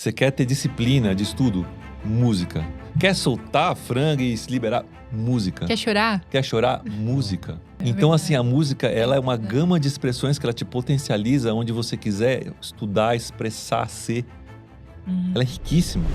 Você quer ter disciplina de estudo? Música. Quer soltar a franga e se liberar? Música. Quer chorar? Quer chorar? Música. Então, assim, a música, ela é uma gama de expressões que ela te potencializa onde você quiser estudar, expressar, ser. Ela é riquíssima.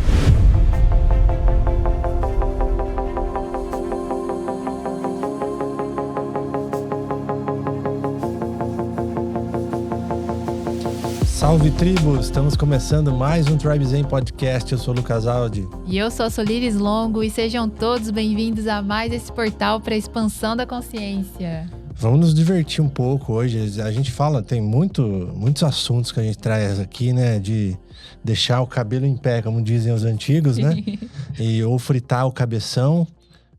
Salve tribos, estamos começando mais um Tribe Zen Podcast. Eu sou o Lucas Aldi. E eu sou a Solires Longo e sejam todos bem-vindos a mais esse portal para a expansão da consciência. Vamos nos divertir um pouco hoje. A gente fala, tem muitos assuntos que a gente traz aqui, né? De deixar o cabelo em pé, como dizem os antigos, né? Ou fritar o cabeção.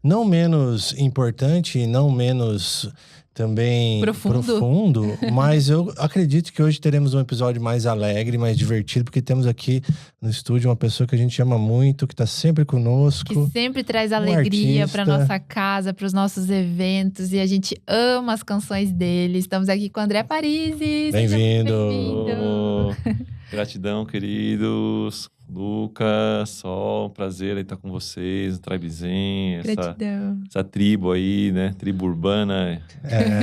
Não menos importante e não menos também profundo, mas eu acredito que hoje teremos um episódio mais alegre, mais divertido, porque temos aqui no estúdio uma pessoa que a gente ama muito, que está sempre conosco. Que sempre traz alegria para nossa casa, para os nossos eventos, e a gente ama as canções dele. Estamos aqui com o André Parisi. Bem-vindo! Gratidão, queridos. Lucas, Sol, prazer em estar com vocês, no Tribe Zen, essa tribo aí, né? Tribo urbana,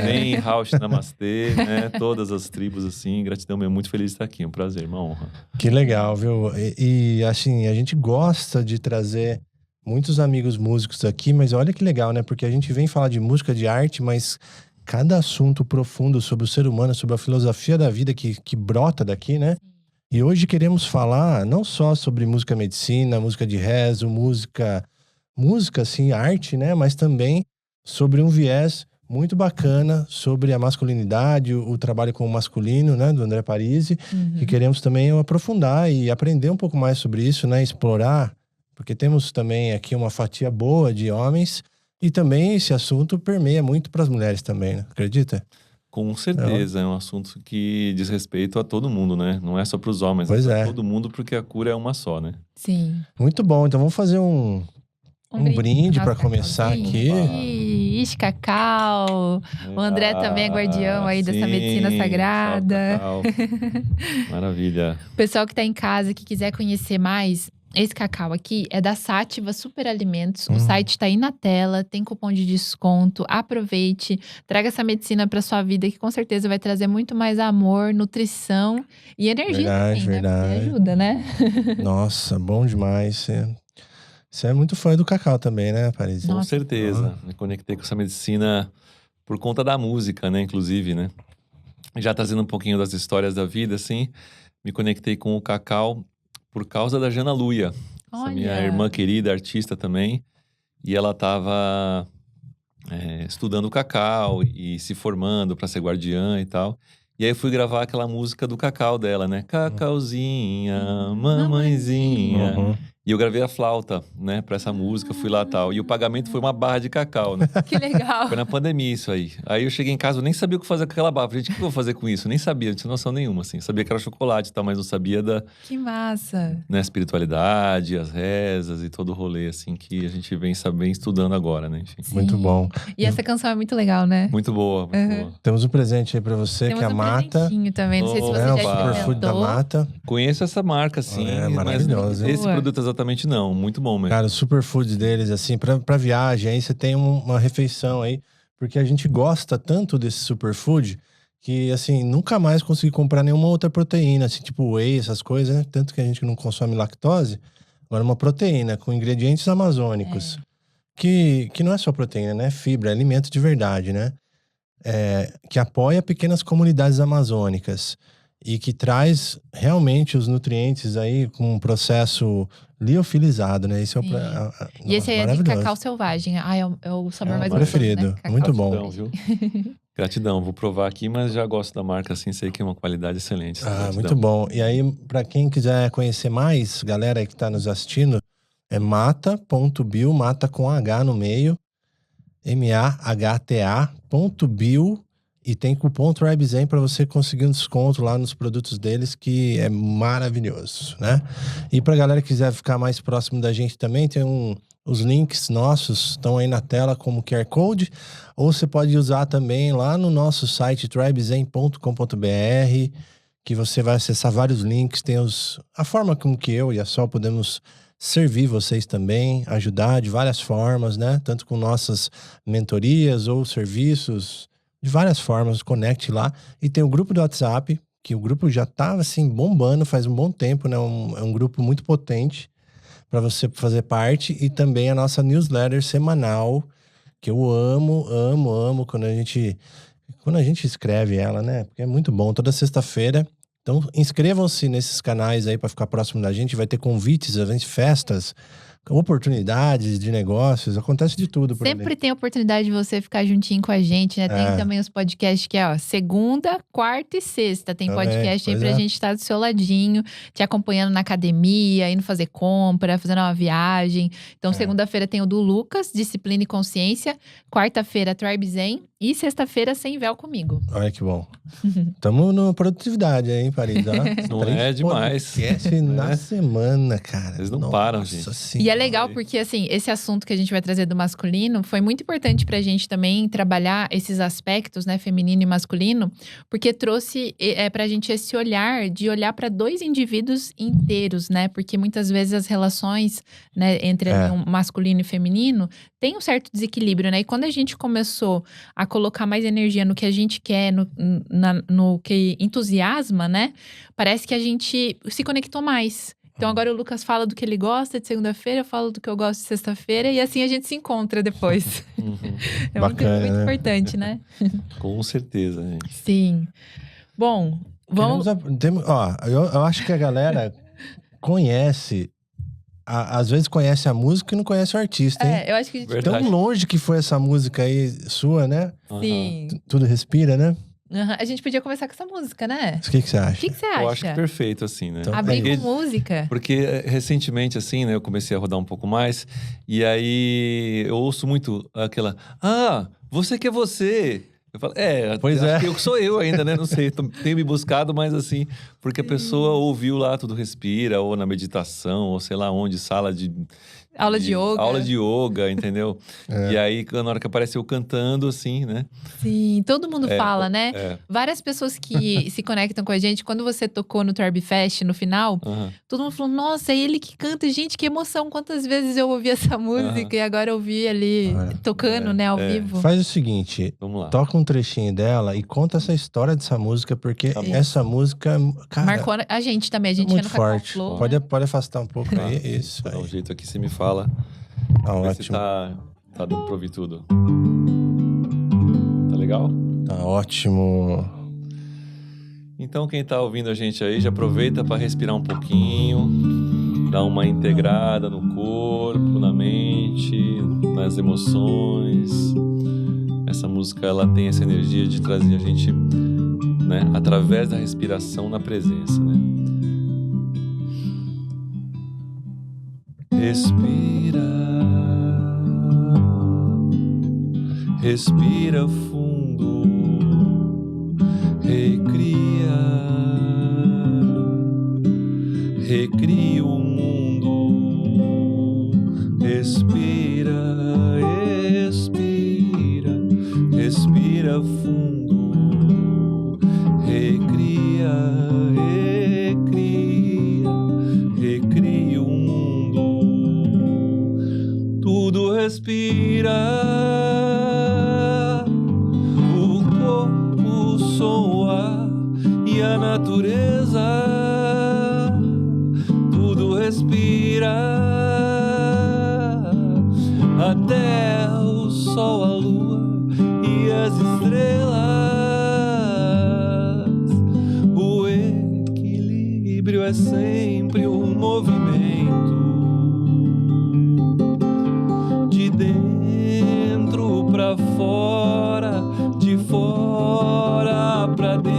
bem Rauch Namastê, né? Todas as tribos, assim, gratidão mesmo, muito feliz de estar aqui, um prazer, uma honra. Que legal, viu? E assim, a gente gosta de trazer muitos amigos músicos aqui, mas olha que legal, né? Porque a gente vem falar de música, de arte, mas cada assunto profundo sobre o ser humano, sobre a filosofia da vida que brota daqui, né? E hoje queremos falar não só sobre música medicina, música de rezo, música assim, arte, né? Mas também sobre um viés muito bacana sobre a masculinidade, o trabalho com o masculino, né? Do André Parisi. Que queremos também aprofundar e aprender um pouco mais sobre isso, né? Explorar, porque temos também aqui uma fatia boa de homens e também esse assunto permeia muito para as mulheres também, né? Acredita? Com certeza, é um assunto que diz respeito a todo mundo, né? Não é só para os homens, pois é para todo mundo, porque a cura é uma só, né? Sim. Muito bom, então vamos fazer um brinde para começar aqui. Ixi, cacau. O André também é guardião aí dessa medicina sagrada. Maravilha. O pessoal que tá em casa, que quiser conhecer mais, esse cacau aqui é da Sativa Super Alimentos. O site tá aí na tela, tem cupom de desconto. Aproveite, traga essa medicina pra sua vida, que com certeza vai trazer muito mais amor, nutrição e energia também, verdade. né? Porque ajuda, né? Nossa, bom demais. Você é muito fã do cacau também, né, Parisi? Com certeza. Me conectei com essa medicina por conta da música, né? Inclusive, né? Já trazendo um pouquinho das histórias da vida, assim, me conectei com o cacau por causa da Jana Luia, essa minha irmã querida, artista também. E ela estava estudando cacau e se formando para ser guardiã e tal. E aí eu fui gravar aquela música do cacau dela, né? Cacauzinha, mamãezinha. E eu gravei a flauta, né, pra essa música, fui lá e tal. E o pagamento foi uma barra de cacau, né? Que legal. Foi na pandemia isso aí. Aí eu cheguei em casa, eu nem sabia o que fazer com aquela barra. Gente, o que eu vou fazer com isso? Eu nem sabia, não tinha noção nenhuma, assim. Sabia que era chocolate e tal, mas não sabia da... Que massa. Né, espiritualidade, as rezas e todo o rolê, assim, que a gente vem estudando agora, né? Enfim. Sim. Muito bom. E essa canção é muito legal, né? Muito boa, muito boa. Temos um presente aí pra você, Temos que é a Mata. Também, não sei se você já o Superfood da Mata. Conheço essa marca, sim, mas esse produto exatamente não. Muito bom mesmo. Cara, o superfood deles, assim, pra viagem, aí você tem uma refeição aí, porque a gente gosta tanto desse superfood que, assim, nunca mais consegui comprar nenhuma outra proteína, assim, tipo whey, essas coisas, né? Tanto que a gente não consome lactose. Agora, uma proteína com ingredientes amazônicos, que não é só proteína, né? Fibra, é alimento de verdade, né? Que apoia pequenas comunidades amazônicas e que traz realmente os nutrientes aí com um processo liofilizado, né? Esse e esse aí é de cacau selvagem. É o sabor mais preferido. Né? Muito Gratidão, bom. Viu? Gratidão, vou provar aqui, mas já gosto da marca, assim, sei que é uma qualidade excelente. Muito bom. E aí, para quem quiser conhecer mais, galera aí que tá nos assistindo, é mata.bio, mata com H no meio, mahta.bio, e tem cupom TribeZen para você conseguir um desconto lá nos produtos deles, que é maravilhoso, né? E pra galera que quiser ficar mais próximo da gente também, tem os links nossos estão aí na tela como QR Code, ou você pode usar também lá no nosso site tribezen.com.br, que você vai acessar vários links, tem a forma como que eu e a Sol podemos servir vocês também, ajudar de várias formas, né? Tanto com nossas mentorias ou serviços, de várias formas, conecte lá. E tem o grupo do WhatsApp, que o grupo já tá, assim, bombando faz um bom tempo, né? É um grupo muito potente para você fazer parte. E também a nossa newsletter semanal, que eu amo quando a gente escreve ela, né? Porque é muito bom, toda sexta-feira. Então, inscrevam-se nesses canais aí para ficar próximo da gente. Vai ter convites, eventos, festas, oportunidades de negócios. Acontece de tudo por Sempre ali. tem oportunidade de você ficar juntinho com a gente, né? Tem também os podcasts que é, ó, segunda, quarta e sexta. Tem Também, podcast aí pois pra é. gente estar do seu ladinho, te acompanhando na academia, indo fazer compra, fazendo uma viagem. Então, segunda-feira tem o do Lucas, Disciplina e Consciência. Quarta-feira, Tribe Zen. E sexta-feira, Sem Véu comigo. Olha que bom. Tamo numa produtividade aí, hein, Paris? Ó, Não 3 é demais, podcasts na né? semana, cara. Eles não param, Nossa gente. Senhora. E é legal porque, assim, esse assunto que a gente vai trazer do masculino foi muito importante pra gente também trabalhar esses aspectos, né, feminino e masculino, porque trouxe pra gente esse olhar de olhar pra dois indivíduos inteiros, né? Porque muitas vezes as relações, né, entre um masculino e feminino tem um certo desequilíbrio, né? E quando a gente começou a colocar mais energia no que a gente quer, no que entusiasma, né? Parece que a gente se conectou mais. Então agora o Lucas fala do que ele gosta de segunda-feira, eu falo do que eu gosto de sexta-feira e assim a gente se encontra depois. É Bacana, muito né? importante, né? Com certeza, gente. Sim. Bom, vamos… Eu acho que a galera conhece, às vezes conhece a música e não conhece o artista, hein? eu acho que a gente… Verdade. Tão longe que foi essa música aí sua, né? Sim. Tudo respira, né? A gente podia começar com essa música, né? O que você O acha? que você acha? Eu acho que perfeito, assim, né? Então, Abrir é com música? Porque recentemente, assim, né, eu comecei a rodar um pouco mais, e aí eu ouço muito aquela, você que é você. Eu falo, Pois acho é. que eu sou eu ainda, né? Não sei, tenho me buscado, mas assim, porque a pessoa ouviu lá Tudo Respira, ou na meditação, ou sei lá onde, sala de… Aula de yoga. Aula de yoga, entendeu? E aí, na hora que aparece eu cantando, assim, né? Sim, todo mundo fala, né? É. Várias pessoas que se conectam com a gente, quando você tocou no Torb Fest no final, todo mundo falou, nossa, é ele que canta, gente, que emoção, quantas vezes eu ouvi essa música e agora eu vi ali tocando, né, ao vivo. Faz o seguinte, Vamos lá. toca um trechinho dela e conta essa história dessa música, porque essa música, cara, Marcou a gente também, a gente ia muito no Cacau forte. Flow, Pode, né? pode afastar um pouco aí, isso Vou dar um aí. jeito aqui, você me fala. Tá Vê se ótimo, tá dando pra ouvir tudo. Tá legal? tá ótimo. Então, quem tá ouvindo a gente aí, já aproveita para respirar um pouquinho, dar uma integrada no corpo, na mente, nas emoções. Essa música, ela tem essa energia de trazer a gente, né, através da respiração na presença, né? Respira fundo, recria o mundo. Respira fundo, recria o mundo. Tudo respira. A natureza, tudo respira, a terra, o sol, a lua e as estrelas. O equilíbrio é sempre um movimento de dentro pra fora, de fora pra dentro.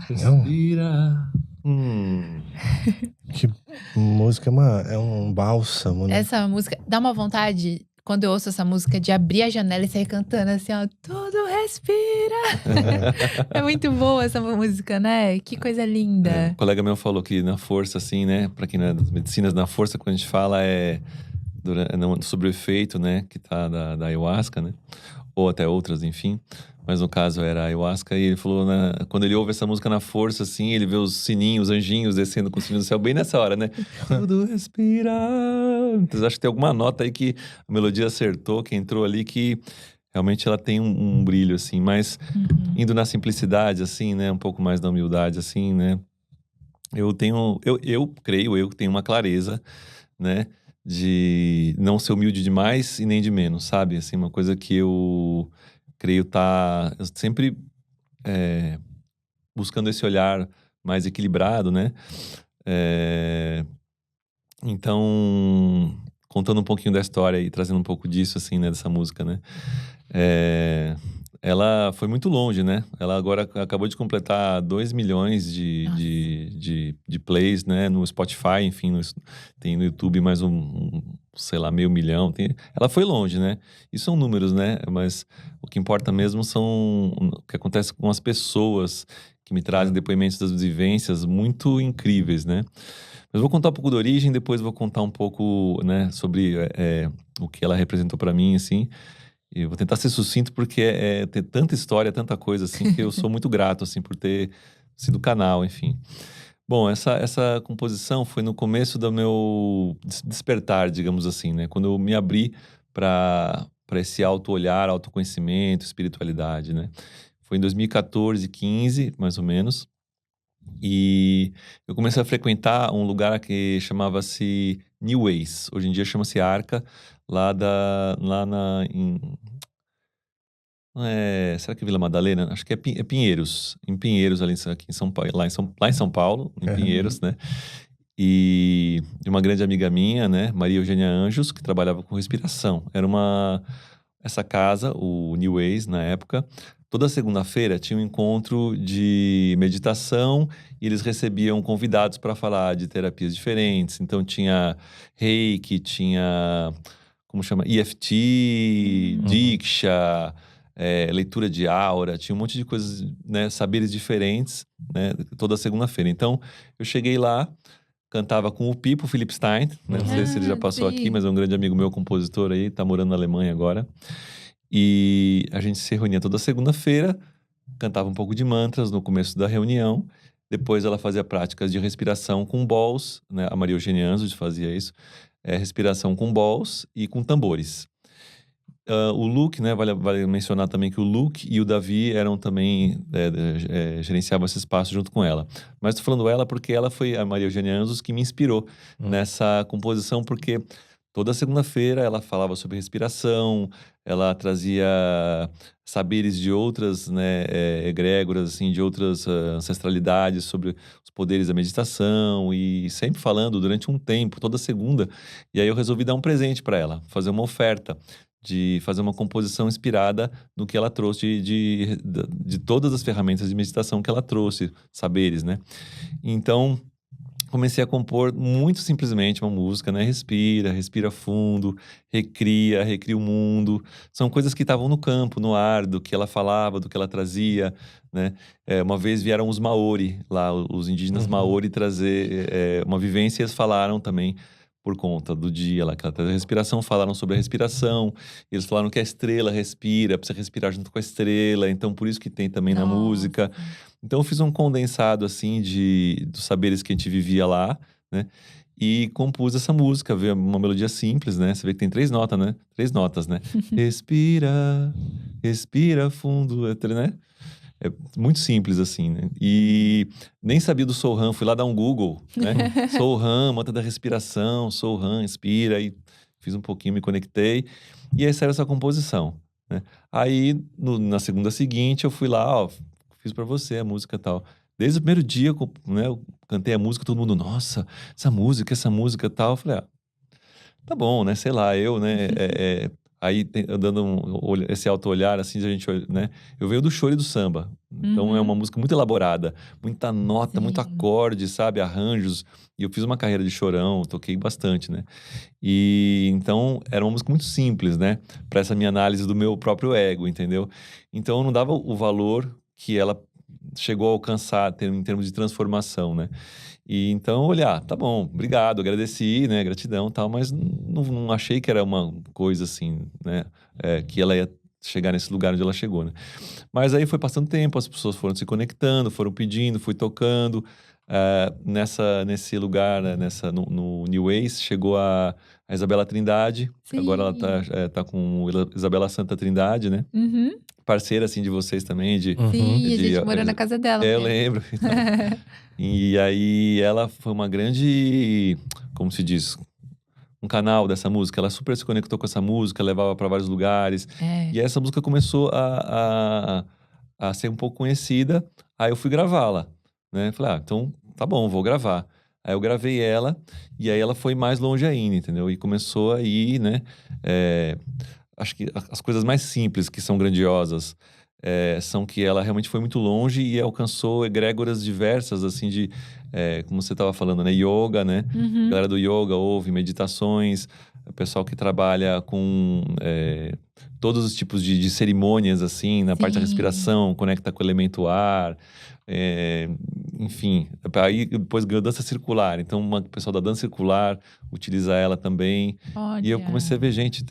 Respira. Que música, é um bálsamo, né? Essa música dá uma vontade… quando eu ouço essa música, de abrir a janela e sair cantando assim, ó, tudo respira. É muito boa essa música, né? Que coisa linda. Um colega meu falou que na força, assim, né? Pra quem não é das medicinas, na força, quando a gente fala sobre o efeito, né? Que tá da ayahuasca, né? Ou até outras, enfim. Mas no caso era a ayahuasca. E ele falou, quando ele ouve essa música na força, assim, ele vê os sininhos, os anjinhos descendo com o sininho do céu bem nessa hora, né? Tudo respira. Então, acho que tem alguma nota aí que a melodia acertou, que entrou ali, que realmente ela tem um brilho, assim. Mas indo na simplicidade, assim, né? Um pouco mais da humildade, assim, né? Eu creio que tenho uma clareza, né? De não ser humilde demais e nem de menos, sabe? Assim, uma coisa que eu creio eu sempre buscando esse olhar mais equilibrado, né? Então, contando um pouquinho da história e trazendo um pouco disso, assim, né? Dessa música, né? Ela foi muito longe, né? Ela agora acabou de completar 2 milhões de plays, né? No Spotify, enfim, tem no YouTube mais sei lá, 500 mil. Ela foi longe, né? Isso são números, né? Mas o que importa mesmo são o que acontece com as pessoas que me trazem depoimentos das vivências muito incríveis, né? Mas vou contar um pouco da origem, depois vou contar um pouco, né, sobre o que ela representou para mim, assim. E eu vou tentar ser sucinto porque tem tanta história, tanta coisa, assim, que eu sou muito grato, assim, por ter sido canal, enfim. Bom, essa composição foi no começo do meu despertar, digamos assim, né? Quando eu me abri para esse auto-olhar, autoconhecimento, espiritualidade, né? Foi em 2014, 15, mais ou menos. E eu comecei a frequentar um lugar que chamava-se New Ways. Hoje em dia chama-se Arca, será que é Vila Madalena? Acho que é Pinheiros. Em Pinheiros, aqui em São Paulo, lá em São Paulo, em Pinheiros, né? E de uma grande amiga minha, né? Maria Eugênia Anjos, que trabalhava com respiração. Essa casa, o New Ways, na época, toda segunda-feira tinha um encontro de meditação e eles recebiam convidados para falar de terapias diferentes. Então tinha Reiki, tinha, como chama? EFT, Diksha, leitura de aura, tinha um monte de coisas, né, saberes diferentes, né, toda segunda-feira. Então eu cheguei lá, cantava com o Pipo, Philip Stein, né? Não sei se ele já passou sim. aqui, mas é um grande amigo meu, compositor aí, tá morando na Alemanha agora. E a gente se reunia toda segunda-feira, cantava um pouco de mantras no começo da reunião. Depois ela fazia práticas de respiração com bowls, né? A Maria Eugênia Anjos fazia isso. Respiração com bowls e com tambores. O Luke, né? Vale mencionar também que o Luke e o Davi eram também gerenciavam esse espaço junto com ela. Mas tô falando ela porque ela foi a Maria Eugênia Anjos que me inspirou nessa composição, porque toda segunda-feira ela falava sobre respiração, ela trazia saberes de outras, né, egrégoras, assim, de outras ancestralidades sobre os poderes da meditação e sempre falando durante um tempo, toda segunda. E aí eu resolvi dar um presente para ela, fazer uma oferta de fazer uma composição inspirada no que ela trouxe de todas as ferramentas de meditação que ela trouxe, saberes, né? Então, comecei a compor muito simplesmente uma música, né? Respira fundo, recria o mundo. São coisas que estavam no campo, no ar, do que ela falava, do que ela trazia, né? Uma vez vieram os Maori lá, os indígenas Maori trazer uma vivência e eles falaram também por conta do dia lá, que ela traz a respiração, falaram sobre a respiração, eles falaram que a estrela respira, precisa respirar junto com a estrela, então por isso que tem também na música. Então eu fiz um condensado, assim, dos saberes que a gente vivia lá, né? E compus essa música, veio uma melodia simples, né? Você vê que tem 3 notas, né? 3 notas, né? Respira fundo, né? É muito simples, assim, né? E nem sabia do Sohan, fui lá dar um Google, né? Sohan, mantra da respiração, Sohan, inspira, e fiz um pouquinho, me conectei. E aí saiu essa composição, né? Aí, na segunda seguinte, eu fui lá, ó, fiz pra você a música e tal. Desde o primeiro dia, né, eu cantei a música, todo mundo, nossa, essa música e tal. Eu falei, tá bom, né, sei lá, eu, né, Aí, dando esse auto-olhar, assim, a gente, né? Eu venho do choro e do samba. Então, é uma música muito elaborada. Muita nota, muito Sim. acorde, sabe? Arranjos. E eu fiz uma carreira de chorão, toquei bastante, né? E então, era uma música muito simples, né? Pra essa minha análise do meu próprio ego, entendeu? Então, eu não dava o valor que ela chegou a alcançar em termos de transformação, né? E então, olhar, tá bom, obrigado, agradeci, né? Gratidão e tal, mas não achei que era uma coisa assim, né? Que ela ia chegar nesse lugar onde ela chegou, né? Mas aí foi passando tempo, as pessoas foram se conectando, foram pedindo, fui tocando. Nesse lugar, né, no New Ace, chegou a Isabela Trindade. Agora ela tá com Isabela Santa Trindade, né? Uhum. Parceira, assim, de vocês também. Sim, a gente morou na casa dela. Eu lembro. Então. E aí ela foi uma grande, como se diz, um canal dessa música. Ela super se conectou com essa música, levava para vários lugares. E aí essa música começou a ser um pouco conhecida. Aí eu fui gravá-la, né? Falei, então tá bom, vou gravar. Aí eu gravei ela e aí ela foi mais longe ainda, entendeu? E começou a ir, né? Acho que as coisas mais simples que são grandiosas são que ela realmente foi muito longe e alcançou egrégoras diversas, assim, como você estava falando, né? Yoga, né? A galera do yoga ouve meditações, o pessoal que trabalha com todos os tipos de cerimônias, assim, na parte da respiração, conecta com o elemento ar, enfim. Aí depois ganhou dança circular, então o pessoal da dança circular utiliza ela também. Olha. E eu comecei a ver gente,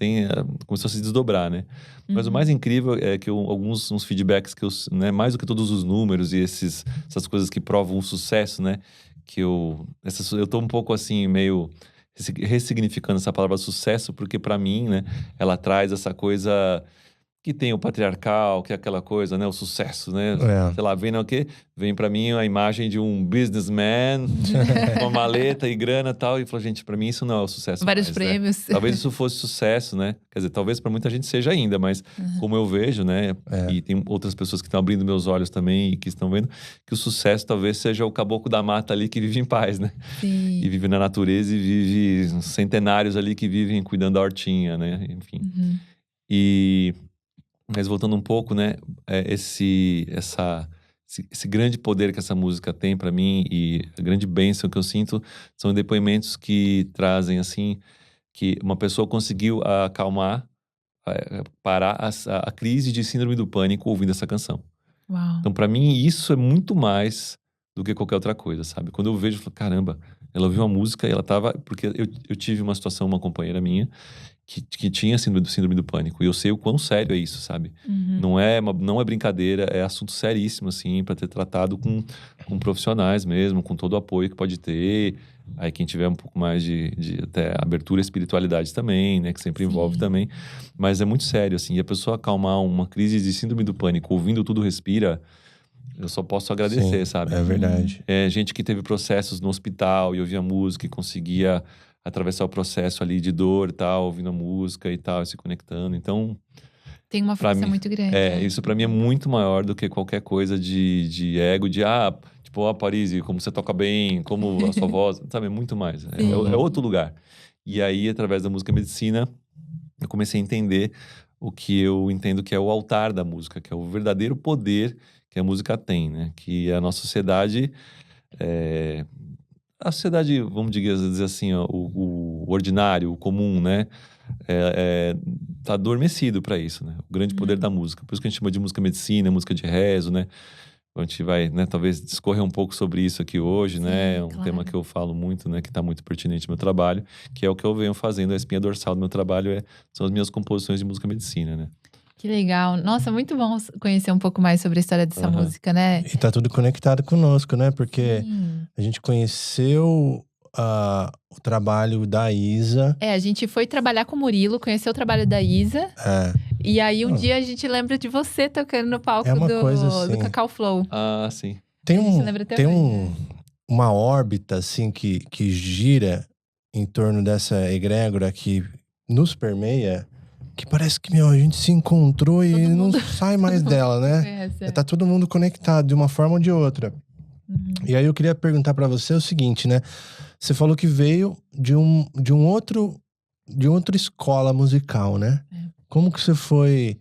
começou a se desdobrar, né? Mas o mais incrível é que uns feedbacks que né, mais do que todos os números e essas coisas que provam o sucesso, né? Eu tô um pouco assim, meio ressignificando essa palavra sucesso, porque para mim, né, ela traz essa coisa que tem o patriarcal, que é aquela coisa, né, o sucesso, né? Sei lá, vem para mim a imagem de um businessman com uma maleta e grana e tal, e fala, gente, para mim isso não é o sucesso. Vários mais, prêmios. Né? Talvez isso fosse sucesso, né? Quer dizer, talvez para muita gente seja ainda, mas como eu vejo, né, e tem outras pessoas que estão abrindo meus olhos também e que estão vendo que o sucesso talvez seja o caboclo da mata ali que vive em paz, né? Sim. E vive na natureza e vive centenários ali que vivem cuidando da hortinha, né? Enfim. Mas voltando um pouco, né, esse grande poder que essa música tem para mim e a grande bênção que eu sinto são depoimentos que trazem, assim, que uma pessoa conseguiu acalmar, parar a crise de síndrome do pânico ouvindo essa canção. Uau. Então, para mim, isso é muito mais do que qualquer outra coisa, sabe? Quando eu vejo, eu falo, caramba, ela ouviu uma música e ela tava... Porque eu tive uma situação, uma companheira minha, que tinha síndrome do pânico. E eu sei o quão sério é isso, sabe? Não é brincadeira, é assunto seríssimo, assim, para ter tratado com profissionais mesmo, com todo o apoio que pode ter. Aí quem tiver um pouco mais de até abertura à espiritualidade também, né? Que sempre envolve também. Mas é muito sério, assim. E a pessoa acalmar uma crise de síndrome do pânico, ouvindo Tudo Respira, eu só posso agradecer, sabe? É verdade. Gente que teve processos no hospital e ouvia música e conseguia atravessar o processo ali de dor e tal, ouvindo a música e tal, e se conectando. Então, tem uma força muito grande. Isso pra mim é muito maior do que qualquer coisa de ego, tipo, Paris, como você toca bem, como a sua voz, sabe? É muito mais. É outro lugar. E aí, através da música medicina, eu comecei a entender o que eu entendo que é o altar da música, que é o verdadeiro poder que a música tem, né? Que a nossa sociedade... A sociedade, vamos dizer assim, ó, o ordinário, o comum, né? Tá adormecido para isso, né? O grande poder da música. Por isso que a gente chama de música medicina, música de rezo, né? A gente vai, né, talvez discorrer um pouco sobre isso aqui hoje, né? É um tema que eu falo muito, né? Que tá muito pertinente no meu trabalho, que é o que eu venho fazendo, a espinha dorsal do meu trabalho são as minhas composições de música medicina, né? Que legal. Nossa, muito bom conhecer um pouco mais sobre a história dessa música, né? E tá tudo conectado conosco, né? Porque a gente conheceu o trabalho da Isa. A gente foi trabalhar com o Murilo, conheceu o trabalho da Isa. E aí um dia a gente lembra de você tocando no palco do Cacau Flow. Ah, sim. Tem uma órbita, assim, que gira em torno dessa egrégora que nos permeia. Que parece que, a gente se encontrou e não sai mais dela, né? Tá todo mundo conectado de uma forma ou de outra. E aí eu queria perguntar pra você o seguinte, né? Você falou que veio de outra escola musical, né? como que você foi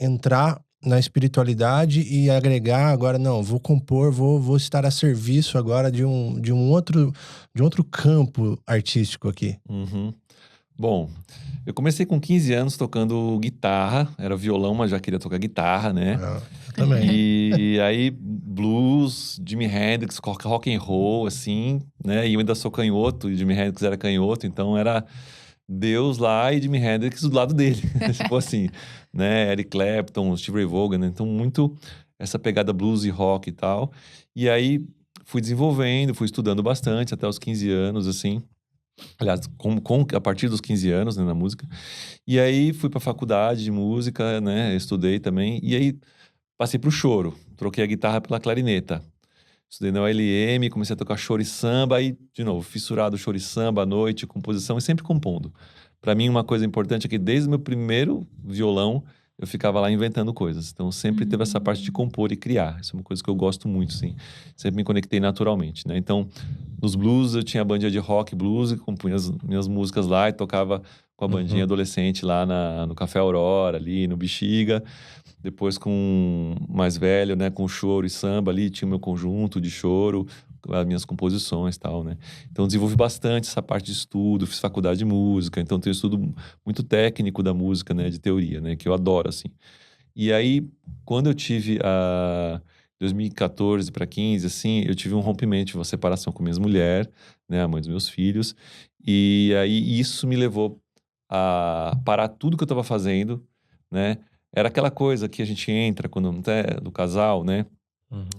entrar na espiritualidade e agregar agora, não, vou compor, vou estar a serviço agora de um outro campo artístico aqui. Uhum. Bom, eu comecei com 15 anos tocando guitarra, era violão, mas já queria tocar guitarra, né? Eu também. E aí, blues, Jimi Hendrix, rock and roll, assim, né? E eu ainda sou canhoto, e Jimi Hendrix era canhoto, então era Deus lá e Jimi Hendrix do lado dele. Tipo assim, né? Eric Clapton, Steve Ray Vaughan, né? Então muito essa pegada blues e rock e tal. E aí fui desenvolvendo, fui estudando bastante até os 15 anos, assim. Aliás, a partir dos 15 anos, né, na música. E aí fui pra faculdade de música, né? Estudei também. E aí passei pro choro. Troquei a guitarra pela clarineta. Estudei na ULM, comecei a tocar choro e samba. Aí, de novo, fissurado choro e samba à noite, composição e sempre compondo. Pra mim, uma coisa importante é que desde o meu primeiro violão, eu ficava lá inventando coisas. Então, sempre teve essa parte de compor e criar. Isso é uma coisa que eu gosto muito, sim. Sempre me conectei naturalmente, né? Então, nos blues, eu tinha a bandinha de rock blues, compunha as minhas músicas lá e tocava com a bandinha adolescente lá no Café Aurora, ali no Bexiga. Depois com mais velho, né, com choro e samba ali, tinha o meu conjunto de choro, as minhas composições e tal, né? Então desenvolvi bastante essa parte de estudo, fiz faculdade de música, então tenho estudo muito técnico da música, né, de teoria, né, que eu adoro, assim. E aí, quando eu tive a 2014 para 15, assim, eu tive um rompimento, uma separação com minha mulher, né, a mãe dos meus filhos, e aí isso me levou a parar tudo que eu estava fazendo, né? Era aquela coisa que a gente entra quando é do casal, né?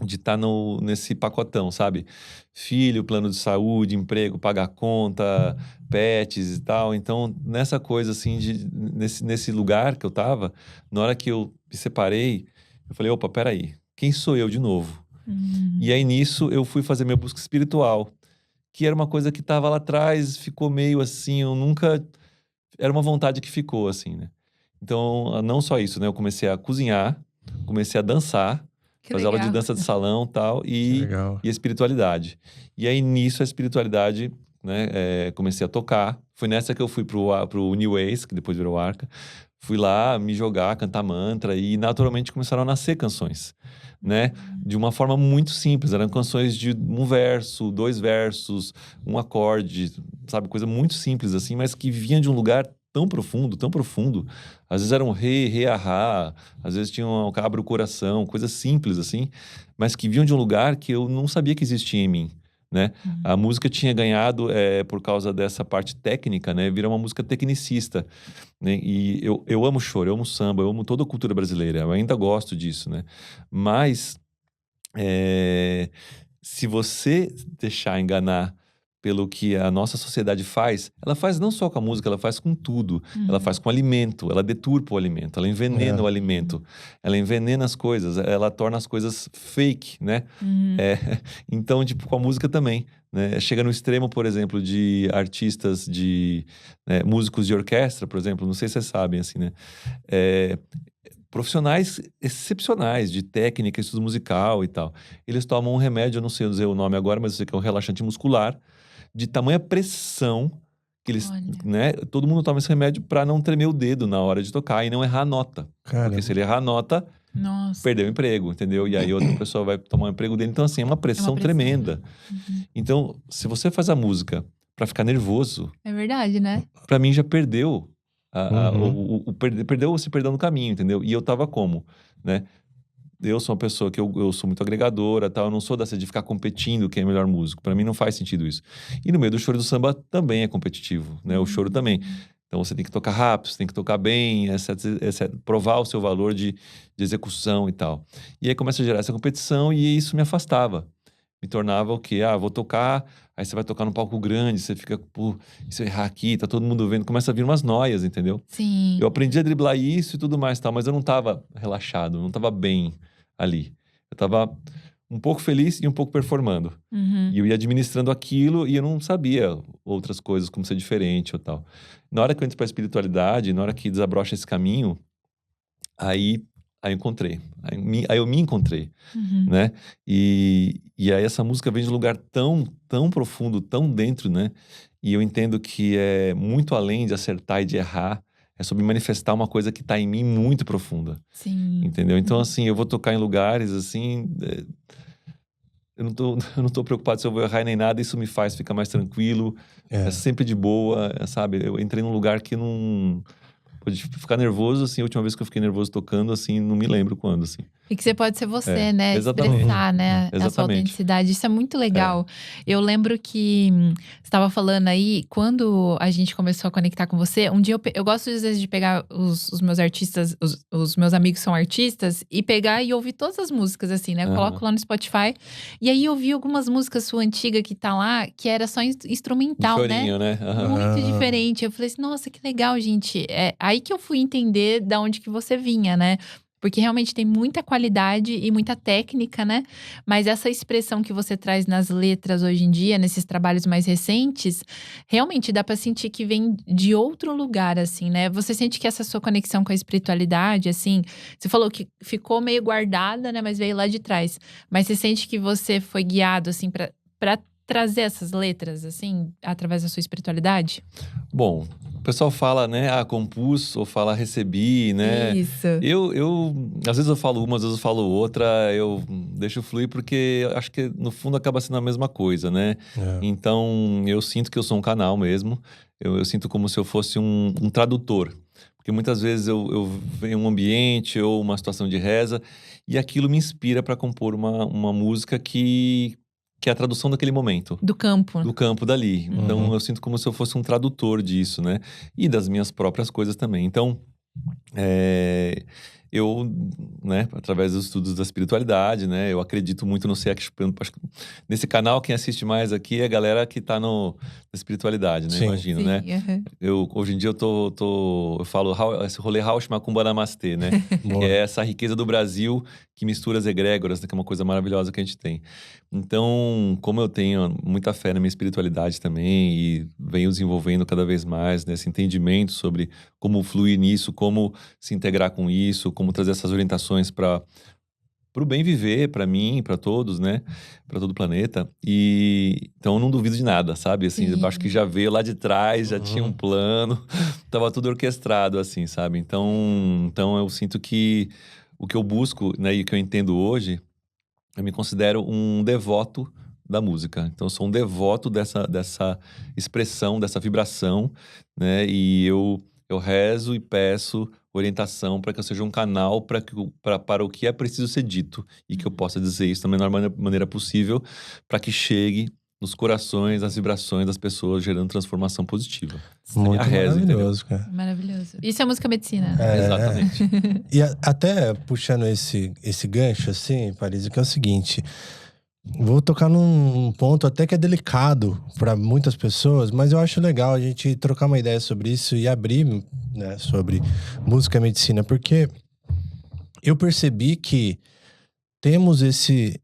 De estar nesse pacotão, sabe? Filho, plano de saúde, emprego, pagar conta, pets e tal. Então, nessa coisa assim, nesse lugar que eu tava, na hora que eu me separei, eu falei, opa, peraí, quem sou eu de novo? E aí nisso eu fui fazer minha busca espiritual, que era uma coisa que tava lá atrás, ficou meio assim, eu nunca. Era uma vontade que ficou, assim, né? Então, não só isso, né? Eu comecei a cozinhar, comecei a dançar, Que fazer aula de legal. dança de salão tal, Que e legal. a espiritualidade. E aí, nisso, a espiritualidade, né? Comecei a tocar. Foi nessa que eu fui pro New Ways, que depois virou Arca. Fui lá me jogar, cantar mantra, e naturalmente começaram a nascer canções, né? De uma forma muito simples. Eram canções de um verso, dois versos, um acorde, sabe? Coisa muito simples, assim, mas que vinha de um lugar tão profundo, tão profundo. Às vezes era um re, ahá, às vezes tinha um cabra o coração, coisas simples assim, mas que vinham de um lugar que eu não sabia que existia em mim, né? A música tinha ganhado, por causa dessa parte técnica, né? Virou uma música tecnicista, né? E eu amo choro, eu amo samba, eu amo toda a cultura brasileira, eu ainda gosto disso, né? Mas é, se você deixar enganar pelo que a nossa sociedade faz, ela faz não só com a música, ela faz com tudo. Ela faz com o alimento, ela deturpa o alimento, ela envenena É. o alimento, ela envenena as coisas, ela torna as coisas fake, né? É, então, tipo, com a música também, né? Chega no extremo, por exemplo, de artistas, músicos de orquestra, por exemplo, não sei se vocês sabem, assim, né? É, profissionais excepcionais de técnica, estudo musical e tal. Eles tomam um remédio, eu não sei dizer o nome agora, mas eu sei que é um relaxante muscular, de tamanha pressão que eles, Olha. né? Todo mundo toma esse remédio para não tremer o dedo na hora de tocar e não errar a nota. Cara, Porque se ele errar a nota, Nossa. perdeu o emprego, entendeu? E aí outra pessoa vai tomar o emprego dele. Então, assim, é uma pressão pressão. tremenda. Então, se você faz a música para ficar nervoso, É verdade, né? pra mim já perdeu. Se perdeu no caminho, entendeu? E eu tava como, né? Eu sou uma pessoa que eu sou muito agregadora, tal. Eu não sou dessa de ficar competindo quem é melhor músico. Pra mim não faz sentido isso. E no meio do choro e do samba também é competitivo, né? O choro também. Então você tem que tocar rápido, você tem que tocar bem, provar o seu valor de execução e tal. E aí começa a gerar essa competição e isso me afastava. Me tornava o quê? Ah, vou tocar, aí você vai tocar num palco grande, você fica, pô, e se eu errar aqui, tá todo mundo vendo, começa a vir umas noias, entendeu? Sim. Eu aprendi a driblar isso e tudo mais, tal, mas eu não tava relaxado, não tava bem ali. Eu tava um pouco feliz e um pouco performando. E eu ia administrando aquilo e eu não sabia outras coisas, como ser diferente ou tal. Na hora que eu entro pra espiritualidade, na hora que desabrocha esse caminho, aí, aí eu encontrei. Aí eu me encontrei, né? E aí essa música vem de um lugar tão, tão profundo, tão dentro, né? E eu entendo que é muito além de acertar e de errar. É sobre manifestar uma coisa que tá em mim muito profunda. Sim. Entendeu? Então, assim, eu vou tocar em lugares, assim… eu não tô preocupado se eu vou errar nem nada. Isso me faz ficar mais tranquilo. É sempre de boa, sabe? Eu entrei num lugar que não… Pode ficar nervoso, assim. A última vez que eu fiquei nervoso tocando, assim, não me lembro quando, assim. E que você pode ser você, né? Exatamente. Expressar, né? A sua Exatamente. autenticidade. Isso é muito legal. Eu lembro que você estava falando aí, quando a gente começou a conectar com você, um dia eu gosto às vezes de pegar os meus artistas, os meus amigos são artistas, e pegar e ouvir todas as músicas, assim, né? Eu coloco lá no Spotify. E aí eu vi algumas músicas sua antiga que tá lá, que era só instrumental, né? Chorinho, né? Muito diferente. Eu falei assim, nossa, que legal, gente. É aí que eu fui entender da onde que você vinha, né? Porque realmente tem muita qualidade e muita técnica, né? Mas essa expressão que você traz nas letras hoje em dia, nesses trabalhos mais recentes, realmente dá pra sentir que vem de outro lugar, assim, né? Você sente que essa sua conexão com a espiritualidade, assim, você falou que ficou meio guardada, né? Mas veio lá de trás. Mas você sente que você foi guiado, assim, pra trazer essas letras, assim, através da sua espiritualidade? Bom, o pessoal fala, né? Compus, ou fala recebi, né? Isso. Às vezes eu falo uma, às vezes eu falo outra. Eu deixo fluir porque eu acho que no fundo acaba sendo a mesma coisa, né? Então, eu sinto que eu sou um canal mesmo. Eu sinto como se eu fosse um tradutor. Porque muitas vezes eu venho em um ambiente ou uma situação de reza e aquilo me inspira para compor uma música que é a tradução daquele momento. Do campo. Do campo dali. Então, eu sinto como se eu fosse um tradutor disso, né? E das minhas próprias coisas também. Então, eu, né, através dos estudos da espiritualidade, né, eu acredito muito no ser. Nesse canal, quem assiste mais aqui é a galera que tá na espiritualidade, né? Sim. Imagino, Sim, né? Hoje em dia eu falo esse rolê Raush Macumba Namastê, né? Que é essa riqueza do Brasil que mistura as egrégoras, né, que é uma coisa maravilhosa que a gente tem. Então, como eu tenho muita fé na minha espiritualidade também e venho desenvolvendo cada vez mais nesse entendimento sobre como fluir nisso, como se integrar com isso, como trazer essas orientações para o bem viver, para mim, para todos, né? Para todo o planeta. E então eu não duvido de nada, sabe? Assim, eu acho que já veio lá de trás, já tinha um plano, tava tudo orquestrado, assim, sabe? Então eu sinto que o que eu busco, né, e o que eu entendo hoje, eu me considero um devoto da música. Então, eu sou um devoto dessa expressão, dessa vibração, né? E eu rezo e peço orientação para que eu seja um canal para o que é preciso ser dito e que eu possa dizer isso da menor maneira possível para que chegue nos corações, nas vibrações das pessoas, gerando transformação positiva. Muito A reza, maravilhoso, cara. Maravilhoso. Isso é música medicina. Exatamente. E até puxando esse gancho, assim, Paris, que é o seguinte… Vou tocar num ponto até que é delicado para muitas pessoas, mas eu acho legal a gente trocar uma ideia sobre isso e abrir, né, sobre música e medicina, porque eu percebi que temos esse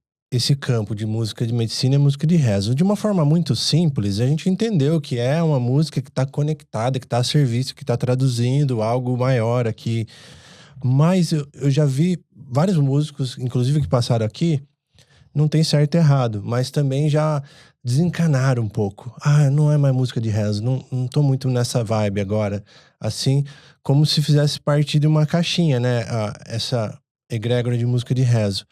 campo de música de medicina e música de rezo. De uma forma muito simples, a gente entendeu que é uma música que está conectada, que está a serviço, que está traduzindo algo maior aqui. Mas eu já vi vários músicos, inclusive que passaram aqui, não tem certo e errado, mas também já desencanaram um pouco. Não é mais música de rezo, não tô muito nessa vibe agora. Assim, como se fizesse parte de uma caixinha, né? Essa egrégora de música de rezo.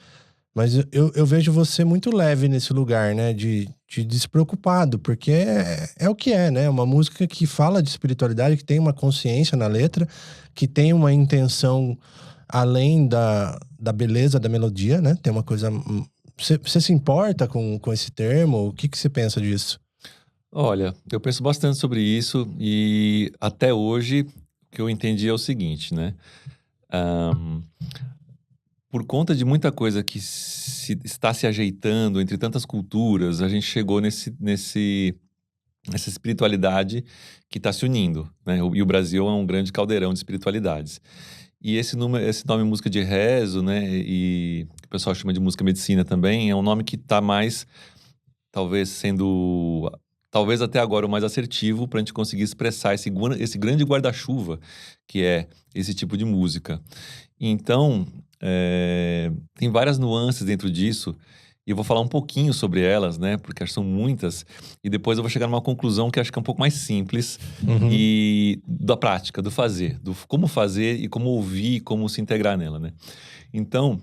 Mas eu vejo você muito leve nesse lugar, né? De despreocupado, porque é o que é, né? Uma música que fala de espiritualidade, que tem uma consciência na letra, que tem uma intenção além da beleza da melodia, né? Tem uma coisa… Você se importa com esse termo? O que você pensa disso? Olha, eu penso bastante sobre isso e até hoje o que eu entendi é o seguinte, né? Por conta de muita coisa que está se ajeitando entre tantas culturas, a gente chegou nessa espiritualidade que está se unindo, né? E o Brasil é um grande caldeirão de espiritualidades. E esse nome música de rezo, né, e o pessoal chama de música medicina também, é um nome que está mais, talvez até agora o mais assertivo para a gente conseguir expressar esse grande guarda-chuva que é esse tipo de música. Então, tem várias nuances dentro disso E eu vou falar um pouquinho sobre elas, né? Porque acho que são muitas. E depois eu vou chegar numa conclusão que acho que é um pouco mais simples Uhum. e da prática, do fazer, do como fazer e como ouvir, e como se integrar nela, né? Então,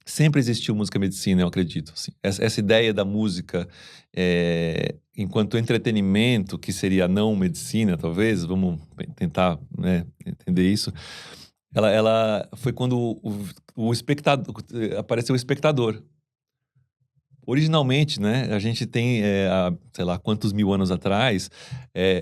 sempre existiu música medicina, eu acredito. Assim. Essa ideia da música enquanto entretenimento, que seria a não medicina, talvez, vamos tentar, né, entender isso. Ela foi quando o espectador apareceu o espectador. Originalmente, né, a gente tem, há, sei lá, quantos mil anos atrás,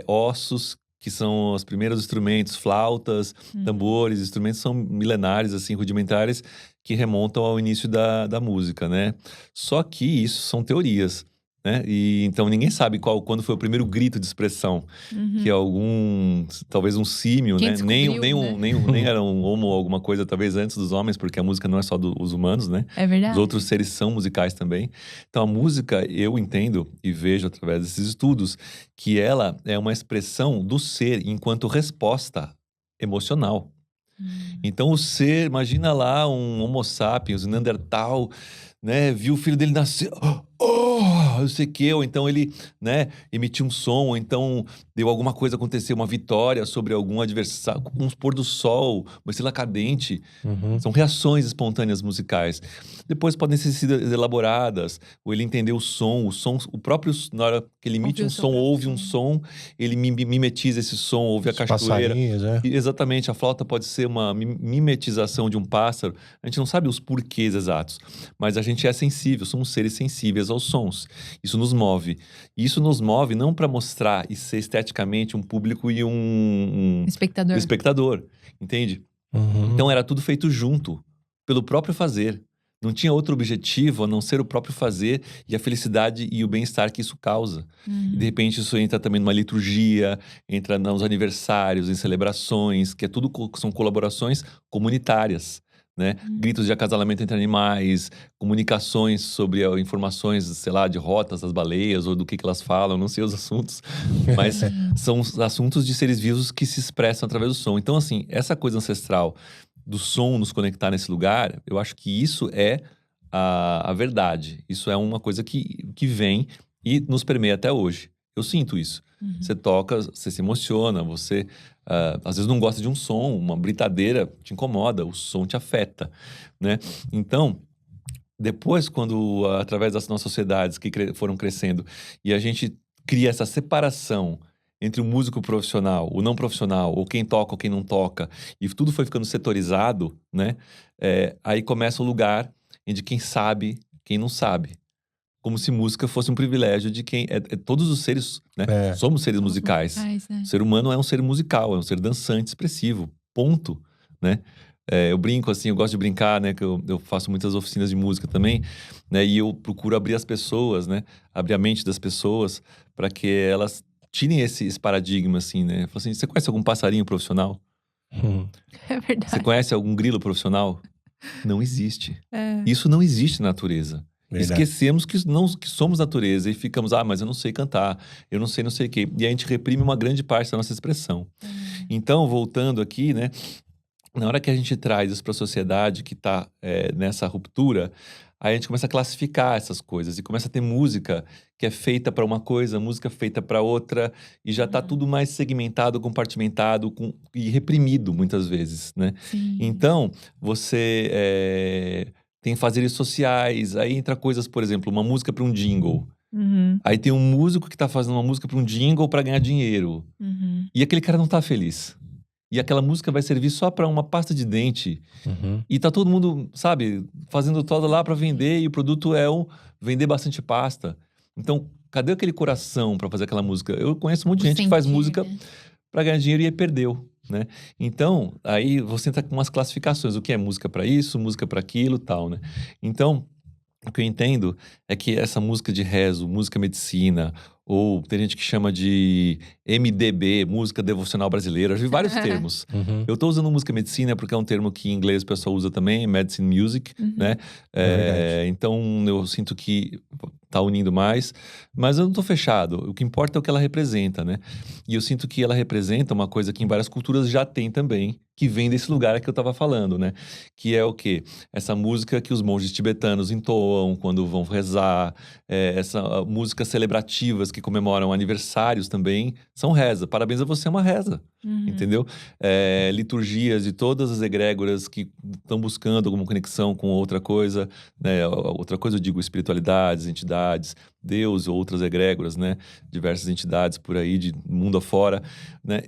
ossos, que são os primeiros instrumentos, flautas, tambores, instrumentos são milenares, assim, rudimentares, que remontam ao início da música, né? Só que isso são teorias, né? E então ninguém sabe quando foi o primeiro grito de expressão, que talvez um símio, Quem né? descobriu, né? Nem era um homo alguma coisa, talvez antes dos homens, porque a música não é só dos humanos, né? É Os verdade. outros seres são musicais também. Então, a música, eu entendo e vejo através desses estudos que ela é uma expressão do ser enquanto resposta emocional. Então, o ser, imagina lá um Homo sapiens, um Neandertal, né? Viu o filho dele nascer, não sei o quê, ou então ele, né, emitiu um som, ou então deu alguma coisa acontecer, uma vitória sobre algum adversário, um pôr do sol, uma estrela cadente. Uhum. São reações espontâneas musicais. Depois podem ser sido elaboradas, ou ele entender o som, o próprio, na hora que ele emite Ouvir o um seu som, próprio ouve um som. som, ele mimetiza esse som, ouve a Os cachoeira. passarinhos, né? E, exatamente, a flauta pode ser uma mimetização de um pássaro. A gente não sabe os porquês exatos, mas a gente é sensível, somos seres sensíveis aos sons. Isso nos move. E isso nos move não para mostrar e ser esteticamente um público e um Espectador. espectador, entende? Uhum. Então era tudo feito junto, pelo próprio fazer. Não tinha outro objetivo a não ser o próprio fazer e a felicidade e o bem-estar que isso causa. E de repente isso entra também numa liturgia, entra nos aniversários, em celebrações, que é tudo são colaborações comunitárias, né? Gritos de acasalamento entre animais, comunicações sobre informações, sei lá, de rotas das baleias ou do que elas falam, não sei os assuntos, mas são os assuntos de seres vivos que se expressam através do som. Então, assim, essa coisa ancestral do som nos conectar nesse lugar, eu acho que isso é a verdade. Isso é uma coisa que vem e nos permeia até hoje. Eu sinto isso. Você toca, você se emociona, você às vezes não gosta de um som, uma britadeira te incomoda, o som te afeta, né? Então, depois, quando através das nossas sociedades que foram crescendo e a gente cria essa separação entre o músico profissional, o não profissional, ou quem toca ou quem não toca, e tudo foi ficando setorizado, né? Aí começa o lugar de quem sabe, quem não sabe. Como se música fosse um privilégio de quem... todos os seres, né? Somos seres musicais. Né? O ser humano é um ser musical, é um ser dançante, expressivo. Ponto, né? Eu brinco assim, eu gosto de brincar, né? Que eu faço muitas oficinas de música também, né? E eu procuro abrir as pessoas, né? Abrir a mente das pessoas para que elas tirem esse paradigma, assim, né? Falo assim, você conhece algum passarinho profissional? É Você verdade. conhece algum grilo profissional? Não existe. É. Isso não existe na natureza. Verdade. Esquecemos que somos natureza e ficamos, mas eu não sei cantar, eu não sei o quê. E a gente reprime uma grande parte da nossa expressão. Então, voltando aqui, né? Na hora que a gente traz isso para a sociedade que está nessa ruptura, aí a gente começa a classificar essas coisas e começa a ter música que é feita para uma coisa, música feita para outra, e já está tudo mais segmentado, compartimentado e reprimido muitas vezes, né? Sim. Então, você tem fazeres sociais, aí entra coisas, por exemplo, uma música para um jingle. Aí tem um músico que está fazendo uma música para um jingle para ganhar dinheiro. E aquele cara não está feliz. E aquela música vai servir só para uma pasta de dente. E tá todo mundo, sabe, fazendo toda lá para vender e o produto vender bastante pasta. Então, cadê aquele coração para fazer aquela música? Eu conheço um monte de gente que faz música né? para ganhar dinheiro e aí perdeu, né? Então, aí você entra com umas classificações. O que é música para isso, música para aquilo, tal, né? Então, o que eu entendo é que essa música de rezo, música medicina, ou tem gente que chama de MDB, música devocional brasileira, eu vi vários termos. Eu tô usando música medicina porque é um termo que em inglês o pessoal usa também, medicine music, né? Então eu sinto que tá unindo mais, mas eu não tô fechado. O que importa é o que ela representa, né? E eu sinto que ela representa uma coisa que em várias culturas já tem também, que vem desse lugar que eu estava falando, né? Que é o quê? Essa música que os monges tibetanos entoam quando vão rezar, músicas celebrativas que comemoram aniversários também, são reza. Parabéns a você é uma reza, entendeu? Liturgias de todas as egrégoras que estão buscando alguma conexão com outra coisa, né? Outra coisa eu digo espiritualidades, entidades, Deus ou outras egrégoras, né? Diversas entidades por aí, de mundo afora, né?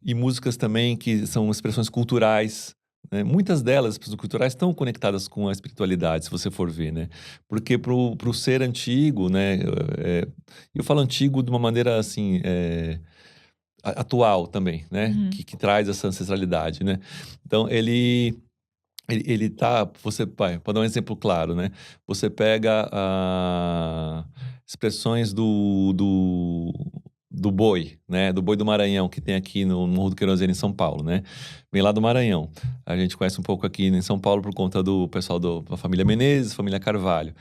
E músicas também que são expressões culturais, né? Muitas delas, expressões culturais, estão conectadas com a espiritualidade, se você for ver, né? Porque pro ser antigo, né? Eu falo antigo de uma maneira, assim, atual também, né? Que traz essa ancestralidade, né? Então, ele tá, para dar um exemplo claro, né? Você pega expressões do boi, né? Do boi do Maranhão, que tem aqui no Morro do Querosene, em São Paulo, né? Vem lá do Maranhão. A gente conhece um pouco aqui em São Paulo por conta do pessoal da família Menezes, família Carvalho.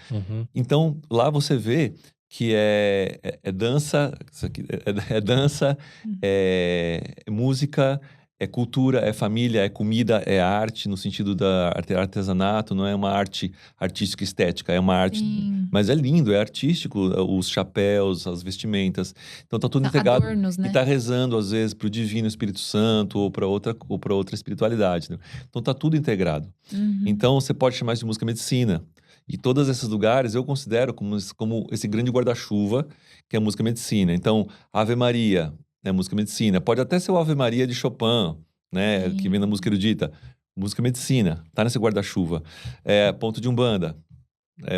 Então, lá você vê que é dança, isso aqui, é dança, é música, é cultura, é família, é comida, é arte, no sentido da artesanato, não é uma arte artística estética, é uma arte. Sim. Mas é lindo, é artístico, os chapéus, as vestimentas. Então tá tudo integrado. Adornos, né? E tá rezando, às vezes, pro Divino Espírito Santo ou para outra espiritualidade, né? Então tá tudo integrado. Então você pode chamar isso de música medicina. E todos esses lugares eu considero como esse grande guarda-chuva que é a música medicina. Então, Ave Maria, né, música medicina. Pode até ser o Ave Maria de Chopin, né, que vem na música erudita. Música medicina, tá nesse guarda-chuva. Ponto de Umbanda,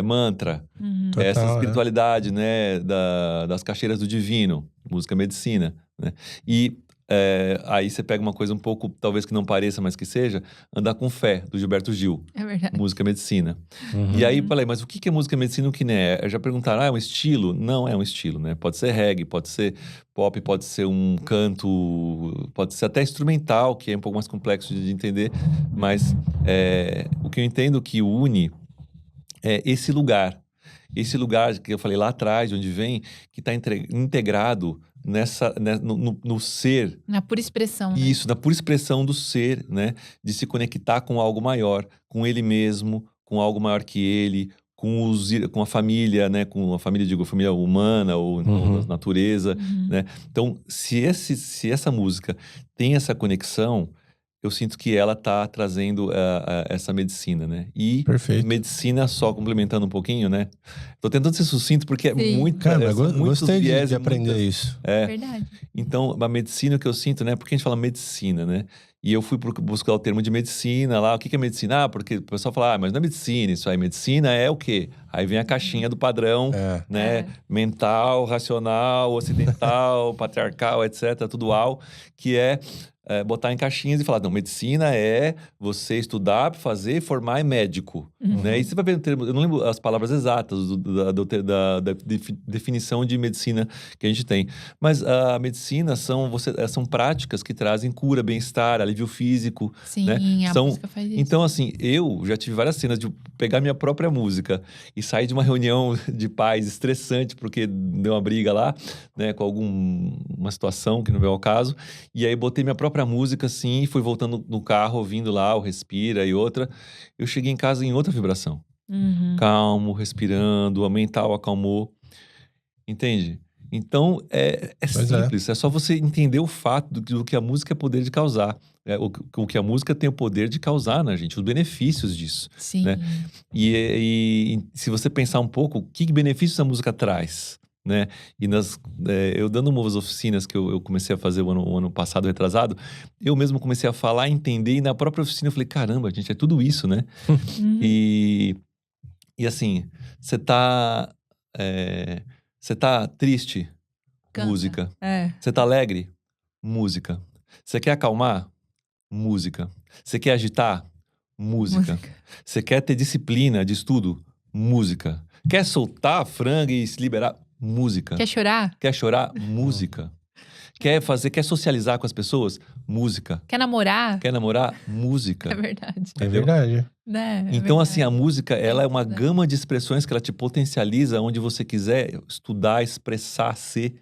mantra, essa Total, espiritualidade, né, das caixeiras do divino, música medicina, né? E aí você pega uma coisa um pouco, talvez que não pareça, mas que seja, Andar com Fé, do Gilberto Gil. É verdade. Música medicina. E aí, falei, mas o que é música medicina e o que não é? Já perguntaram, é um estilo? Não é um estilo, né? Pode ser reggae, pode ser pop, pode ser um canto, pode ser até instrumental, que é um pouco mais complexo de entender. Mas o que eu entendo que une é esse lugar. Esse lugar que eu falei lá atrás, de onde vem, que está integrado no ser. Na pura expressão, né? Isso, na pura expressão do ser, né? De se conectar com algo maior, com ele mesmo, com algo maior que ele, com a família, né? Com a família, digo, a família humana ou a natureza, né? Então, se essa música tem essa conexão, eu sinto que ela tá trazendo essa medicina, né? E Perfeito. medicina, só complementando um pouquinho, né? Tô tentando ser sucinto porque é muito... Cara, eu gostei de aprender isso. Verdade. Então, a medicina que eu sinto, né? Porque a gente fala medicina, né? E eu fui buscar o termo de medicina lá. O que é medicina? Porque o pessoal fala, mas não é medicina isso aí. Medicina é o quê? Aí vem a caixinha do padrão, né? Mental, racional, ocidental, patriarcal, etc. Tudo ao, que botar em caixinhas e falar, não, medicina é você estudar, fazer, formar médico, né? E você vai ver, eu não lembro as palavras exatas da definição de medicina que a gente tem, mas a medicina são práticas que trazem cura, bem-estar, alívio físico, Sim, né? a música faz isso. Então, assim, eu já tive várias cenas de pegar minha própria música e sair de uma reunião de pais estressante, porque deu uma briga lá, né, com uma situação que não veio ao caso, e aí botei minha própria música, assim, e fui voltando no carro, ouvindo lá o Respira e outra. Eu cheguei em casa em outra vibração. Calmo, respirando, a mental acalmou. Entende? Então, é simples. É só você entender o fato do que a música é poder de causar. O que a música tem o poder de causar na gente, os benefícios disso. Sim. Né? E se você pensar um pouco, que benefícios a música traz? Né? E eu dando umas oficinas que eu comecei a fazer o ano passado, retrasado, eu mesmo comecei a falar, entender, e na própria oficina eu falei, caramba, gente, é tudo isso, né? E assim, você tá triste? Canta. Música. Você tá alegre? Música. Você quer acalmar? Música. Você quer agitar? Música. Você quer ter disciplina de estudo? Música. Quer soltar a franga e se liberar? Música. Quer chorar? Quer chorar? Música. Quer socializar com as pessoas? Música. Quer namorar? Quer namorar? Música. É verdade. É verdade. Então, assim, a música, ela é uma gama de expressões que ela te potencializa onde você quiser estudar, expressar, ser.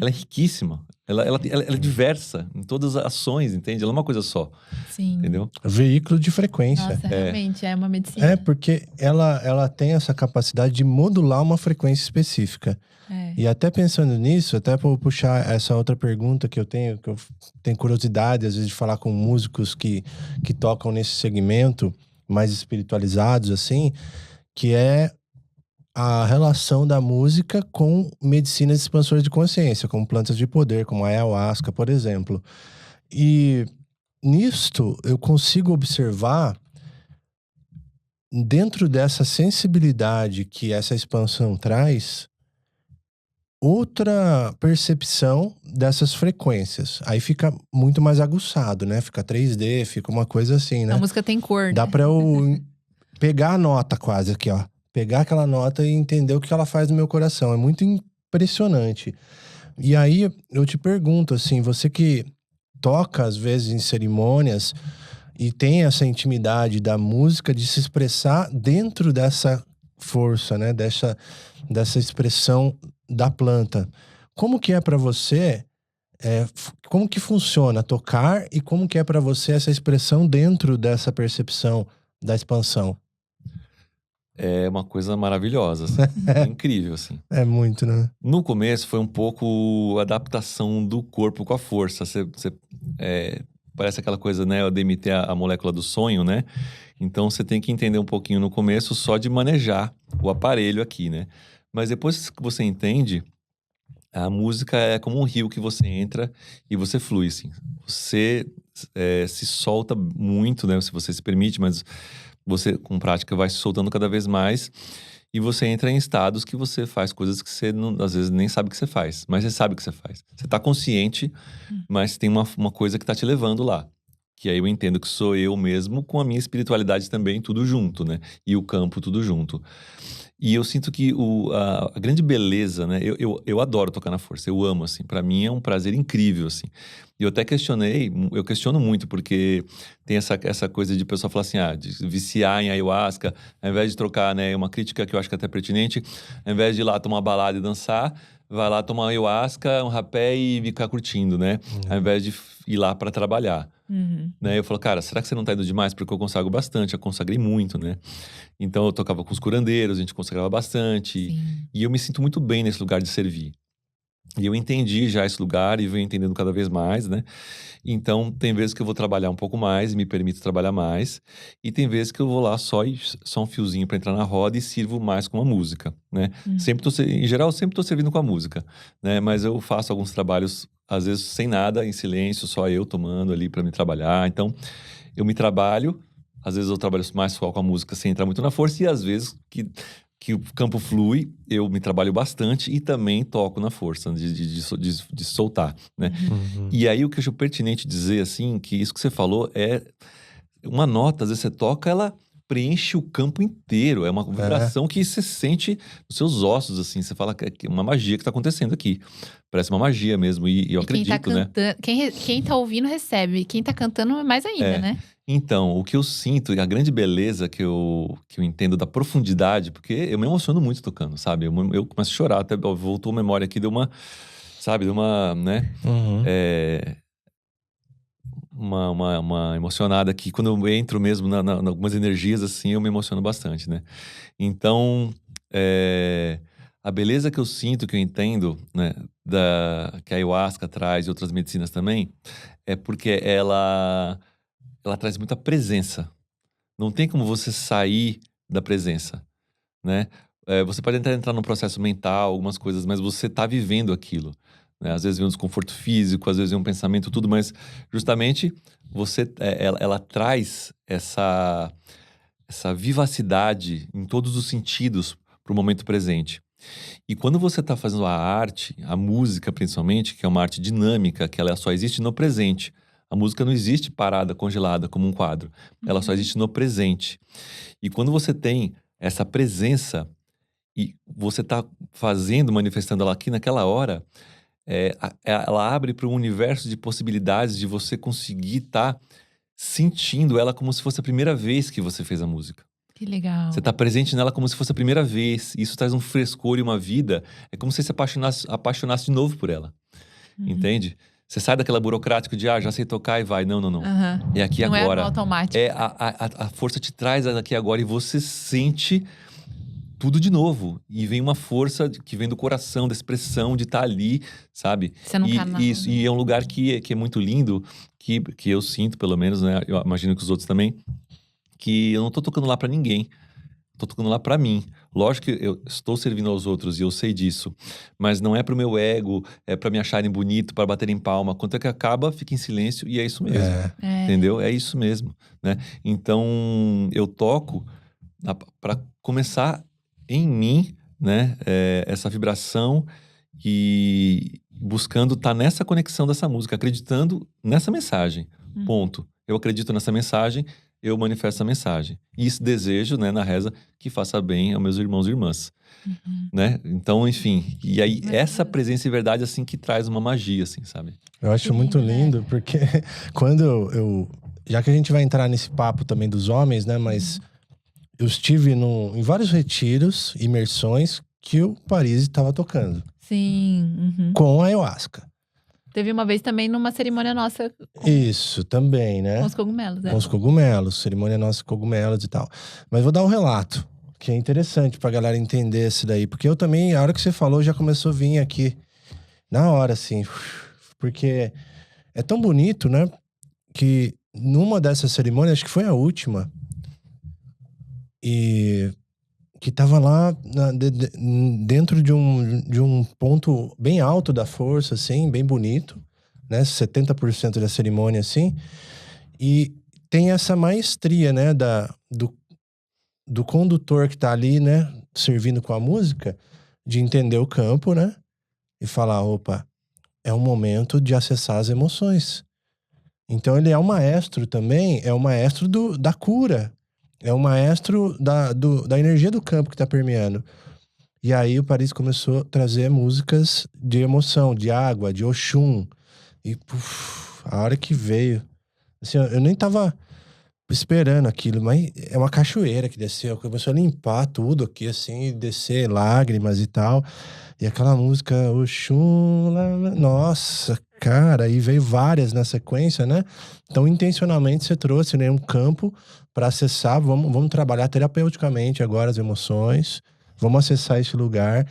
Ela é riquíssima. Ela é diversa em todas as ações, entende? Ela não é uma coisa só, Sim. entendeu? Veículo de frequência. Nossa, realmente, é uma medicina. É, porque ela tem essa capacidade de modular uma frequência específica. É. E até pensando nisso, até vou puxar essa outra pergunta que eu tenho curiosidade, às vezes, de falar com músicos que tocam nesse segmento, mais espiritualizados, assim, que é a relação da música com medicinas expansoras de consciência, como plantas de poder, como a ayahuasca, por exemplo. E nisto eu consigo observar, dentro dessa sensibilidade que essa expansão traz, outra percepção dessas frequências. Aí fica muito mais aguçado, né? Fica 3D, fica uma coisa assim, né? A música tem cor, Dá né? pra eu pegar a nota quase aqui, ó. Pegar aquela nota e entender o que ela faz no meu coração. É muito impressionante. E aí eu te pergunto, assim, você que toca às vezes em cerimônias e tem essa intimidade da música de se expressar dentro dessa força, né? Dessa expressão da planta. Como que é pra você? Como que funciona tocar e como que é pra você essa expressão dentro dessa percepção da expansão? É uma coisa maravilhosa, assim. É incrível, assim. É muito, né? No começo foi um pouco adaptação do corpo com a força. Parece aquela coisa, né? O DMT, a molécula do sonho, né? Então você tem que entender um pouquinho no começo só de manejar o aparelho aqui, né? Mas depois que você entende, a música é como um rio que você entra e você flui, assim. Você se solta muito, né? Se você se permite, mas você, com prática, vai se soltando cada vez mais. E você entra em estados que você faz coisas que você, não, às vezes, nem sabe que você faz. Mas você sabe que você faz. Você tá consciente, mas tem uma coisa que tá te levando lá. Que aí eu entendo que sou eu mesmo, com a minha espiritualidade também, tudo junto, né? E o campo, tudo junto. E eu sinto que a grande beleza, né? Eu adoro tocar na força, eu amo, assim. Pra mim é um prazer incrível, assim. E eu até eu questiono muito, porque tem essa coisa de pessoa falar assim, de viciar em ayahuasca, ao invés de trocar, né? Uma crítica que eu acho que é até pertinente, ao invés de ir lá tomar uma balada e dançar, vai lá tomar ayahuasca, um rapé e ficar curtindo, né? Ao invés de ir lá pra trabalhar. Né? Eu falo, cara, será que você não tá indo demais? Porque eu consagro bastante, eu consagrei muito, né? Então eu tocava com os curandeiros, a gente consagrava bastante. Sim. E eu me sinto muito bem nesse lugar de servir. E eu entendi já esse lugar e venho entendendo cada vez mais, né? Então tem vezes que eu vou trabalhar um pouco mais e me permito trabalhar mais. E tem vezes que eu vou lá só um fiozinho para entrar na roda e sirvo mais com a música, né? Em geral, eu sempre tô servindo com a música, né? Mas eu faço alguns trabalhos, às vezes sem nada, em silêncio, só eu tomando ali para me trabalhar. Então eu me trabalho. Às vezes eu trabalho mais só com a música sem entrar muito na força, e às vezes que o campo flui, eu me trabalho bastante e também toco na força de soltar, né? E aí o que eu acho pertinente dizer, assim, que isso que você falou é uma nota, às vezes você toca, ela preenche o campo inteiro, é uma vibração que você sente nos seus ossos, assim, você fala que é uma magia que tá acontecendo aqui. Parece uma magia mesmo, e eu acredito, quem tá né? cantando, quem tá ouvindo recebe, quem tá cantando é mais ainda, né? Então, o que eu sinto e a grande beleza que eu entendo da profundidade, porque eu me emociono muito tocando, sabe? Eu começo a chorar, até voltou a memória aqui, deu uma, sabe, deu uma, né? Uma emocionada aqui. Quando eu entro mesmo em algumas energias, assim, eu me emociono bastante, né? Então, a beleza que eu sinto, que eu entendo, né? Que a ayahuasca traz e outras medicinas também, é porque ela traz muita presença. Não tem como você sair da presença, né? Você pode entrar num processo mental, algumas coisas, mas você tá vivendo aquilo, né? Às vezes vem um desconforto físico, às vezes vem um pensamento, tudo, mas justamente ela traz essa vivacidade em todos os sentidos para o momento presente. E quando você está fazendo a arte, a música principalmente, que é uma arte dinâmica, que ela só existe no presente. A música não existe parada, congelada, como um quadro. Ela só existe no presente. E quando você tem essa presença e você está fazendo, manifestando ela aqui naquela hora, ela abre para um universo de possibilidades de você conseguir estar sentindo ela como se fosse a primeira vez que você fez a música. Que legal. Você tá presente nela como se fosse a primeira vez. Isso traz um frescor e uma vida. É como se você se apaixonasse de novo por ela. Uhum. Entende? Você sai daquela burocrática de, já sei tocar e vai. Não, não, não. Aham. É aqui Não agora. é no automático. A força te traz aqui agora e você sente tudo de novo. E vem uma força que vem do coração, da expressão, de estar ali, sabe? Você não canal. Isso, e é um lugar que é muito lindo, que eu sinto, pelo menos, né? Eu imagino que os outros também, que eu não tô tocando lá pra ninguém. Tô tocando lá pra mim. Lógico que eu estou servindo aos outros e eu sei disso. Mas não é pro meu ego, é pra me acharem bonito, pra baterem palma. Quanto é que acaba, fica em silêncio e é isso mesmo. Entendeu? É isso mesmo, né? Então, eu toco pra começar em mim, né? Essa vibração e buscando estar nessa conexão dessa música, acreditando nessa mensagem. Ponto. Eu acredito nessa mensagem, eu manifesto a mensagem. E esse desejo, né, na reza, que faça bem aos meus irmãos e irmãs. Né? Então, enfim. E aí, essa presença e verdade, assim, que traz uma magia, assim, sabe? Eu acho muito lindo, porque quando eu... Já que a gente vai entrar nesse papo também dos homens, né? Mas eu estive em vários retiros, imersões, que o Paris estava tocando. Sim. Com a ayahuasca. Teve uma vez também numa cerimônia nossa. Isso, também, né? Com os cogumelos, Com os cogumelos, cerimônia nossa cogumelos e tal. Mas vou dar um relato, que é interessante pra galera entender isso daí. Porque eu também, a hora que você falou, já começou a vir aqui. Na hora, assim. Porque é tão bonito, né? Que numa dessas cerimônias, acho que foi a última. E que tava lá dentro de um ponto bem alto da força, assim, bem bonito, né? 70% da cerimônia, assim. E tem essa maestria, né? Do condutor que tá ali, né? Servindo com a música, de entender o campo, né? E falar, opa, é um momento de acessar as emoções. Então ele é um maestro também, é um maestro da cura. É um maestro da energia do campo que tá permeando. E aí o Paris começou a trazer músicas de emoção, de água, de Oxum. E a hora que veio... Assim, eu nem tava esperando aquilo, mas é uma cachoeira que desceu. Começou a limpar tudo aqui, assim, descer lágrimas e tal. E aquela música, Oxum... Nossa, cara, aí veio várias na sequência, né? Então, intencionalmente, você trouxe, né, um campo para acessar, vamos trabalhar terapeuticamente agora as emoções, vamos acessar esse lugar.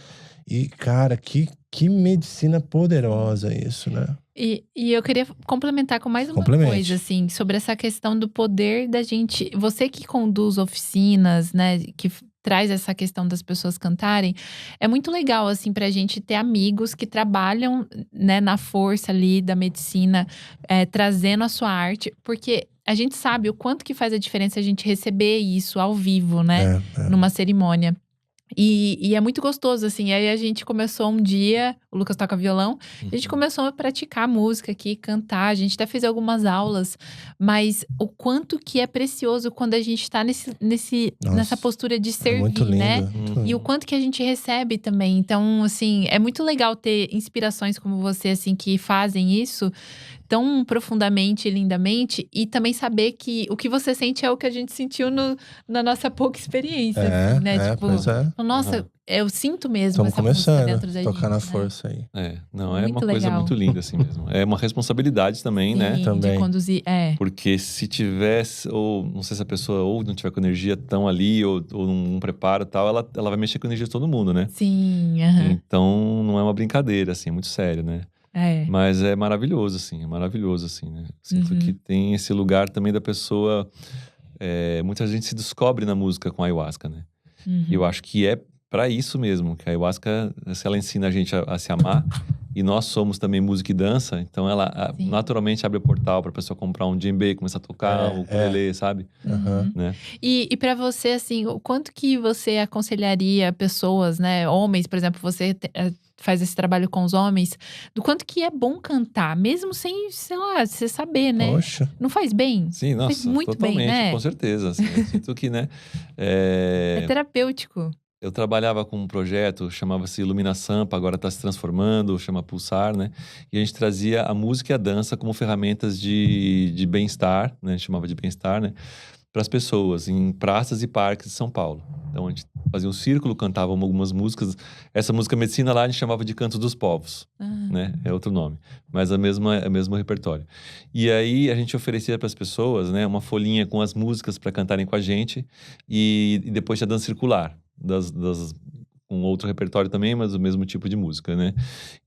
E, cara, que medicina poderosa isso, né? E eu queria complementar com mais uma coisa, assim, sobre essa questão do poder da gente. Você que conduz oficinas, né, que traz essa questão das pessoas cantarem, é muito legal, assim, pra gente ter amigos que trabalham, né, na força ali da medicina, trazendo a sua arte, porque a gente sabe o quanto que faz a diferença a gente receber isso ao vivo, né, numa cerimônia. E é muito gostoso, assim. Aí a gente começou um dia, o Lucas toca violão, a gente começou a praticar música aqui, cantar. A gente até fez algumas aulas, mas o quanto que é precioso quando a gente tá nessa postura de servir, muito lindo, né? Muito E o quanto que a gente recebe também. Então, assim, é muito legal ter inspirações como você, assim, que fazem isso tão profundamente e lindamente, e também saber que o que você sente é o que a gente sentiu na nossa pouca experiência, assim, né? Tipo, pois é. nossa, eu sinto mesmo Estamos essa música começando dentro da a tocar gente, na né? força aí. Não, é Muito uma coisa legal. muito linda, assim mesmo. É uma responsabilidade também, Sim, né? Também. de conduzir, Porque se tivesse, ou não sei se a pessoa ou não tiver com energia tão ali, ou não prepara e tal, ela vai mexer com a energia de todo mundo, né? Sim, Então, não é uma brincadeira, assim, é muito sério, né? Mas é maravilhoso, assim, né? Sinto que tem esse lugar também da pessoa... muita gente se descobre na música com a ayahuasca, né? E eu acho que é pra isso mesmo, que a ayahuasca, se ela ensina a gente a se amar, e nós somos também música e dança, então ela naturalmente abre o portal pra pessoa comprar um djembe, começar a tocar o ukulele, sabe? Né? E pra você, assim, o quanto que você aconselharia pessoas, né? Homens, por exemplo, você faz esse trabalho com os homens, do quanto que é bom cantar, mesmo sem, sei lá, você saber, né? Poxa. Não faz bem? Sim, Faz nossa, muito totalmente, bem, né? com certeza. Assim, eu sinto que, né? É terapêutico. Eu trabalhava com um projeto, chamava-se Ilumina Sampa, agora está se transformando, chama Pulsar, né? E a gente trazia a música e a dança como ferramentas de bem-estar, né? A gente chamava de bem-estar, né? para as pessoas em praças e parques de São Paulo. Então a gente fazia um círculo, cantava algumas músicas. Essa música Medicina lá a gente chamava de Canto dos Povos, né? É outro nome, mas é o mesmo repertório. E aí a gente oferecia para as pessoas, né, uma folhinha com as músicas para cantarem com a gente e depois tinha dança circular com outro repertório também, mas o mesmo tipo de música, né?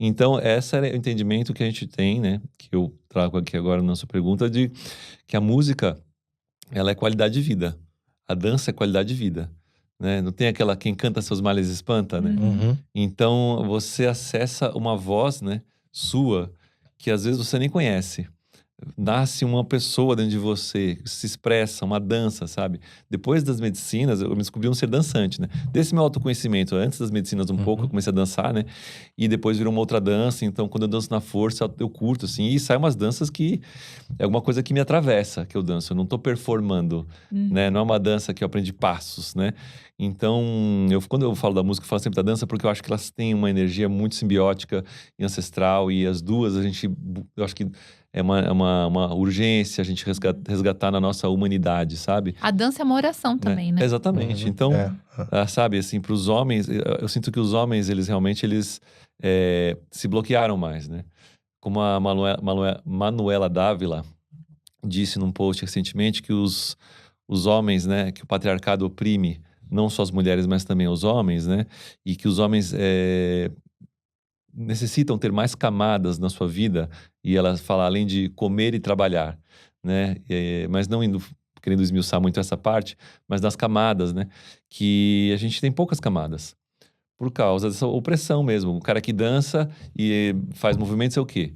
Então, esse era o entendimento que a gente tem, né? Que eu trago aqui agora na sua pergunta, de que a música, ela é qualidade de vida. A dança é qualidade de vida, né? Não tem aquela quem canta seus males espanta, né? Uhum. Então, você acessa uma voz, né, sua, que às vezes você nem conhece. Nasce uma pessoa dentro de você, se expressa, uma dança, sabe? Depois das medicinas, eu me descobri um ser dançante, né? Desse meu autoconhecimento, antes das medicinas um pouco, eu comecei a dançar, né? E depois virou uma outra dança, então quando eu danço na força, eu curto, assim. E saem umas danças que é alguma coisa que me atravessa, que eu danço. Eu não tô performando, né? Não é uma dança que eu aprendi passos, né? Então, quando eu falo da música, eu falo sempre da dança porque eu acho que elas têm uma energia muito simbiótica e ancestral. E as duas, eu acho que é uma urgência a gente resgatar na nossa humanidade, sabe? A dança é uma oração também, né? Exatamente. Uhum. Então, É. sabe, assim, para os homens, eu sinto que os homens, eles realmente, se bloquearam mais, né? Como a Manuela Dávila disse num post recentemente que os homens, né, que o patriarcado oprime não só as mulheres, mas também os homens, né? E que os homens necessitam ter mais camadas na sua vida, e ela fala além de comer e trabalhar, né? Mas não querendo esmiuçar muito essa parte, mas das camadas, né? Que a gente tem poucas camadas, por causa dessa opressão mesmo. O cara que dança e faz movimentos é o quê?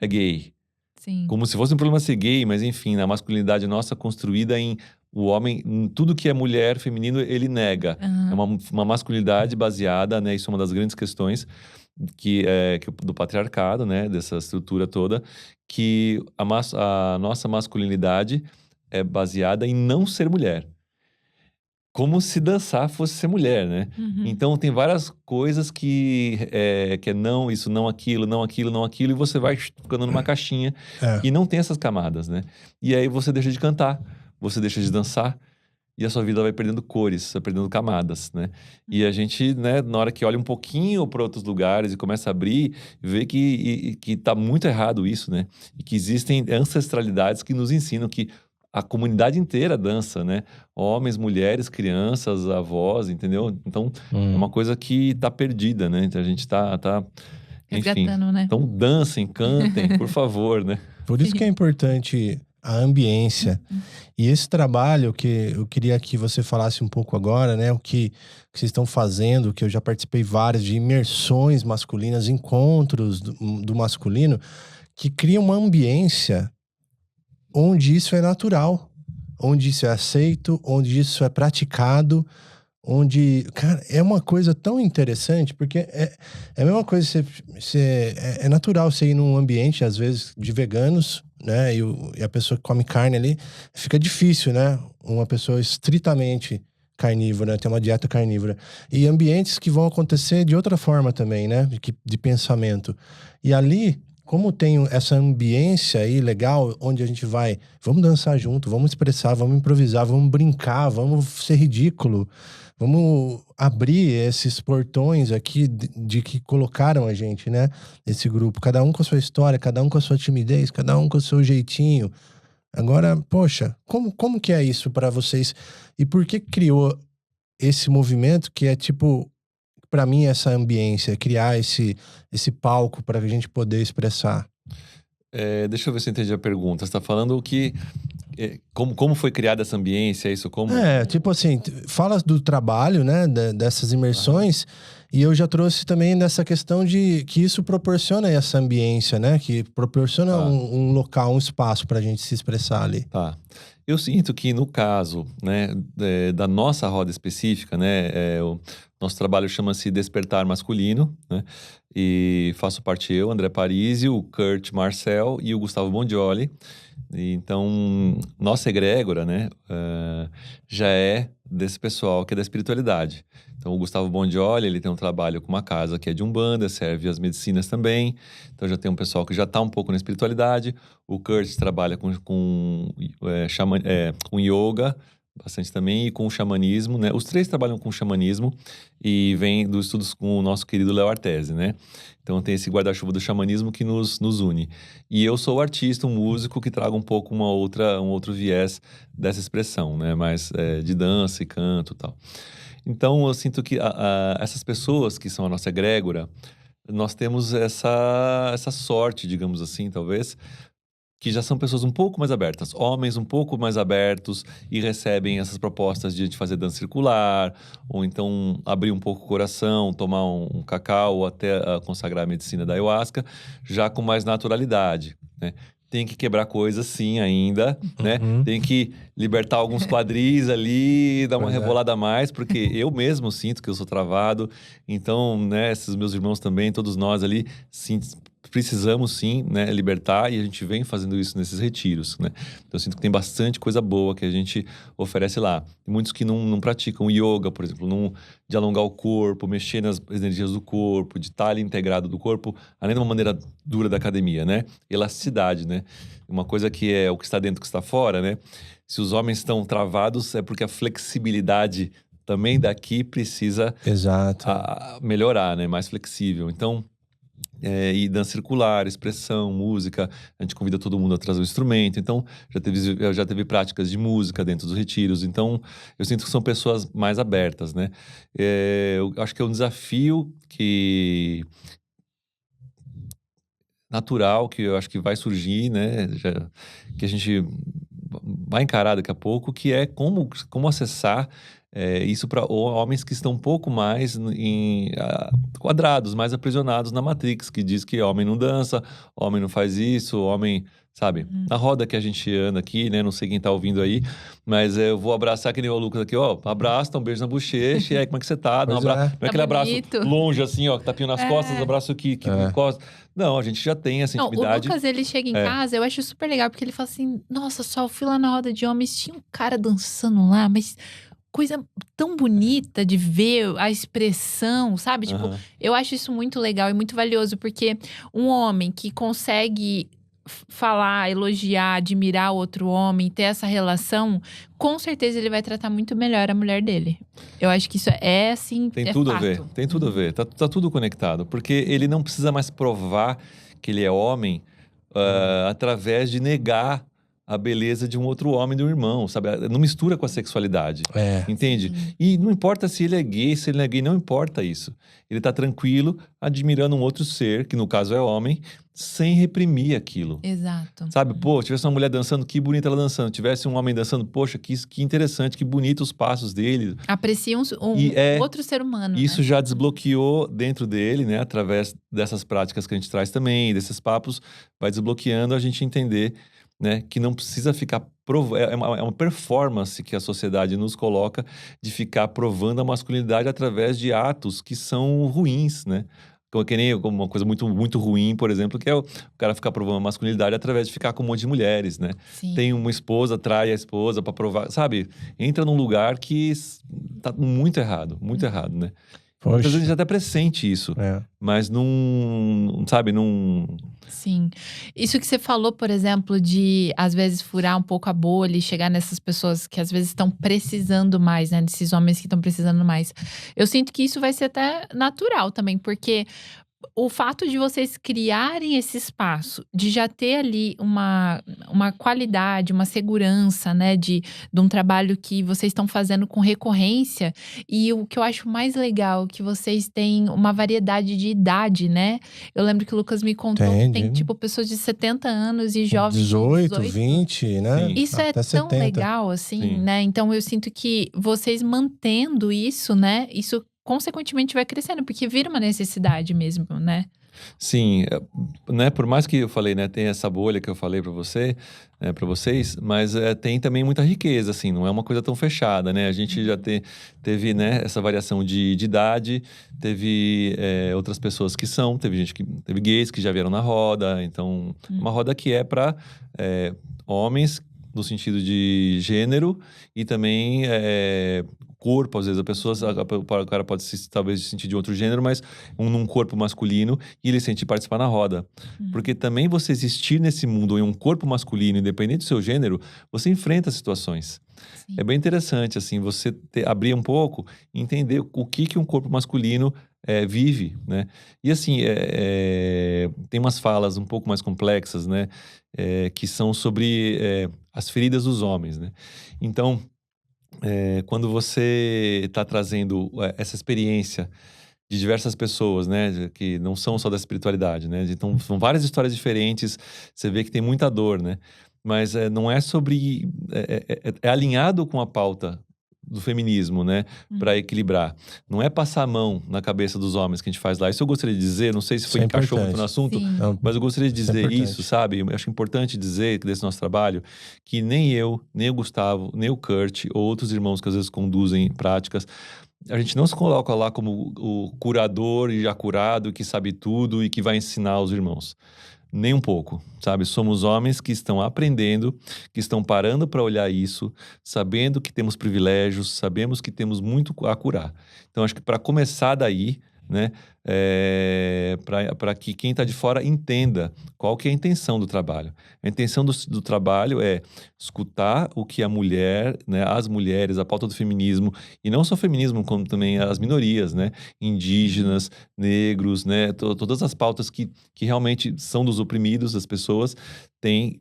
É gay. Sim. Como se fosse um problema ser gay, mas enfim, na masculinidade nossa construída em o homem, em tudo que é mulher, feminino, ele nega. É uma masculinidade baseada, né? Isso é uma das grandes questões do patriarcado, né? Dessa estrutura toda, que a nossa masculinidade é baseada em não ser mulher. Como se dançar fosse ser mulher, né? Então tem várias coisas que é não, isso, não aquilo, não aquilo, não aquilo, e você vai ficando numa caixinha e não tem essas camadas, né? E aí você deixa de cantar, você deixa de dançar, e a sua vida vai perdendo cores, vai perdendo camadas, né? E a gente, né, na hora que olha um pouquinho para outros lugares e começa a abrir, vê que tá muito errado isso, né? E que existem ancestralidades que nos ensinam que a comunidade inteira dança, né? Homens, mulheres, crianças, avós, entendeu? Então, é uma coisa que tá perdida, né? Então, a gente tá enfim. Resgatando, né? Então, dancem, cantem, por favor, né? Por isso que é importante a ambiência. E esse trabalho que eu queria que você falasse um pouco agora, né? O que vocês estão fazendo, que eu já participei várias de imersões masculinas, encontros do masculino, que cria uma ambiência onde isso é natural, onde isso é aceito, onde isso é praticado, onde, cara, é uma coisa tão interessante, porque é a mesma coisa, é natural você ir num ambiente, às vezes, de veganos, né, e a pessoa que come carne ali, fica difícil, né, uma pessoa estritamente carnívora, ter uma dieta carnívora. E ambientes que vão acontecer de outra forma também, né, de pensamento. E ali, como tem essa ambiência aí legal, onde a gente vamos dançar junto, vamos expressar, vamos improvisar, vamos brincar, vamos ser ridículo, vamos abrir esses portões aqui de que colocaram a gente, né? Esse grupo, cada um com a sua história, cada um com a sua timidez, cada um com o seu jeitinho. Agora, poxa, como que é isso para vocês? E por que criou esse movimento que é tipo, para mim, essa ambiência, criar esse palco para a gente poder expressar? Deixa eu ver se eu entendi a pergunta. Você está falando como foi criada essa ambiência, isso como... Tipo assim, fala do trabalho, né, dessas imersões, e eu já trouxe também dessa questão de que isso proporciona essa ambiência, né, que proporciona um local, um espaço pra gente se expressar ali. Tá. Eu sinto que no caso, né, da nossa roda específica, né, o nosso trabalho chama-se Despertar Masculino, né, e faço parte eu, André Parisi, o Kurt Marcel e o Gustavo Bondioli. Então, nossa egrégora, né, já é desse pessoal que é da espiritualidade. Então, o Gustavo Bondioli, ele tem um trabalho com uma casa que é de Umbanda, serve as medicinas também. Então, já tem um pessoal que já está um pouco na espiritualidade. O Curtis trabalha com yoga, bastante também, e com o xamanismo, né? Os três trabalham com xamanismo e vem dos estudos com o nosso querido Léo Artesi, né? Então tem esse guarda-chuva do xamanismo que nos une. E eu sou o artista, um músico que traga um pouco um outro viés dessa expressão, né? Mais de dança e canto e tal. Então eu sinto que essas pessoas que são a nossa egrégora, nós temos essa sorte, digamos assim, talvez, que já são pessoas um pouco mais abertas, homens um pouco mais abertos e recebem essas propostas de fazer dança circular, ou então abrir um pouco o coração, tomar um cacau, ou até consagrar a medicina da ayahuasca, já com mais naturalidade, né? Tem que quebrar coisas sim ainda, né? Tem que libertar alguns quadris ali, dar uma rebolada a mais, porque eu mesmo sinto que eu sou travado. Então, né, esses meus irmãos também, todos nós ali, sim, precisamos sim, né, libertar, e a gente vem fazendo isso nesses retiros, né? Então eu sinto que tem bastante coisa boa que a gente oferece lá. Tem muitos que não praticam yoga, por exemplo, de alongar o corpo, mexer nas energias do corpo, de estar ali integrado do corpo, além de uma maneira dura da academia, né? Elasticidade, né? Uma coisa que é o que está dentro, que está fora, né? Se os homens estão travados, é porque a flexibilidade também daqui precisa melhorar, né? Mais flexível. Então, e dança circular, expressão, música, a gente convida todo mundo a trazer um instrumento. Então, já teve práticas de música dentro dos retiros. Então, eu sinto que são pessoas mais abertas, né? Eu acho que é um desafio natural, que eu acho que vai surgir, né? Que a gente vai encarar daqui a pouco, que é como acessar isso para homens que estão um pouco mais quadrados, mais aprisionados na Matrix, que diz que homem não dança, homem não faz isso, homem, sabe? Na roda que a gente anda aqui, né? Não sei quem tá ouvindo aí, mas eu vou abraçar que nem o Lucas aqui, ó. Abraço, dá um beijo na bochecha, e aí, como é que você tá? Não é aquele abraço longe, assim, ó, tapinho nas costas, abraço que encosta. Não, a gente já tem essa intimidade. O Lucas, ele chega em casa, eu acho super legal, porque ele fala assim, nossa, só eu fui lá na roda de homens, tinha um cara dançando lá, mas coisa tão bonita de ver a expressão, sabe? Tipo, eu acho isso muito legal e muito valioso, porque um homem que consegue falar, elogiar, admirar outro homem, ter essa relação, com certeza ele vai tratar muito melhor a mulher dele. Eu acho que isso é assim, tem tudo a ver, tem tudo a ver. Tá tudo conectado, porque ele não precisa mais provar que ele é homem através de negar a beleza de um outro homem, de um irmão, sabe? Não mistura com a sexualidade, entende? Sim. E não importa se ele é gay, se ele não é gay, não importa isso. Ele tá tranquilo, admirando um outro ser, que no caso é homem, sem reprimir aquilo. Exato. Sabe? Pô, tivesse uma mulher dançando, que bonita ela dançando. Tivesse um homem dançando, poxa, que interessante, que bonito os passos dele. Aprecia um outro ser humano. Isso, né? Já desbloqueou dentro dele, né? Através dessas práticas que a gente traz também, desses papos, vai desbloqueando a gente entender, né, que não precisa ficar é uma performance que a sociedade nos coloca de ficar provando a masculinidade através de atos que são ruins, né? Que nem uma coisa muito, muito ruim, por exemplo, que é o cara ficar provando a masculinidade através de ficar com um monte de mulheres, né? Sim. Tem uma esposa, trai a esposa pra provar, sabe? Entra num lugar que tá muito errado, né? Muitas vezes a gente até pressente isso, mas não, sabe, não... Sim. Isso que você falou, por exemplo, de às vezes furar um pouco a bolha e chegar nessas pessoas que às vezes estão precisando mais, né? Desses homens que estão precisando mais. Eu sinto que isso vai ser até natural também, porque o fato de vocês criarem esse espaço, de já ter ali uma qualidade, uma segurança, né, de um trabalho que vocês estão fazendo com recorrência. E o que eu acho mais legal, que vocês têm uma variedade de idade, né? Eu lembro que o Lucas me contou que tem, tipo, pessoas de 70 anos e jovens 18, 20, né? Sim. Isso é Até tão 70. legal, assim, Sim. né? Então eu sinto que vocês mantendo isso, né? Isso consequentemente vai crescendo, porque vira uma necessidade mesmo, né? Sim, né, por mais que eu falei, né, tem essa bolha que eu falei pra você, né, para vocês, mas tem também muita riqueza, assim, não é uma coisa tão fechada, né? A gente já teve, né, essa variação de idade, teve outras pessoas teve gays que já vieram na roda, então, uma roda que é pra homens no sentido de gênero e também corpo. Às vezes o cara pode talvez se sentir de outro gênero, mas num corpo masculino e ele sente participar na roda. Porque também você existir nesse mundo em um corpo masculino, independente do seu gênero, você enfrenta situações. Sim. É bem interessante, assim, você abrir um pouco e entender o que um corpo masculino vive, né? E assim, tem umas falas um pouco mais complexas, né? Que são sobre as feridas dos homens, né? Então, quando você está trazendo essa experiência de diversas pessoas, né, que não são só da espiritualidade, né, então são várias histórias diferentes, você vê que tem muita dor, né, mas não é sobre, é alinhado com a pauta do feminismo, né, para equilibrar. Não é passar a mão na cabeça dos homens que a gente faz lá. Isso eu gostaria de dizer, não sei se Isso é encaixou muito importante. no assunto, Sim. mas eu gostaria de Isso é dizer importante. isso, sabe? Eu acho importante dizer desse nosso trabalho que nem eu, nem o Gustavo, nem o Kurt, ou outros irmãos que às vezes conduzem práticas, a gente não se coloca lá como o curador e já curado, que sabe tudo e que vai ensinar os irmãos. Nem um pouco, sabe? Somos homens que estão aprendendo, que estão parando para olhar isso, sabendo que temos privilégios, sabemos que temos muito a curar. Então, acho que para começar daí, né, para que quem está de fora entenda qual que é a intenção do trabalho. A intenção do trabalho é escutar o que a mulher, né, as mulheres, a pauta do feminismo, e não só o feminismo, como também as minorias, né, indígenas, negros, né, todas as pautas que realmente são dos oprimidos, das pessoas, tem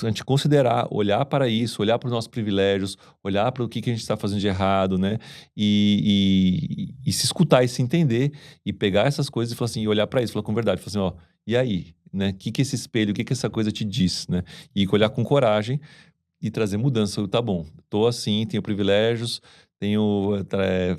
a gente considerar, olhar para isso, olhar para os nossos privilégios, olhar para o que a gente está fazendo de errado, né? E se escutar e se entender e pegar essas coisas e falar assim, e olhar para isso, falar com verdade, falar assim, ó, e aí, né? O que esse espelho, o que essa coisa te diz, né? E olhar com coragem e trazer mudança. Tá bom, tô assim, tenho privilégios, tenho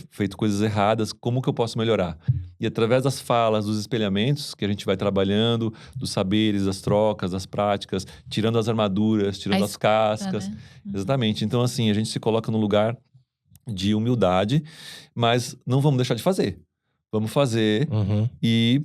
feito coisas erradas, como que eu posso melhorar? E através das falas, dos espelhamentos que a gente vai trabalhando, dos saberes, das trocas, das práticas, tirando as armaduras, tirando as cascas. Né? Exatamente. Então, assim, a gente se coloca num lugar de humildade, mas não vamos deixar de fazer. Vamos fazer Uhum. e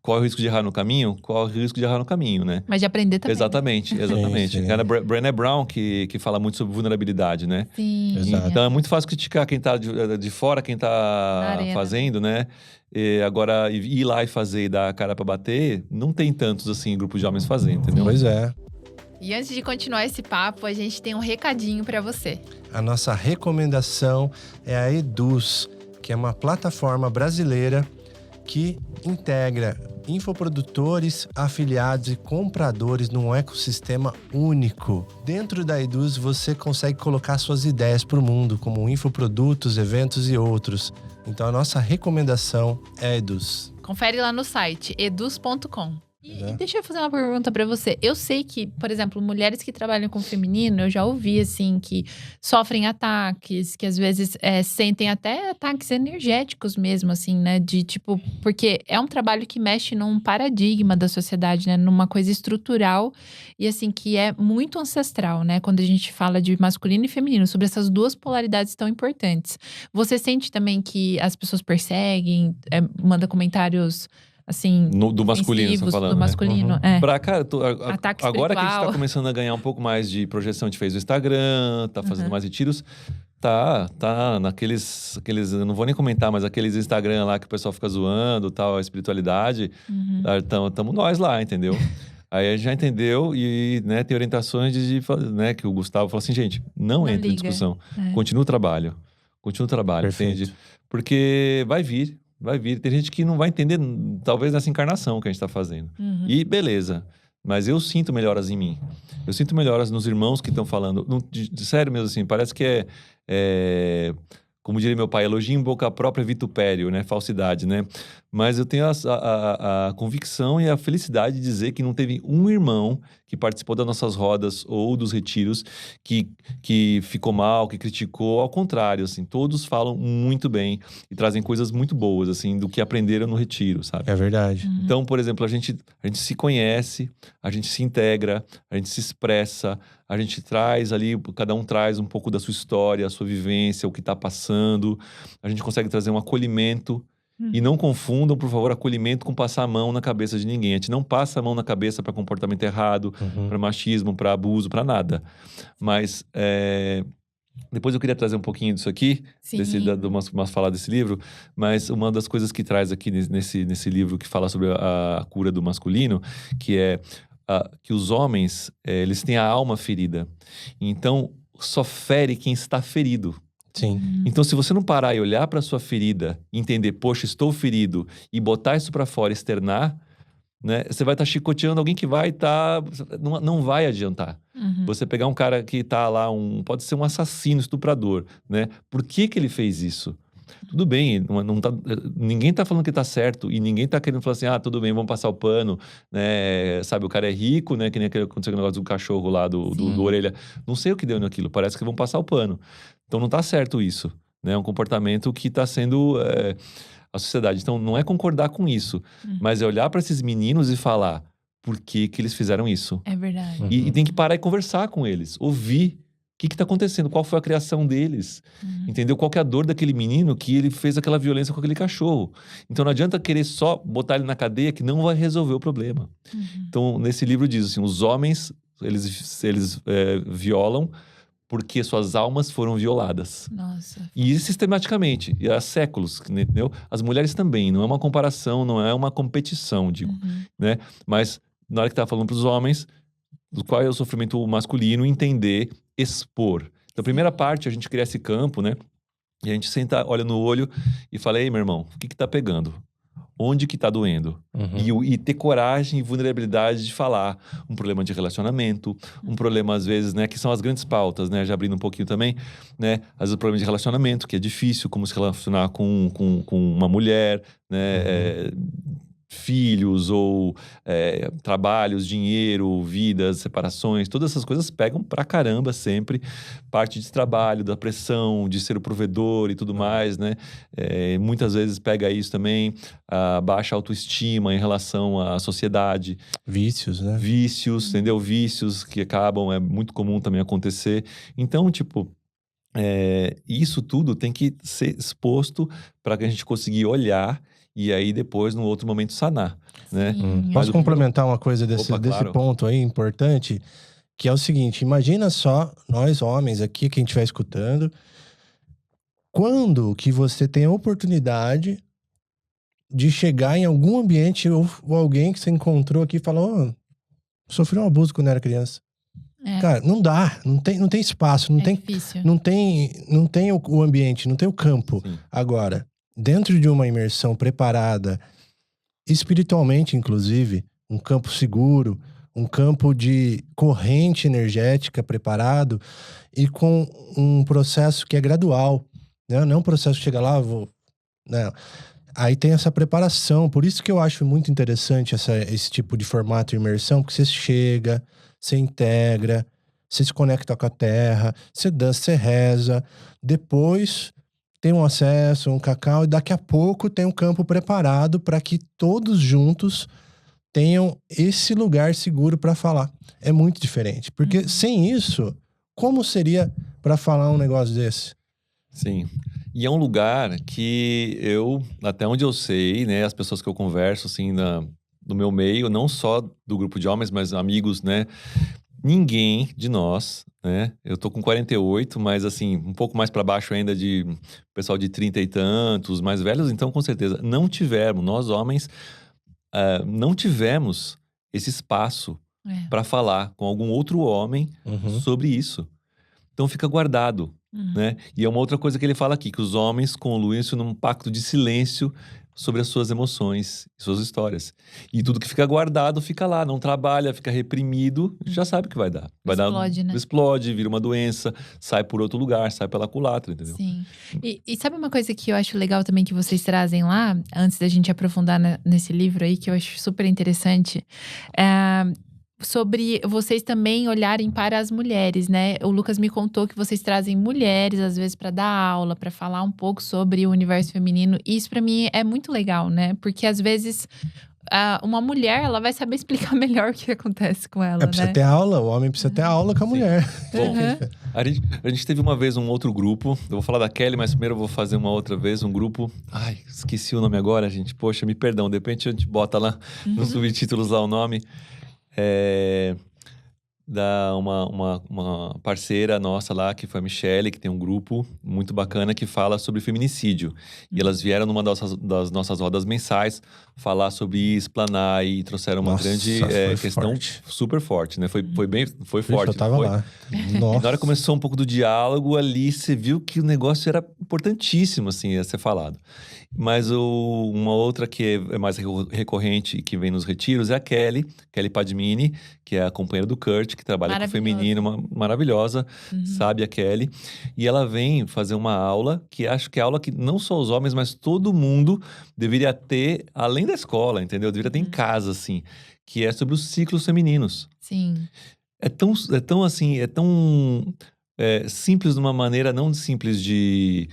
qual é o risco de errar no caminho? Qual é o risco de errar no caminho, né? Mas de aprender também. Exatamente, exatamente. Sim, sim. Cara, Brené Brown que fala muito sobre vulnerabilidade, né? Sim. Exato. Então é muito fácil criticar quem tá de fora, quem Na tá arena. fazendo, né? E agora, ir lá e fazer e dar a cara pra bater, não tem tantos, assim, grupos de homens fazendo, entendeu? Pois é. E antes de continuar esse papo, a gente tem um recadinho pra você. A nossa recomendação é a Eduz, que é uma plataforma brasileira que integra infoprodutores, afiliados e compradores num ecossistema único. Dentro da Eduz, você consegue colocar suas ideias para o mundo, como infoprodutos, eventos e outros. Então, a nossa recomendação é a Eduz. Confere lá no site eduz.com. E É. deixa eu fazer uma pergunta pra você. Eu sei que, por exemplo, mulheres que trabalham com feminino, eu já ouvi, assim, que sofrem ataques, que às vezes sentem até ataques energéticos mesmo, assim, né? De tipo, porque é um trabalho que mexe num paradigma da sociedade, né? Numa coisa estrutural e, assim, que é muito ancestral, né? Quando a gente fala de masculino e feminino, sobre essas duas polaridades tão importantes. Você sente também que as pessoas perseguem, manda comentários, assim, Do masculino, você tá ofensivos, falando, do né? masculino, Cara, Ataque agora que a gente tá espiritual. começando a ganhar um pouco mais de projeção, a gente fez o Instagram, tá fazendo mais retiros, tá naqueles, eu não vou nem comentar, mas aqueles Instagram lá que o pessoal fica zoando, tal, a espiritualidade, tamo nós lá, entendeu? Aí a gente já entendeu e, né, tem orientações né, que o Gustavo falou assim, gente, não entre em liga. discussão, continua o trabalho, Perfeito. entende? Porque vai vir. Tem gente que não vai entender, talvez, nessa encarnação que a gente tá fazendo. E beleza, mas eu sinto melhoras em mim. Eu sinto melhoras nos irmãos que estão falando. De sério mesmo, assim, parece que como diria meu pai, elogio em boca própria, vitupério, né? Falsidade, né? Mas eu tenho a convicção e a felicidade de dizer que não teve um irmão que participou das nossas rodas ou dos retiros que ficou mal, que criticou. Ao contrário, assim, todos falam muito bem e trazem coisas muito boas, assim, do que aprenderam no retiro, sabe? É verdade. Então, por exemplo, a gente se conhece, a gente se integra, a gente se expressa, a gente traz ali, cada um traz um pouco da sua história, a sua vivência, o que está passando. A gente consegue trazer um acolhimento E não confundam, por favor, acolhimento com passar a mão na cabeça de ninguém. A gente não passa a mão na cabeça para comportamento errado, para machismo, para abuso, para nada. Mas depois eu queria trazer um pouquinho disso aqui, umas falar desse livro, mas uma das coisas que traz aqui nesse livro que fala sobre a cura do masculino, que é que os homens, eles têm a alma ferida. Então, só fere quem está ferido. Sim. Então, se você não parar e olhar para sua ferida, entender, poxa, estou ferido, e botar isso para fora, externar, né? Você vai estar chicoteando alguém que vai estar... não vai adiantar. Você pegar um cara que está lá, pode ser um assassino, estuprador, né? Por que ele fez isso? Tudo bem, ninguém está falando que está certo e ninguém está querendo falar assim, tudo bem, vamos passar o pano, né? Sabe, o cara é rico, né? Que nem aconteceu com o negócio do cachorro lá, do orelha. Não sei o que deu naquilo, parece que vão passar o pano. Então não está certo isso, né? É um comportamento que está sendo... a sociedade. Então, não é concordar com isso, mas é olhar para esses meninos e falar por que eles fizeram isso. É verdade. E tem que parar e conversar com eles, ouvir o que está acontecendo, qual foi a criação deles, entendeu? Qual que é a dor daquele menino que ele fez aquela violência com aquele cachorro. Então, não adianta querer só botar ele na cadeia que não vai resolver o problema. Então, nesse livro diz assim, os homens, eles violam porque suas almas foram violadas. Nossa. E sistematicamente, e há séculos, entendeu? As mulheres também, não é uma comparação, não é uma competição, digo, né? Mas na hora que tá falando para os homens, qual é o sofrimento masculino, entender, expor. Então, a primeira parte, a gente cria esse campo, né? E a gente senta, olha no olho e fala, ei, meu irmão, o que tá pegando? Onde que tá doendo? E ter coragem e vulnerabilidade de falar. Um problema de relacionamento, um problema, às vezes, né? Que são as grandes pautas, né? Já abrindo um pouquinho também, né? Às vezes o problema de relacionamento, que é difícil, como se relacionar com uma mulher, né? Filhos ou trabalhos, dinheiro, vidas, separações, todas essas coisas pegam pra caramba sempre. Parte de trabalho, da pressão, de ser o provedor e tudo mais, né? Muitas vezes pega isso também, a baixa autoestima em relação à sociedade. Vícios, né? Vícios, entendeu? Vícios que acabam, é muito comum também acontecer. Então, tipo... isso tudo tem que ser exposto para que a gente conseguir olhar e aí depois, no outro momento, sanar, né? Posso complementar uma coisa desse claro. ponto aí importante? Que é o seguinte, imagina só, nós homens aqui, quem estiver escutando, quando que você tem a oportunidade de chegar em algum ambiente ou alguém que você encontrou aqui e falou, sofri um abuso quando era criança. Cara, não dá, não tem espaço, difícil. não tem o ambiente, não tem o campo. Sim. Agora, dentro de uma imersão preparada, espiritualmente inclusive, um campo seguro, um campo de corrente energética preparado e com um processo que é gradual, né? Não é um processo que chega lá, não. Aí tem essa preparação, por isso que eu acho muito interessante esse tipo de formato de imersão, porque você chega... Você integra, você se conecta com a terra, você dança, você reza. Depois tem um acesso, um cacau, e daqui a pouco tem um campo preparado para que todos juntos tenham esse lugar seguro para falar. É muito diferente, porque sem isso, como seria para falar um negócio desse? Sim. E é um lugar que até onde eu sei, né, as pessoas que eu converso, assim, do meu meio, não só do grupo de homens, mas amigos, né? Ninguém de nós, né? Eu tô com 48, mas assim, um pouco mais para baixo ainda de pessoal de 30 e tantos, mais velhos, então com certeza não tivemos, nós homens, não tivemos esse espaço para falar com algum outro homem sobre isso. Então fica guardado, né? E é uma outra coisa que ele fala aqui, que os homens concluem-se num pacto de silêncio sobre as suas emoções, suas histórias. E tudo que fica guardado fica lá, não trabalha, fica reprimido, já sabe o que vai dar. Explode, né? Explode, vira uma doença, sai por outro lugar, sai pela culatra, entendeu? Sim. E sabe uma coisa que eu acho legal também que vocês trazem lá, antes da gente aprofundar nesse livro aí, que eu acho super interessante? Sobre vocês também olharem para as mulheres, né? O Lucas me contou que vocês trazem mulheres, às vezes, para dar aula, para falar um pouco sobre o universo feminino. E isso, para mim, é muito legal, né? Porque, às vezes, uma mulher, ela vai saber explicar melhor o que acontece com ela, Precisa né? ter aula, o homem precisa ter aula com a mulher. Bom, Uhum. a gente teve uma vez um outro grupo. Eu vou falar da Kelly, mas primeiro eu vou fazer uma outra vez um grupo. Ai, esqueci o nome agora, gente. Poxa, me perdão. De repente a gente bota lá nos subtítulos lá o nome. Uma parceira nossa lá, que foi a Michelle, que tem um grupo muito bacana que fala sobre feminicídio. E elas vieram numa das nossas rodas mensais falar sobre isso, explanar, e trouxeram uma Nossa, grande foi questão forte. super forte, né? Foi Ixi, forte. eu tava foi. lá. E na Nossa. hora que começou um pouco do diálogo ali, você viu que o negócio era importantíssimo, assim, a ser falado. Mas uma outra que é mais recorrente e que vem nos retiros é a Kelly Padmini, que é a companheira do Kurt, que trabalha com o Maravilhosa. feminino, maravilhosa, sabe, a Kelly. E ela vem fazer uma aula, que acho que é aula que não só os homens, mas todo mundo deveria ter, além da escola, entendeu? Deveria ter em casa, assim, que é sobre os ciclos femininos. Sim. É tão assim, simples de uma maneira não simples de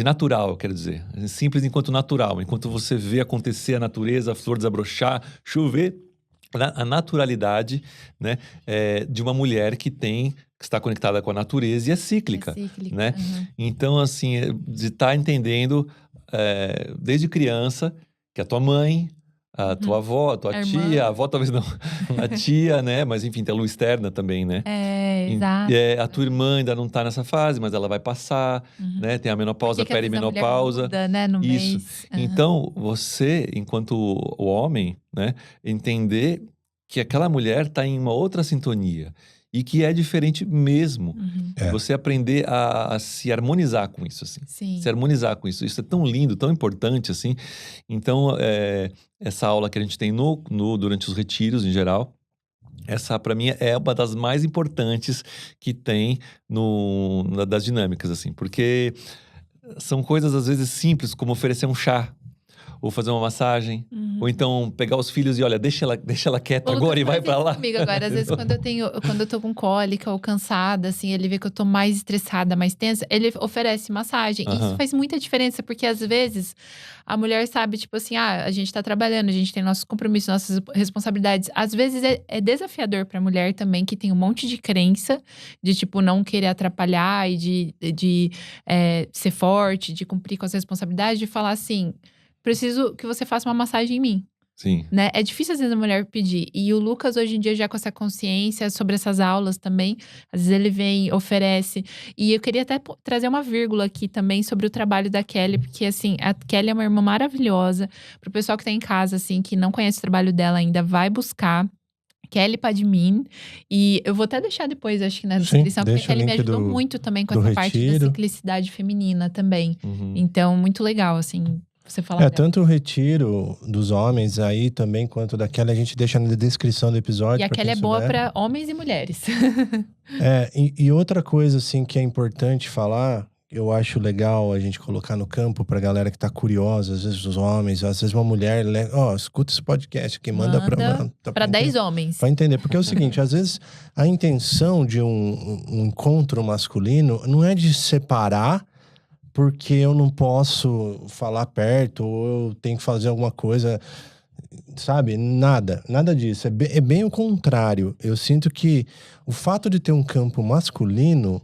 natural, eu quero dizer. Simples enquanto natural. Enquanto você vê acontecer a natureza, a flor desabrochar, chover, a naturalidade, né, de uma mulher que está conectada com a natureza e é cíclica. É cíclica. Né? Uhum. Então, assim, de estar entendendo desde criança que a tua mãe, a tua avó, a tua A tia, irmã. a avó talvez não, a tia, né? Mas enfim, tem a lua externa também, né? Exato. A tua irmã ainda não tá nessa fase, mas ela vai passar, né? Tem a menopausa, a Porque às vezes a mulher perimenopausa. muda, né, no Isso. mês. Uhum. Então, você, enquanto o homem, né? Entender que aquela mulher tá em uma outra sintonia. E que é diferente mesmo. Uhum. Você aprender a se harmonizar com isso, assim. Sim. Se harmonizar com isso. Isso é tão lindo, tão importante, assim. Então, essa aula que a gente tem durante os retiros, em geral, essa, para mim, é uma das mais importantes que tem das dinâmicas, assim. Porque são coisas, às vezes, simples, como oferecer um chá. Ou fazer uma massagem. Ou então pegar os filhos e olha, deixa ela quieta O agora e Lucas vai faz pra isso lá. comigo agora. Às vezes, quando eu tô com cólica ou cansada, assim, ele vê que eu tô mais estressada, mais tensa, ele oferece massagem. E isso faz muita diferença, porque às vezes a mulher sabe, tipo assim, a gente tá trabalhando, a gente tem nossos compromissos, nossas responsabilidades. Às vezes é desafiador pra mulher também, que tem um monte de crença, de tipo, não querer atrapalhar e de ser forte, de cumprir com as responsabilidades, de falar assim: preciso que você faça uma massagem em mim. Sim. Né? É difícil às vezes a mulher pedir. E o Lucas hoje em dia já com essa consciência sobre essas aulas também. Às vezes ele vem, oferece. E eu queria até trazer uma vírgula aqui também sobre o trabalho da Kelly. Porque assim, a Kelly é uma irmã maravilhosa. Pro pessoal que tá em casa, assim, que não conhece o trabalho dela ainda, vai buscar. Kelly Padmin. E eu vou até deixar depois, acho que na descrição. Porque a Kelly me ajudou muito também com essa parte da ciclicidade feminina também. Então, muito legal, assim. Você falar dela. Tanto o retiro dos homens aí também, quanto daquela, a gente deixa na descrição do episódio. E aquela é boa para homens e mulheres. E outra coisa, assim, que é importante falar, eu acho legal a gente colocar no campo pra galera que tá curiosa, às vezes os homens, às vezes uma mulher, escuta esse podcast aqui, manda pra 10 homens. Pra entender, porque é o seguinte, às vezes a intenção de um encontro masculino não é de separar, porque eu não posso falar perto, ou eu tenho que fazer alguma coisa, sabe? Nada disso. É bem o contrário. Eu sinto que o fato de ter um campo masculino,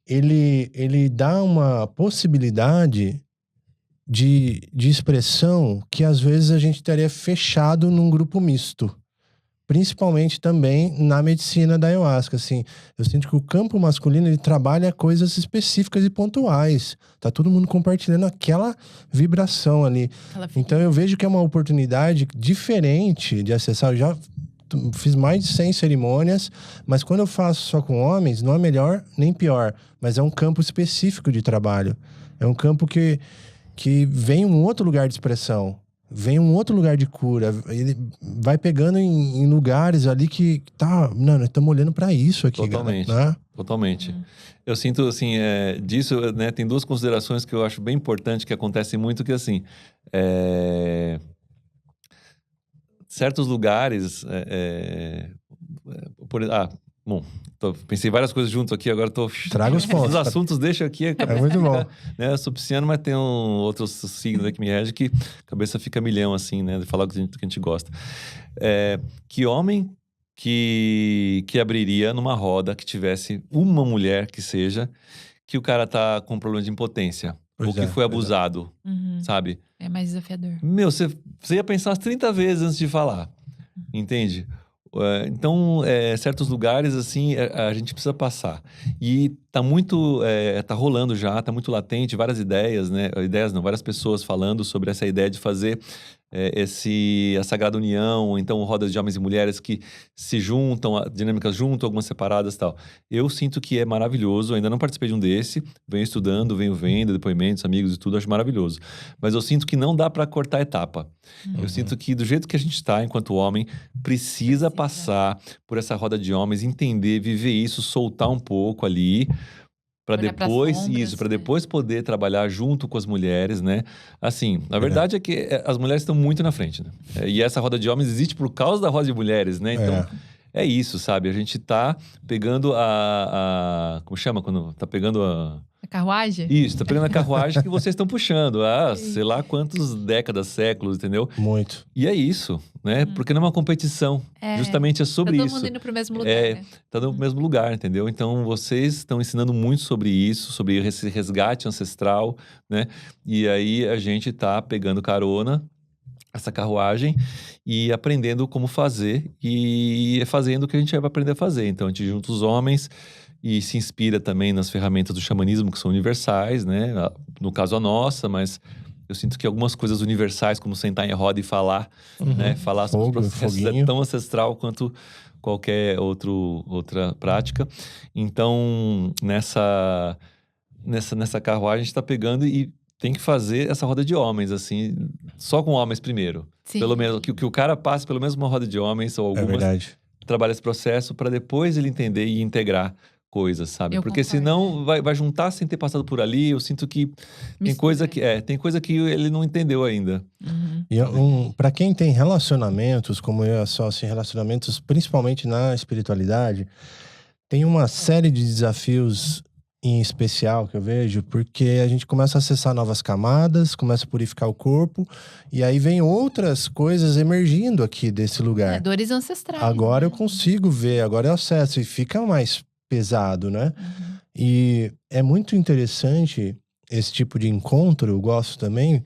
ele dá uma possibilidade de expressão que às vezes a gente estaria fechado num grupo misto. Principalmente também na medicina da ayahuasca, assim. Eu sinto que o campo masculino, ele trabalha coisas específicas e pontuais. Tá todo mundo compartilhando aquela vibração ali. Então eu vejo que é uma oportunidade diferente de acessar. Eu já fiz mais de 100 cerimônias, mas quando eu faço só com homens, não é melhor nem pior. Mas é um campo específico de trabalho. É um campo que vem um outro lugar de expressão. Vem um outro lugar de cura. Ele vai pegando em lugares ali que nós estamos olhando para isso aqui. Totalmente, né? Totalmente. Eu sinto, assim, disso, né, tem duas considerações que eu acho bem importantes que acontecem muito, que assim, certos lugares, Bom, pensei várias coisas junto aqui, agora tô... Traga os pontos. Os assuntos deixa aqui. É muito bom. Né? Eu sou pisciano, mas tem outros signos aí que me regem que a cabeça fica milhão, assim, né? De falar o que a gente gosta. Que homem que abriria numa roda que tivesse uma mulher que seja, que o cara tá com problema de impotência. Ou que foi abusado, sabe? É mais desafiador. Meu, você ia pensar umas 30 vezes antes de falar, entende? Então, certos lugares, assim, a gente precisa passar. E tá muito, tá rolando já, tá muito latente, várias ideias, né? Ideias não, várias pessoas falando sobre essa ideia de fazer a Sagrada União, ou então rodas de homens e mulheres que se juntam, dinâmicas junto, algumas separadas e tal. Eu sinto que é maravilhoso, ainda não participei de um desse, venho estudando, venho vendo depoimentos, amigos e tudo, acho maravilhoso. Mas eu sinto que não dá para cortar a etapa. Eu sinto que do jeito que a gente está, enquanto homem, precisa passar por essa roda de homens, entender, viver isso, soltar um pouco ali, para depois sombras, para depois poder trabalhar junto com as mulheres, né? Assim, a verdade é que as mulheres estão muito na frente, né? E essa roda de homens existe por causa da roda de mulheres, né? Então, é isso, sabe? A gente tá pegando como chama quando tá pegando a carruagem? Isso, tá pegando a carruagem que vocês estão puxando. Sei lá quantas décadas, séculos, entendeu? Muito. E é isso, né? Porque não é uma competição. Justamente é sobre isso. Tá todo mundo indo pro mesmo lugar, né? Tá indo pro mesmo lugar, entendeu? Então, vocês estão ensinando muito sobre isso, sobre esse resgate ancestral, né? E aí, a gente tá pegando carona, essa carruagem, e aprendendo como fazer, e fazendo o que a gente vai aprender a fazer. Então, a gente junta os homens e se inspira também nas ferramentas do xamanismo, que são universais, né? No caso, a nossa, mas eu sinto que algumas coisas universais, como sentar em roda e falar, né? Falar sobre os processos é tão ancestral quanto qualquer outra prática. Então, nessa carruagem, a gente tá pegando e tem que fazer essa roda de homens, assim, só com homens primeiro. Sim. Pelo menos, que o cara passe pelo menos uma roda de homens ou algumas. É verdade. Trabalha esse processo para depois ele entender e integrar coisas, sabe? Porque concordo. senão vai juntar sem ter passado por ali. Eu sinto que tem coisa que ele não entendeu ainda. E para quem tem relacionamentos, como eu associo relacionamentos, principalmente na espiritualidade, tem uma série de desafios em especial que eu vejo, porque a gente começa a acessar novas camadas, começa a purificar o corpo, e aí vem outras coisas emergindo aqui desse lugar. Dores ancestrais. Agora eu consigo ver, agora eu acesso, e fica mais pesado, né? E é muito interessante esse tipo de encontro, eu gosto também,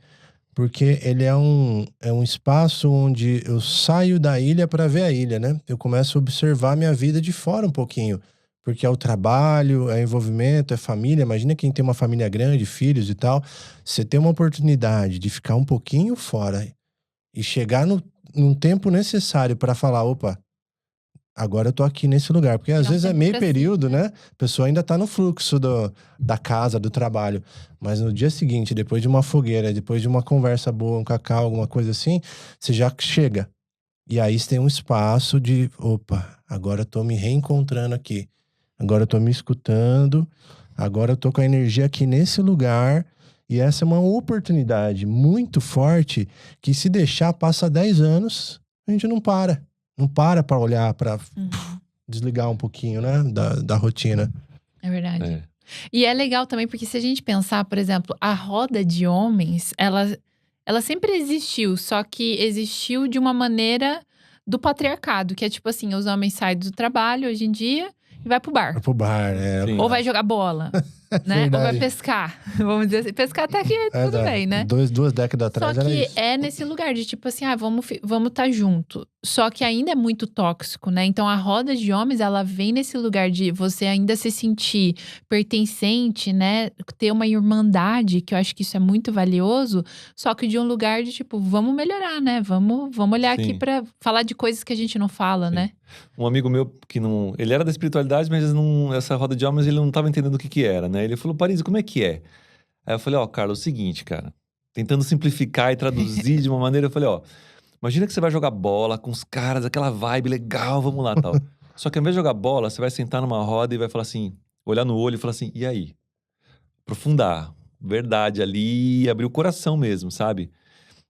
porque ele é um espaço onde eu saio da ilha para ver a ilha, né? Eu começo a observar minha vida de fora um pouquinho. Porque é o trabalho, é envolvimento, é família. Imagina quem tem uma família grande, filhos e tal. Você tem uma oportunidade de ficar um pouquinho fora e chegar num tempo necessário para falar, opa, agora eu tô aqui nesse lugar. Porque às vezes é meio período, né? A pessoa ainda tá no fluxo da casa, do trabalho. Mas no dia seguinte, depois de uma fogueira, depois de uma conversa boa, um cacau, alguma coisa assim, você já chega. E aí você tem um espaço de, opa, agora eu tô me reencontrando aqui. Agora eu tô me escutando, agora eu tô com a energia aqui nesse lugar. E essa é uma oportunidade muito forte que, se deixar, passa 10 anos, a gente não para. Não para olhar, para desligar um pouquinho, né, da rotina. É verdade. E é legal também, porque se a gente pensar, por exemplo, a roda de homens, ela sempre existiu, só que existiu de uma maneira do patriarcado, que é tipo assim, os homens saem do trabalho hoje em dia e vai pro bar. Vai pro bar, Ou vai jogar bola, né? Ou vai pescar, vamos dizer assim. Pescar até que tudo bem, né? 2 décadas atrás era isso. Só que é nesse lugar de tipo assim, vamos tá junto. Só que ainda é muito tóxico, né? Então a roda de homens, ela vem nesse lugar de você ainda se sentir pertencente, né? Ter uma irmandade, que eu acho que isso é muito valioso. Só que de um lugar de tipo, vamos melhorar, né? Vamos olhar aqui pra falar de coisas que a gente não fala, né? Um amigo meu que não... Ele era da espiritualidade, mas essa roda de homens ele não estava entendendo o que era, né? Ele falou, Paris, como é que é? Aí eu falei, Carlos, é o seguinte, cara. Tentando simplificar e traduzir de uma maneira, eu falei, imagina que você vai jogar bola com os caras, aquela vibe legal, vamos lá, tal. Só que ao invés de jogar bola, você vai sentar numa roda e vai falar assim, olhar no olho e falar assim, e aí? Aprofundar, verdade ali, abrir o coração mesmo, sabe?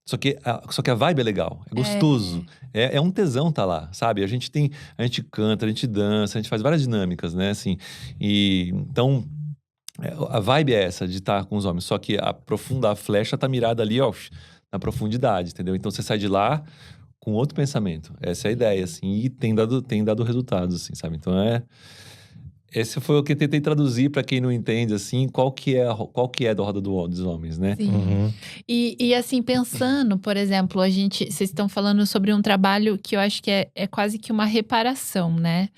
Só que a vibe é legal, é gostoso. É um tesão tá lá, sabe? A gente canta, a gente dança, a gente faz várias dinâmicas, né? Assim, então, a vibe é essa de estar com os homens. Só que a flecha tá mirada ali, ó, na profundidade, entendeu? Então você sai de lá com outro pensamento. Essa é a ideia, assim. E tem dado resultados, assim, sabe? Então esse foi o que eu tentei traduzir para quem não entende, assim, qual que é da roda dos homens, né? Sim. Uhum. E assim, pensando, por exemplo, vocês estão falando sobre um trabalho que eu acho que é quase que uma reparação, né?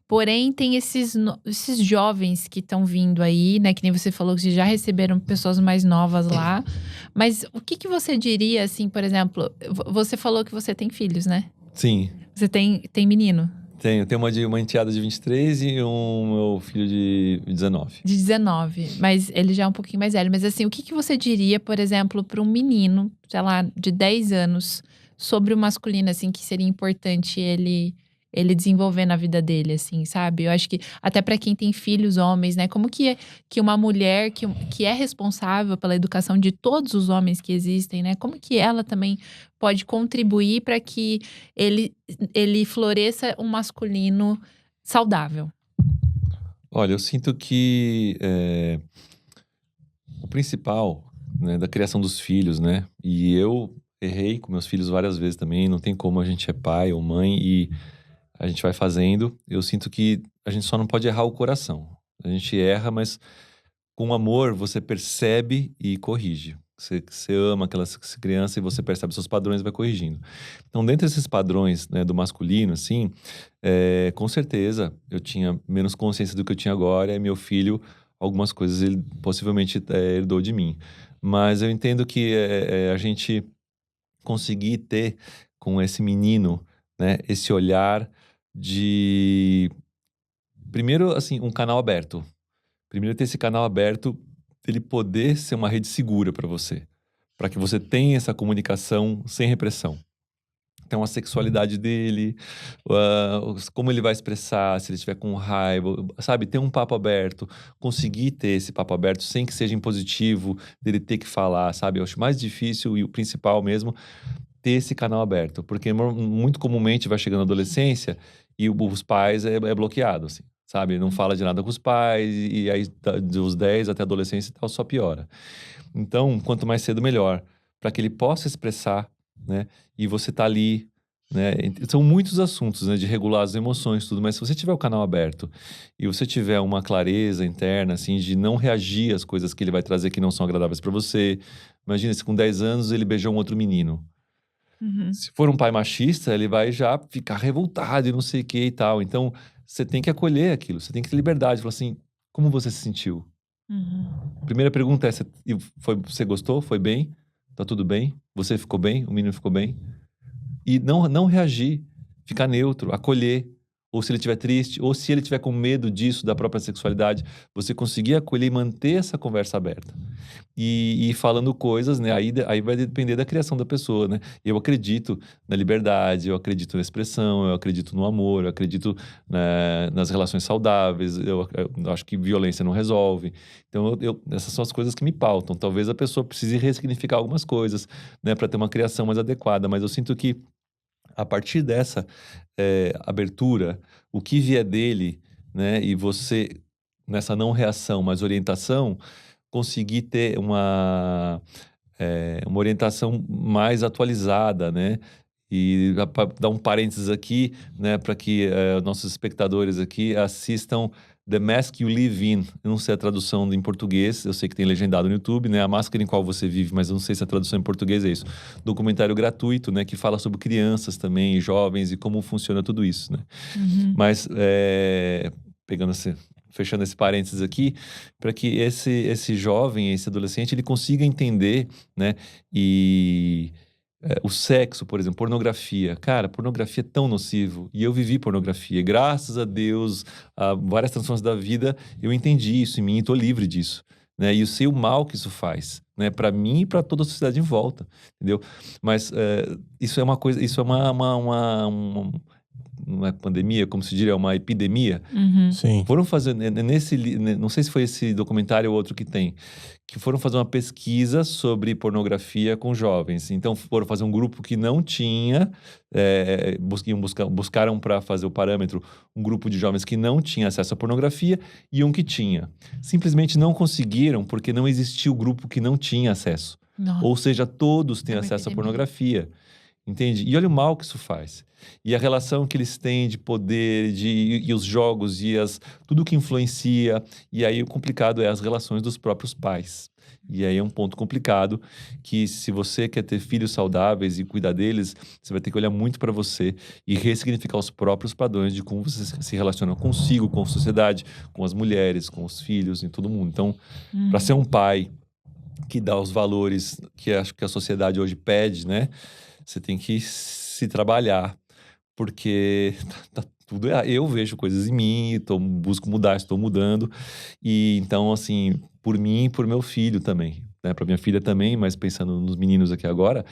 Porém, tem esses jovens que estão vindo aí, né? Que nem você falou que vocês já receberam pessoas mais novas lá. Mas o que você diria, assim, por exemplo, você falou que você tem filhos, né? Sim. Você tem menino? Tenho uma enteada de 23 e meu filho de 19. De 19, mas ele já é um pouquinho mais velho. Mas assim, o que você diria, por exemplo, para um menino, sei lá, de 10 anos, sobre o masculino, assim, que seria importante ele desenvolver na vida dele, assim, sabe? Eu acho que até para quem tem filhos homens, né? Como que uma mulher que é responsável pela educação de todos os homens que existem, né? Como que ela também pode contribuir para que ele floresça um masculino saudável? Olha, eu sinto que o principal, né, da criação dos filhos, né? E eu errei com meus filhos várias vezes também. Não tem como, a gente é pai ou mãe e a gente vai fazendo. Eu sinto que a gente só não pode errar o coração. A gente erra, mas com amor você percebe e corrige. Você ama aquela criança e você percebe seus padrões e vai corrigindo. Então, dentro desses padrões, né, do masculino, assim, com certeza eu tinha menos consciência do que eu tinha agora. E meu filho, algumas coisas ele possivelmente herdou de mim. Mas eu entendo que a gente conseguir ter com esse menino, né, esse olhar de... Primeiro, assim, um canal aberto. Primeiro ter esse canal aberto, ele poder ser uma rede segura para você. Para que você tenha essa comunicação sem repressão. Então, a sexualidade dele, como ele vai expressar, se ele estiver com raiva, sabe? Ter um papo aberto, conseguir ter esse papo aberto sem que seja impositivo, dele ter que falar, sabe? Eu acho mais difícil e o principal mesmo, ter esse canal aberto. Porque muito comumente vai chegando a adolescência e os pais é bloqueado, assim, sabe? Não fala de nada com os pais e aí dos 10 até a adolescência e tal, só piora. Então, quanto mais cedo, melhor. Para que ele possa expressar, né? E você tá ali, né? São muitos assuntos, né? De regular as emoções e tudo, mas se você tiver o canal aberto e você tiver uma clareza interna, assim, de não reagir às coisas que ele vai trazer que não são agradáveis para você. Imagina se com 10 anos ele beijou um outro menino. Uhum. Se for um pai machista, ele vai já ficar revoltado e não sei o que e tal. Então, você tem que acolher aquilo, você tem que ter liberdade. Falar assim, como você se sentiu? Uhum. Primeira pergunta é, você gostou? Foi bem? Tá tudo bem? Você ficou bem? O menino ficou bem? E não reagir, ficar neutro, acolher. Ou se ele estiver triste, ou se ele estiver com medo disso, da própria sexualidade, você conseguir acolher e manter essa conversa aberta. E falando coisas, né? Aí vai depender da criação da pessoa, né? Eu acredito na liberdade, eu acredito na expressão, eu acredito no amor, eu acredito, né, nas relações saudáveis, eu acho que violência não resolve. Então, essas são as coisas que me pautam. Talvez a pessoa precise ressignificar algumas coisas, né? Para ter uma criação mais adequada, mas eu sinto que a partir dessa abertura, o que vier dele, né? E você, nessa não reação, mas orientação, conseguir ter uma orientação mais atualizada, né? E para dar um parênteses aqui, né, para que nossos espectadores aqui assistam The Mask You Live In. Eu não sei a tradução em português, eu sei que tem legendado no YouTube, né? A Máscara em Qual Você Vive, mas eu não sei se a tradução em português é isso. Documentário gratuito, né, que fala sobre crianças também, jovens e como funciona tudo isso, né? Uhum. Mas, fechando esse parênteses aqui, para que esse jovem, esse adolescente, ele consiga entender, né? E o sexo, por exemplo, pornografia. Cara, pornografia é tão nocivo. E eu vivi pornografia. Graças a Deus, a várias transformações da vida, eu entendi isso em mim e estou livre disso. Né? E eu sei o mal que isso faz, né? Para mim e para toda a sociedade em volta, entendeu? Mas isso é uma coisa, isso é não é pandemia, como se diria, uma epidemia. Uhum. Sim. Foram fazer, não sei se foi esse documentário ou outro que tem, que foram fazer uma pesquisa sobre pornografia com jovens. Então, foram fazer um grupo que não tinha, buscaram para fazer o parâmetro um grupo de jovens que não tinha acesso à pornografia e um que tinha. Simplesmente não conseguiram porque não existia o grupo que não tinha acesso. Nossa. Ou seja, todos têm É uma acesso à epidemia. pornografia. Entende? E olha o mal que isso faz. E a relação que eles têm de poder, e os jogos, tudo que influencia. E aí o complicado é as relações dos próprios pais. E aí é um ponto complicado que, se você quer ter filhos saudáveis e cuidar deles, você vai ter que olhar muito para você e ressignificar os próprios padrões de como você se relaciona consigo, com a sociedade, com as mulheres, com os filhos e todo mundo. Então, para ser um pai que dá os valores que acho que a sociedade hoje pede, né? Você tem que se trabalhar, porque tá tudo errado. Eu vejo coisas em mim, busco mudar, estou mudando. E então, assim, por mim e por meu filho também, né? Para minha filha também, mas pensando nos meninos aqui agora,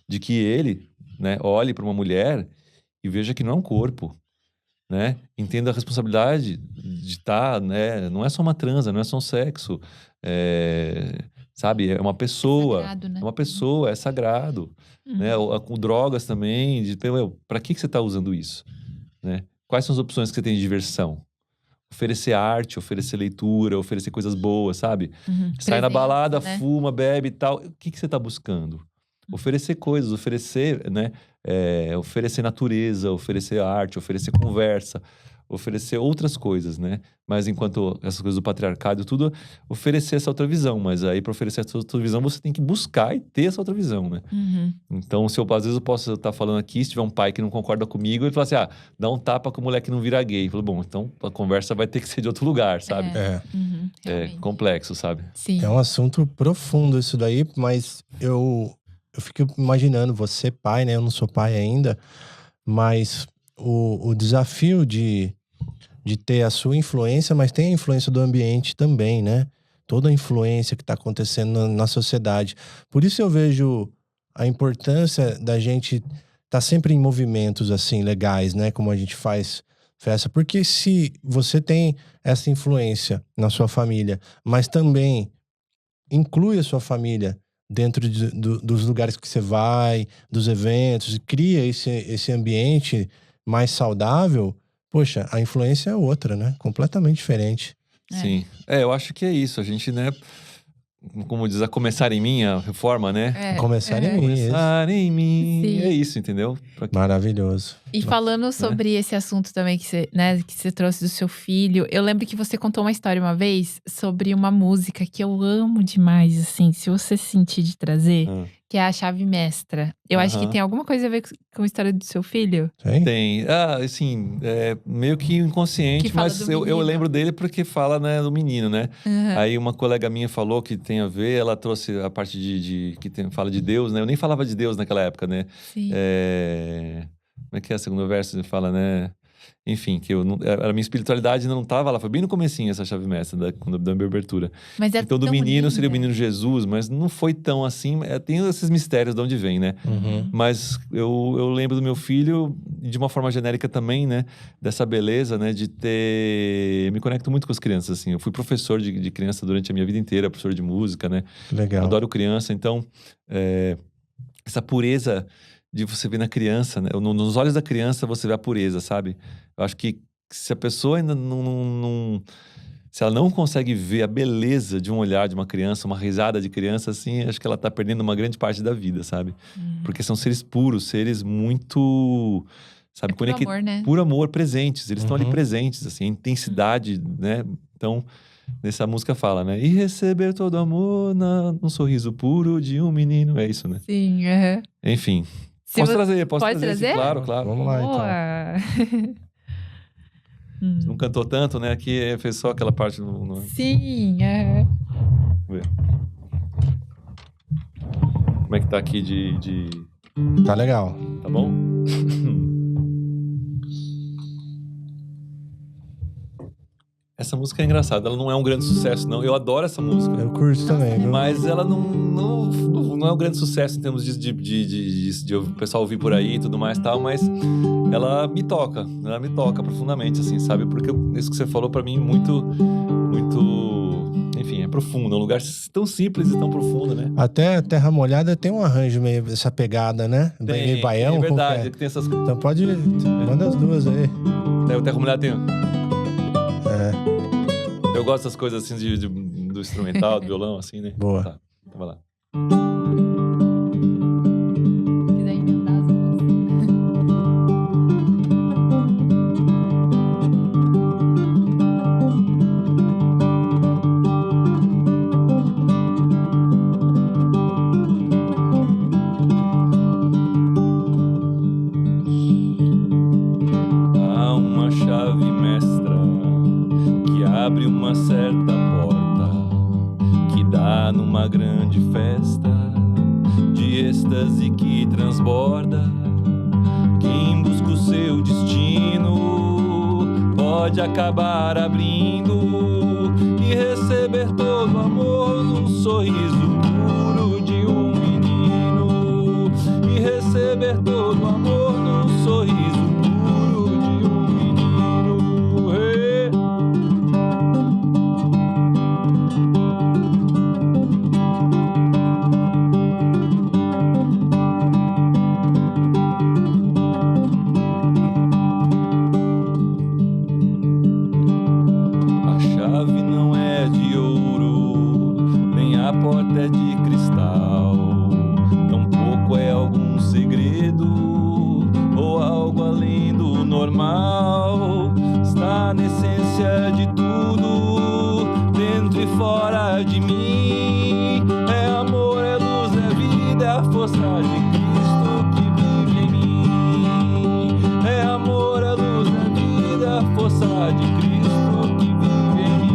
de que ele, né, olhe para uma mulher e veja que não é um corpo, né? Entenda a responsabilidade de estar, né? Não é só uma transa, não é só um sexo, sabe? É uma pessoa. Sagrado, né? É uma pessoa, é sagrado. Né? Com drogas também, para que você está usando isso? Né? Quais são as opções que você tem de diversão? Oferecer arte, oferecer leitura, oferecer coisas boas, sabe? Sai na Presença, balada, né? fuma, bebe e tal. O que você está buscando? Oferecer coisas, oferecer, né? Oferecer natureza, oferecer arte, oferecer conversa, oferecer outras coisas, né? Mas enquanto essas coisas do patriarcado, tudo, oferecer essa outra visão. Mas aí, para oferecer essa outra visão, você tem que buscar e ter essa outra visão, né? Então, às vezes eu posso estar falando aqui, se tiver um pai que não concorda comigo, ele fala assim, dá um tapa com o moleque não vira gay. Eu falo, bom, então a conversa vai ter que ser de outro lugar, sabe? É. É Realmente. complexo, sabe? Sim. É um assunto profundo isso daí, mas eu fico imaginando, você pai, né? Eu não sou pai ainda, mas o desafio de ter a sua influência, mas tem a influência do ambiente também, né? Toda a influência que está acontecendo na sociedade. Por isso eu vejo a importância da gente estar sempre em movimentos assim legais, né? Como a gente faz festa. Porque se você tem essa influência na sua família, mas também inclui a sua família dentro dos lugares que você vai, dos eventos, e cria esse ambiente mais saudável, poxa, a influência é outra, né? Completamente diferente. Sim. Eu acho que é isso. A gente, né? Como diz, a começar em mim, a reforma, né? Começar em mim. Começar em mim. Sim. É isso, entendeu? Maravilhoso. E falando sobre esse assunto também que você trouxe do seu filho, eu lembro que você contou uma história uma vez sobre uma música que eu amo demais, assim, se você se sentir de trazer, que é a Chave Mestra. Eu acho que tem alguma coisa a ver com a história do seu filho? Tem? Assim, meio que inconsciente, Que fala mas do eu menino. lembro dele porque fala, né, do menino, né? Aí uma colega minha falou que tem a ver, ela trouxe a parte fala de Deus, né? Eu nem falava de Deus naquela época, né? Sim. Como é que é a segunda verso? Ele fala, né? Enfim, que a minha espiritualidade não estava lá. Foi bem no comecinho essa chave mestra da minha abertura. Mas é Então, do tão menino seria o linda. menino Jesus, mas não foi tão assim. Tem esses mistérios de onde vem, né? Mas eu lembro do meu filho, de uma forma genérica também, né? Dessa beleza, né? De ter... Eu me conecto muito com as crianças, assim. Eu fui professor de criança durante a minha vida inteira, professor de música, né? Legal. Eu adoro criança, então... essa pureza de você ver na criança, né? Nos olhos da criança você vê a pureza, sabe? Eu acho que se a pessoa ainda se ela não consegue ver a beleza de um olhar de uma criança, uma risada de criança, assim, acho que ela tá perdendo uma grande parte da vida, sabe? Porque são seres puros, seres muito... Sabe? Puro amor, né? Puro amor, presentes. Eles estão ali presentes, assim, a intensidade, né? Então... Nessa música fala, né? E receber todo amor num sorriso puro de um menino. É isso, né? Sim, Enfim. Se Posso você- trazer? Pode trazer? Claro, claro. Vamos lá, então. Boa! Você não cantou tanto, né? Aqui fez só aquela parte Sim, Vamos ver. Como é que tá aqui de... Tá legal. Tá bom? Essa música é engraçada, ela não é um grande sucesso, não. Eu adoro essa música. Eu curto também, viu? Mas ela não é um grande sucesso em termos de o pessoal ouvir por aí e tudo mais e tal, mas ela me toca profundamente, assim, sabe? Porque isso que você falou pra mim, muito, enfim, é profundo, é um lugar tão simples e tão profundo, né? Até Terra Molhada tem um arranjo meio essa pegada, né? Meio baião. É como que verdade, é? que tem essas... Então manda as duas aí. O Terra Molhada tem... É, Eu gosto dessas coisas assim do instrumental, do violão, assim, né? Boa. Tá, então vai lá. Se quiser emendar as duas. Há uma chave mestra que abre uma certa porta que dá numa grande festa de êxtase que transborda. Quem busca o seu destino pode acabar abrindo e receber todo o amor num sorriso puro de um menino, e receber todo o amor num sorriso puro de um menino. Hey. A chave não é de ouro, nem a porta é de cristal, tampouco é algum segredo ou algo além do normal. Está na essência de tudo, dentro e fora de mim. É amor, é luz, é vida, é a força de Cristo que vive em mim. É amor, é luz, é vida, é a força de Cristo que vive em mim.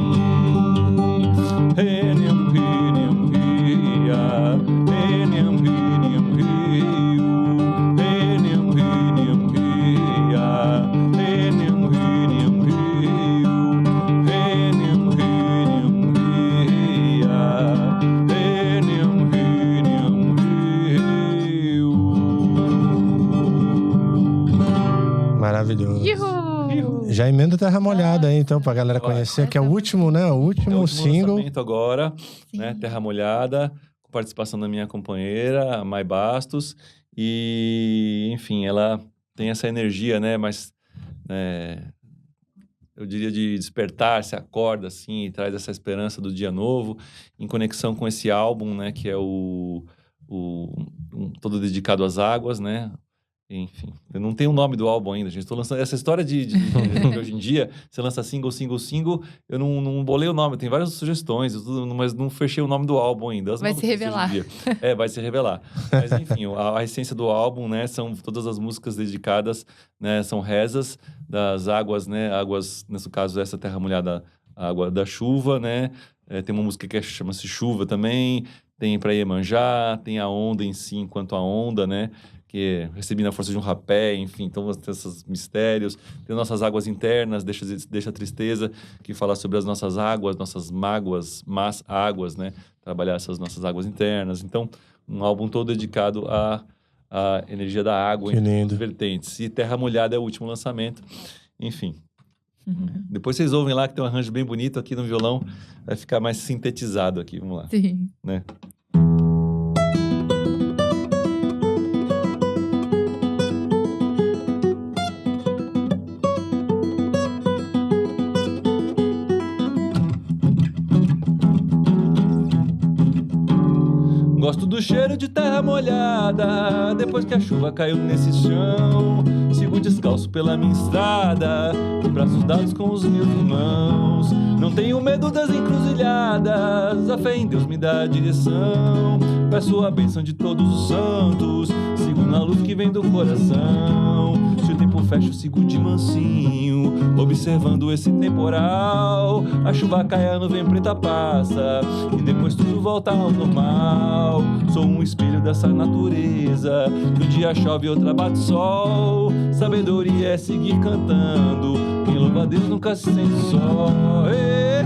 Renium, renium, ria, renium, renium, riu, renium, renium, ria, renium, renium, riu, renium, renium, ria, renium, renium, riu. maravilhoso. Yuhu! Já emenda Terra Molhada aí, então, pra galera Vai. conhecer, que é o último, né? O É o último último single. lançamento agora, Sim. né? Terra Molhada, com participação da minha companheira, a Mai Bastos. E, enfim, ela tem essa energia, né? Mas, eu diria de despertar, se acorda, assim, e traz essa esperança do dia novo, em conexão com esse álbum, né? Que é todo dedicado às águas, né? Enfim, eu não tenho o nome do álbum ainda, gente. Estou lançando essa história de hoje em dia, você lança single, eu não bolei o nome, tem várias sugestões, mas não fechei o nome do álbum ainda. Vai se revelar. Vai se revelar. Mas enfim, a essência do álbum, né, são todas as músicas dedicadas, né, são rezas das águas, né, águas, nesse caso, essa Terra Molhada, a água da chuva, né, tem uma música que chama-se Chuva também, tem pra Iemanjá, tem a onda em si, enquanto a onda, né, que recebi na força de um rapé, enfim, então tem esses mistérios, tem nossas águas internas, deixa a tristeza, que fala sobre as nossas águas, nossas mágoas, más águas, né, trabalhar essas nossas águas internas, então um álbum todo dedicado à energia da água, Que em lindo. todas as vertentes, e Terra Molhada é o último lançamento, enfim. Depois vocês ouvem lá que tem um arranjo bem bonito aqui no violão, vai ficar mais sintetizado aqui, vamos lá, Sim. né. Gosto do cheiro de terra molhada, depois que a chuva caiu nesse chão. Sigo descalço pela minha estrada, de braços dados com os meus irmãos. Não tenho medo das encruzilhadas, a fé em Deus me dá a direção. Peço a bênção de todos os santos, sigo na luz que vem do coração. Se o tempo fecha, eu sigo de mansinho, observando esse temporal. A chuva cai, a nuvem preta passa, e depois tudo volta ao normal. Sou um espelho dessa natureza, que um dia chove e outra bate sol. Sabedoria é seguir cantando. Quem louva a Deus nunca se sente só. Ê!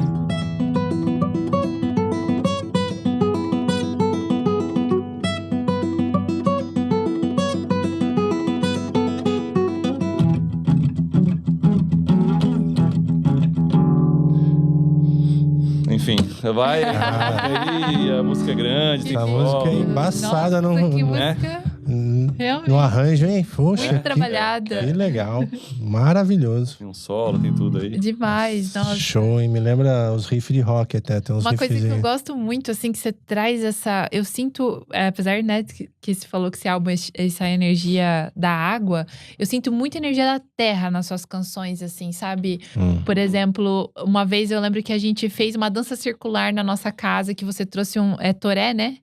Enfim, vai. Aí, a música é grande. Essa tem música é solo. embaçada Nossa, que no, música realmente no arranjo, hein? Poxa, muito trabalhada. que legal. Maravilhoso. Tem um solo, tem tudo aí. Demais, nossa. Show, hein? Me lembra os riffs de rock até. Tem uns Uma coisa que eu riffzinhos. gosto muito, assim, que você traz essa... Eu sinto, apesar, né, que você falou que esse álbum é essa energia da água, eu sinto muita energia da terra nas suas canções, assim, sabe? Por exemplo, uma vez eu lembro que a gente fez uma dança circular na nossa casa, que você trouxe um toré, né?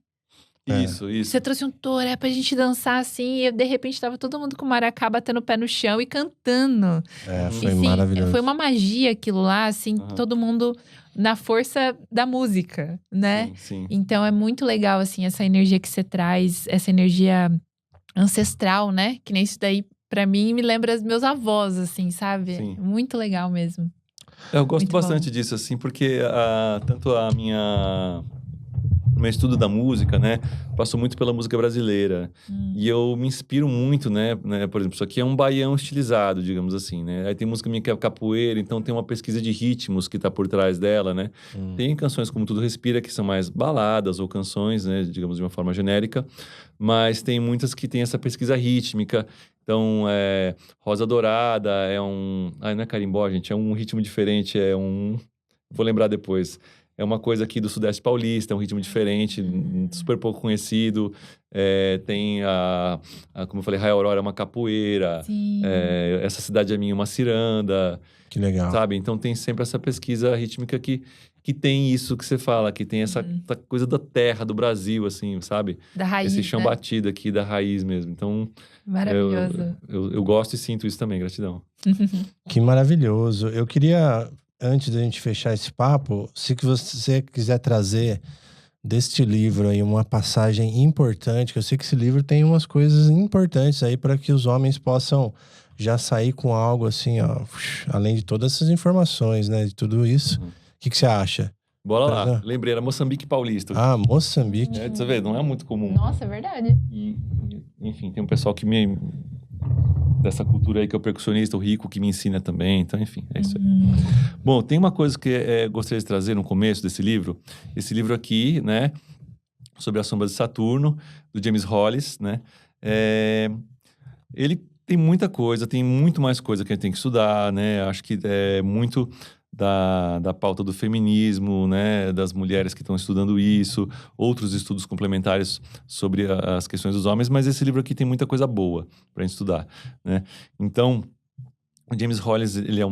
Isso. Você trouxe um toré pra gente dançar, assim, e de repente tava todo mundo com o maracá batendo o pé no chão e cantando. Foi E, sim, maravilhoso. foi uma magia aquilo lá, assim, Aham. todo mundo na força da música, né? Sim. Então é muito legal, assim, essa energia que você traz, essa energia ancestral, né? Que nem isso daí, pra mim, me lembra os meus avós, assim, sabe? Sim. Muito legal mesmo. Eu gosto Muito bastante disso, assim, porque tanto o meu estudo da música, né, passou muito pela música brasileira. E eu me inspiro muito, né, por exemplo, isso aqui é um baião estilizado, digamos assim, né? Aí tem música minha que é capoeira, então tem uma pesquisa de ritmos que tá por trás dela, né? Tem canções como Tudo Respira, que são mais baladas ou canções, né, digamos de uma forma genérica, mas tem muitas que tem essa pesquisa rítmica. Então, Rosa Dourada é um... não é carimbó, gente, é um ritmo diferente, vou lembrar depois. É uma coisa aqui do Sudeste Paulista, é um ritmo diferente, super pouco conhecido. Tem como eu falei, Raia Aurora é uma capoeira. Sim. Essa Cidade é Minha, uma ciranda. Que legal. Sabe? Então tem sempre essa pesquisa rítmica que tem isso que você fala, que tem essa coisa da terra, do Brasil, assim, sabe? Da raiz, Esse chão né? batido aqui, da raiz mesmo. Então, Maravilhoso. eu gosto e sinto isso também, gratidão. Que maravilhoso. Eu queria, antes da gente fechar esse papo, se que você quiser trazer deste livro aí uma passagem importante, que eu sei que esse livro tem umas coisas importantes aí para que os homens possam já sair com algo assim, ó, além de todas essas informações, né, de tudo isso. O que você acha? Bora lá. Prazer. Lembrei, era Moçambique Paulista. Ah, Moçambique. Você vê, não é muito comum. Nossa, é verdade. E, enfim, tem um pessoal dessa cultura aí que é o percussionista, o Rico, que me ensina também. Então, enfim, é isso aí. Bom, tem uma coisa que gostaria de trazer no começo desse livro. Esse livro aqui, né, sobre a sombra de Saturno, do James Hollis, né. Ele tem muita coisa, tem muito mais coisa que a gente tem que estudar, né. Acho que é muito da pauta do feminismo, né, das mulheres que estão estudando isso, outros estudos complementares sobre as questões dos homens, mas esse livro aqui tem muita coisa boa para a gente estudar, né. Então, o James Hollis, ele é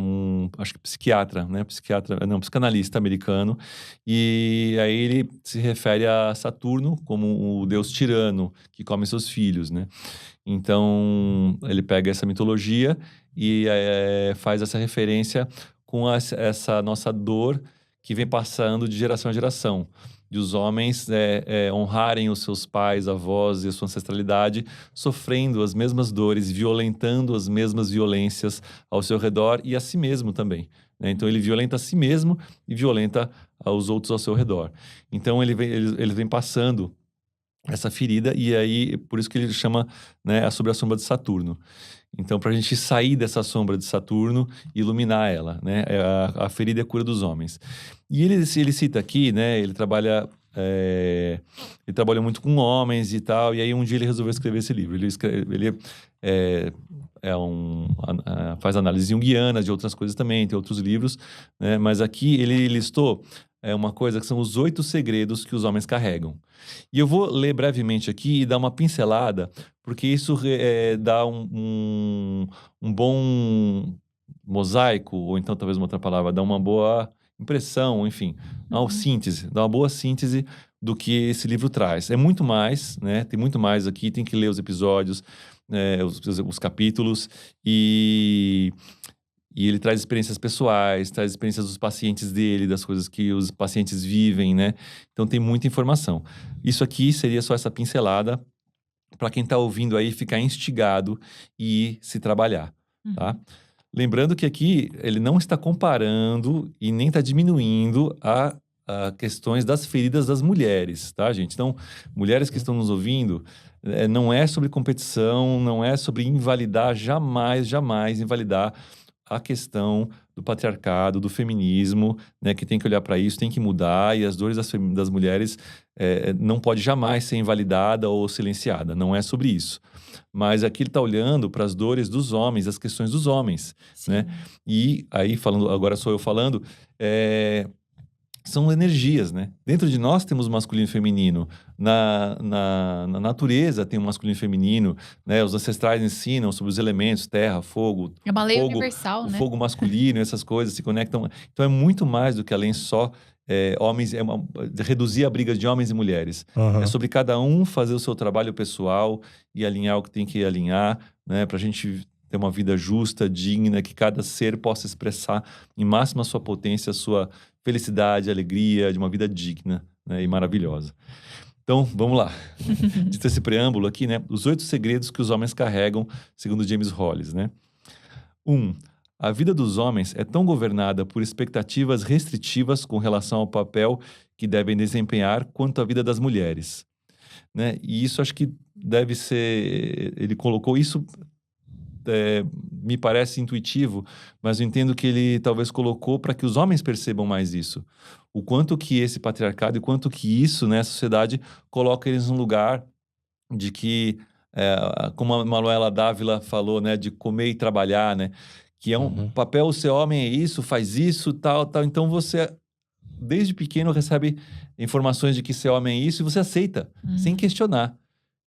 acho que psiquiatra, né, psicanalista americano, e aí ele se refere a Saturno como o deus tirano que come seus filhos, né. Então, ele pega essa mitologia e faz essa referência com essa nossa dor que vem passando de geração a geração. De os homens honrarem os seus pais, avós e a sua ancestralidade, sofrendo as mesmas dores, violentando as mesmas violências ao seu redor e a si mesmo também, né? Então ele violenta a si mesmo e violenta os outros ao seu redor. Então ele vem passando essa ferida, e aí por isso que ele chama, né, sobre a sombra de Saturno. Então, para a gente sair dessa sombra de Saturno e iluminar ela, né? A ferida é a cura dos homens. E ele cita aqui, né? Ele trabalha muito com homens e tal, e aí um dia ele resolveu escrever esse livro. Ele faz análise junguiana de outras coisas também, tem outros livros, né? Mas aqui ele listou uma coisa que são os 8 segredos que os homens carregam. E eu vou ler brevemente aqui e dar uma pincelada, porque isso dá um bom mosaico, ou então talvez uma outra palavra, dá uma boa impressão, enfim, dá uma boa síntese do que esse livro traz. É muito mais, né? Tem muito mais aqui, tem que ler os episódios, os capítulos, e ele traz experiências pessoais, traz experiências dos pacientes dele, das coisas que os pacientes vivem, né? Então tem muita informação. Isso aqui seria só essa pincelada para quem está ouvindo aí ficar instigado e se trabalhar, tá? Lembrando que aqui ele não está comparando e nem está diminuindo a questões das feridas das mulheres, tá, gente? Então, mulheres que estão nos ouvindo, não é sobre competição, não é sobre invalidar, jamais, jamais invalidar a questão do patriarcado, do feminismo, né, que tem que olhar para isso, tem que mudar, e as dores das mulheres não pode jamais ser invalidada ou silenciada, não é sobre isso. Mas aqui ele está olhando para as dores dos homens, as questões dos homens, né? E aí, falando, agora sou eu falando, são energias, né? Dentro de nós temos masculino e feminino. Na natureza tem o masculino e feminino, né? Os ancestrais ensinam sobre os elementos, terra, fogo. É uma lei fogo, universal, o né? fogo masculino, essas coisas se conectam. Então é muito mais do que além só homens, reduzir a briga de homens e mulheres. É sobre cada um fazer o seu trabalho pessoal e alinhar o que tem que alinhar, né? Pra gente ter uma vida justa, digna, que cada ser possa expressar em máxima sua potência, a sua felicidade, alegria, de uma vida digna, né, e maravilhosa. Então, vamos lá. Dito esse preâmbulo aqui, né? Os 8 segredos que os homens carregam, segundo James Hollis, né? 1. A vida dos homens é tão governada por expectativas restritivas com relação ao papel que devem desempenhar quanto a vida das mulheres, né? E isso acho que deve ser... Ele colocou isso... me parece intuitivo, mas eu entendo que ele talvez colocou para que os homens percebam mais isso. O quanto que esse patriarcado e quanto que isso, né, a sociedade, coloca eles num lugar de que, como a Manuela Dávila falou, né, de comer e trabalhar, né, que é um papel, ser homem é isso, faz isso, tal, tal. Então você, desde pequeno, recebe informações de que ser homem é isso e você aceita, sem questionar.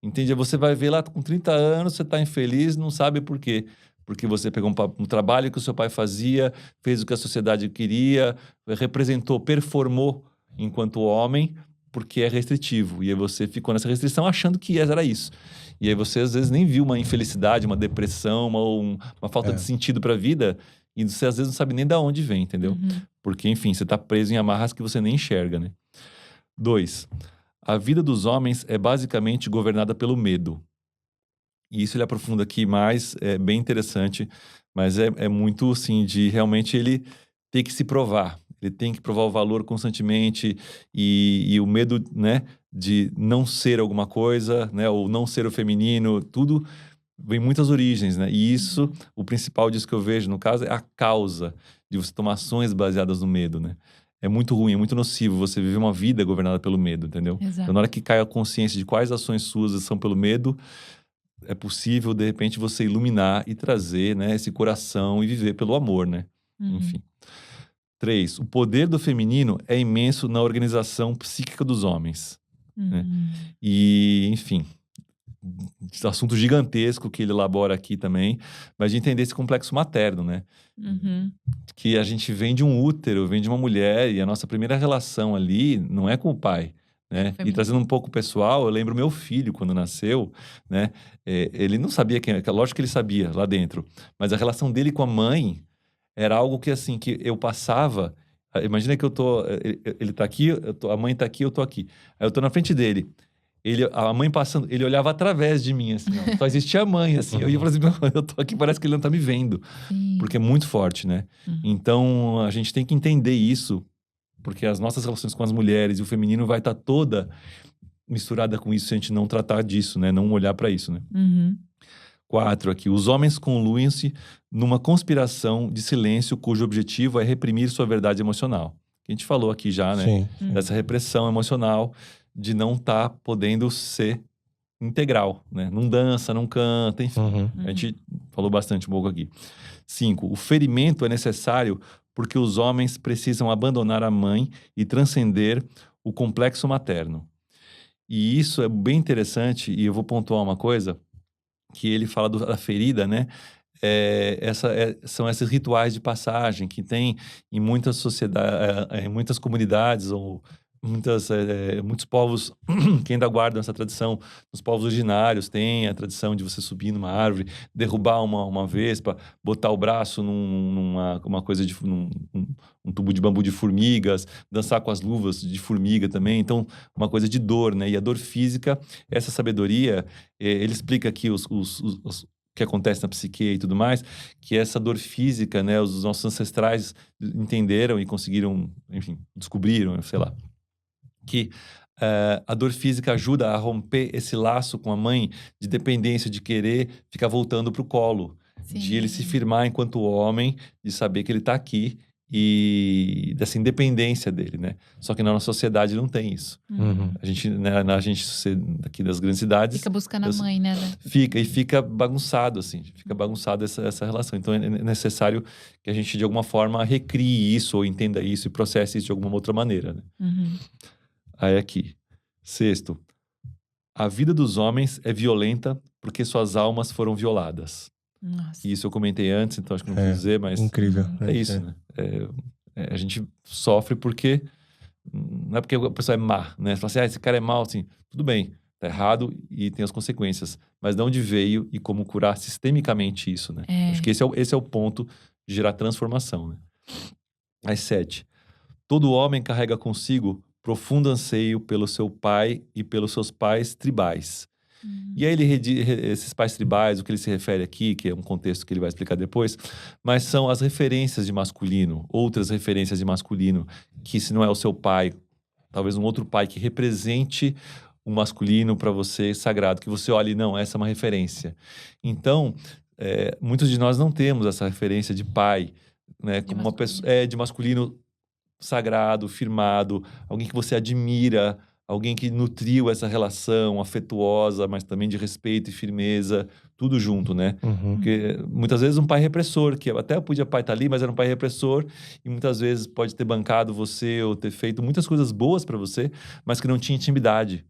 Entende? Você vai ver lá com 30 anos, você está infeliz, não sabe por quê. Porque você pegou um trabalho que o seu pai fazia, fez o que a sociedade queria, representou, performou enquanto homem, porque é restritivo. E aí você ficou nessa restrição achando que era isso. E aí você, às vezes, nem viu uma infelicidade, uma depressão, uma falta de sentido para a vida, e você, às vezes, não sabe nem de onde vem, entendeu? Porque, enfim, você está preso em amarras que você nem enxerga, né? 2. A vida dos homens é basicamente governada pelo medo. E isso ele aprofunda aqui mais, é bem interessante, mas é muito, assim, de realmente ele ter que se provar. Ele tem que provar o valor constantemente e o medo, né, de não ser alguma coisa, né, ou não ser o feminino, tudo vem muitas origens, né? E isso, o principal disso que eu vejo, no caso, é a causa de você tomar ações baseadas no medo, né? É muito ruim, é muito nocivo você viver uma vida governada pelo medo, entendeu? Exato. Então, na hora que cai a consciência de quais ações suas são pelo medo, é possível, de repente, você iluminar e trazer, né, esse coração e viver pelo amor, né? Enfim. 3. O poder do feminino é imenso na organização psíquica dos homens, né? E, enfim, assunto gigantesco que ele elabora aqui também, mas de entender esse complexo materno, né? Que a gente vem de um útero, vem de uma mulher, e a nossa primeira relação ali não é com o pai, né? E trazendo um pouco pessoal, eu lembro meu filho, quando nasceu, né? Ele não sabia quem era, lógico que ele sabia lá dentro, mas a relação dele com a mãe era algo que, assim, que eu passava... Imagina que eu tô... Ele tá aqui, a mãe tá aqui, eu tô aqui. Aí eu tô na frente dele. A mãe passando, ele olhava através de mim, assim, ó. Só existia a mãe, assim. Eu ia falar assim, não, eu tô aqui, parece que ele não tá me vendo. Porque é muito forte, né? Então, a gente tem que entender isso, porque as nossas relações com as mulheres e o feminino vai estar toda misturada com isso se a gente não tratar disso, né? Não olhar para isso, né? 4 aqui. Os homens conluem-se numa conspiração de silêncio cujo objetivo é reprimir sua verdade emocional. A gente falou aqui já, né? Sim. Dessa repressão emocional de não estar podendo ser integral, né? Não dança, não canta, enfim. A gente falou bastante um pouco aqui. 5. O ferimento é necessário porque os homens precisam abandonar a mãe e transcender o complexo materno. E isso é bem interessante, e eu vou pontuar uma coisa, que ele fala da ferida, né? São esses rituais de passagem que tem em muitas sociedades, em muitas comunidades ou muitos povos que ainda guardam essa tradição, os povos originários têm a tradição de você subir numa árvore, derrubar uma vespa, botar o braço numa coisa um tubo de bambu de formigas, dançar com as luvas de formiga também. Então, uma coisa de dor, né? E a dor física, essa sabedoria, ele explica aqui o que acontece na psique e tudo mais, que essa dor física, né? Os nossos ancestrais entenderam e conseguiram, enfim, descobriram, sei lá, que a dor física ajuda a romper esse laço com a mãe de dependência, de querer ficar voltando para o colo, de ele se firmar enquanto homem, de saber que ele está aqui e dessa independência dele, né? Só que na nossa sociedade não tem isso. A gente, né, aqui das grandes cidades... Fica buscando a mãe, né? Fica bagunçado, assim. Fica bagunçado essa relação. Então, é necessário que a gente, de alguma forma, recrie isso ou entenda isso e processe isso de alguma outra maneira, né? Aí aqui. 6º. A vida dos homens é violenta porque suas almas foram violadas. Nossa. Isso eu comentei antes, então acho que não preciso dizer, mas... Incrível. É isso, né? A gente sofre porque... Não é porque a pessoa é má, né? Você fala assim, esse cara é mau, assim. Tudo bem, tá errado e tem as consequências. Mas de onde veio e como curar sistemicamente isso, né? Acho que esse é o ponto de gerar transformação, né? Aí 7. Todo homem carrega consigo profundo anseio pelo seu pai e pelos seus pais tribais. E aí esses pais tribais, o que ele se refere aqui, que é um contexto que ele vai explicar depois, mas são as referências de masculino, outras referências de masculino, que se não é o seu pai, talvez um outro pai que represente o masculino para você sagrado, que você olhe, não, essa é uma referência. Então, muitos de nós não temos essa referência de pai, né, como uma pessoa de masculino sagrado, firmado, alguém que você admira, alguém que nutriu essa relação afetuosa, mas também de respeito e firmeza, tudo junto, né? Porque muitas vezes um pai repressor, que até podia pai estar ali, mas era um pai repressor, e muitas vezes pode ter bancado você ou ter feito muitas coisas boas para você, mas que não tinha intimidade.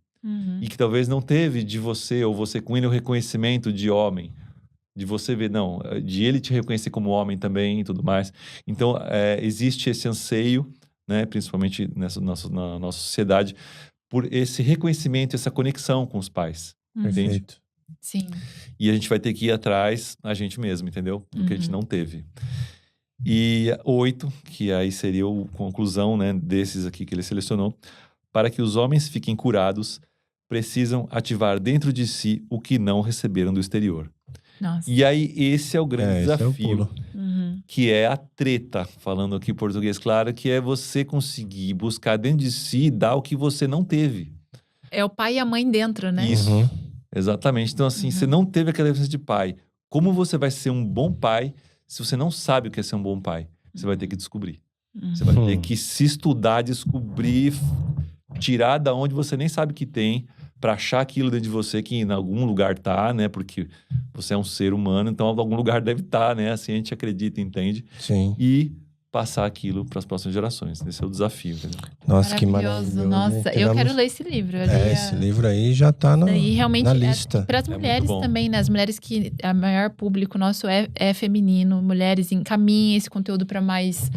E que talvez não teve de você ou você com ele o reconhecimento de homem. De você ver, não, de ele te reconhecer como homem também e tudo mais. Então, existe esse anseio, né, principalmente na nossa sociedade, por esse reconhecimento, essa conexão com os pais. Entende? Perfeito. Sim. E a gente vai ter que ir atrás a gente mesmo, entendeu? Do que a gente não teve. E 8, que aí seria a conclusão, né, desses aqui que ele selecionou. Para que os homens fiquem curados, precisam ativar dentro de si o que não receberam do exterior. Nossa. E aí, esse é o grande desafio, esse é o pulo. que é a treta, falando aqui em português claro, que é você conseguir buscar dentro de si e dar o que você não teve. É o pai e a mãe dentro, né? Isso, exatamente. Então, assim, você não teve aquela referência de pai. Como você vai ser um bom pai se você não sabe o que é ser um bom pai? Você vai ter que descobrir. Você vai ter que se estudar, descobrir, tirar da onde você nem sabe que tem, para achar aquilo dentro de você que em algum lugar tá, né? Porque você é um ser humano, então em algum lugar deve estar, né? Assim a gente acredita, entende? Sim. E passar aquilo para as próximas gerações. Esse é o desafio, entendeu? Nossa, que maravilhoso. Nossa, eu quero ler esse livro. Esse livro aí já tá na lista. Para as mulheres também, né? As mulheres que a maior público nosso é feminino. Mulheres encaminhem esse conteúdo para mais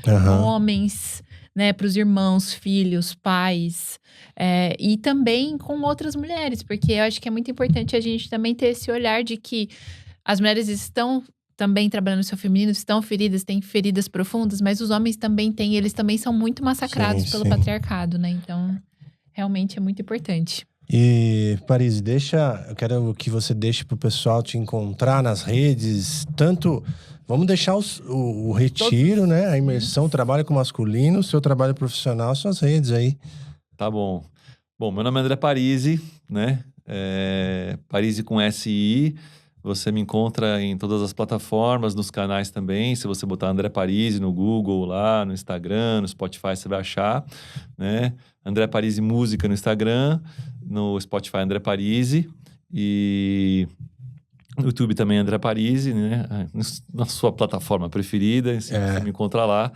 homens, né? Para os irmãos, filhos, pais. E também com outras mulheres. Porque eu acho que é muito importante a gente também ter esse olhar de que as mulheres estão também trabalhando no seu feminino, estão feridas, têm feridas profundas, mas os homens também têm, eles também são muito massacrados pelo patriarcado, né? Então, realmente é muito importante. E, Paris, eu quero que você deixe pro pessoal te encontrar nas redes, tanto... Vamos deixar o retiro, né? A imersão, o trabalho com o masculino, o seu trabalho profissional, suas redes aí. Tá bom. Bom, meu nome é André Parisi, né? Parisi com S-I. Você me encontra em todas as plataformas, nos canais também. Se você botar André Parisi no Google, lá no Instagram, no Spotify, você vai achar, né? André Parisi Música no Instagram, no Spotify André Parisi e no YouTube também André Parisi, né? Na sua plataforma preferida, você me encontra lá.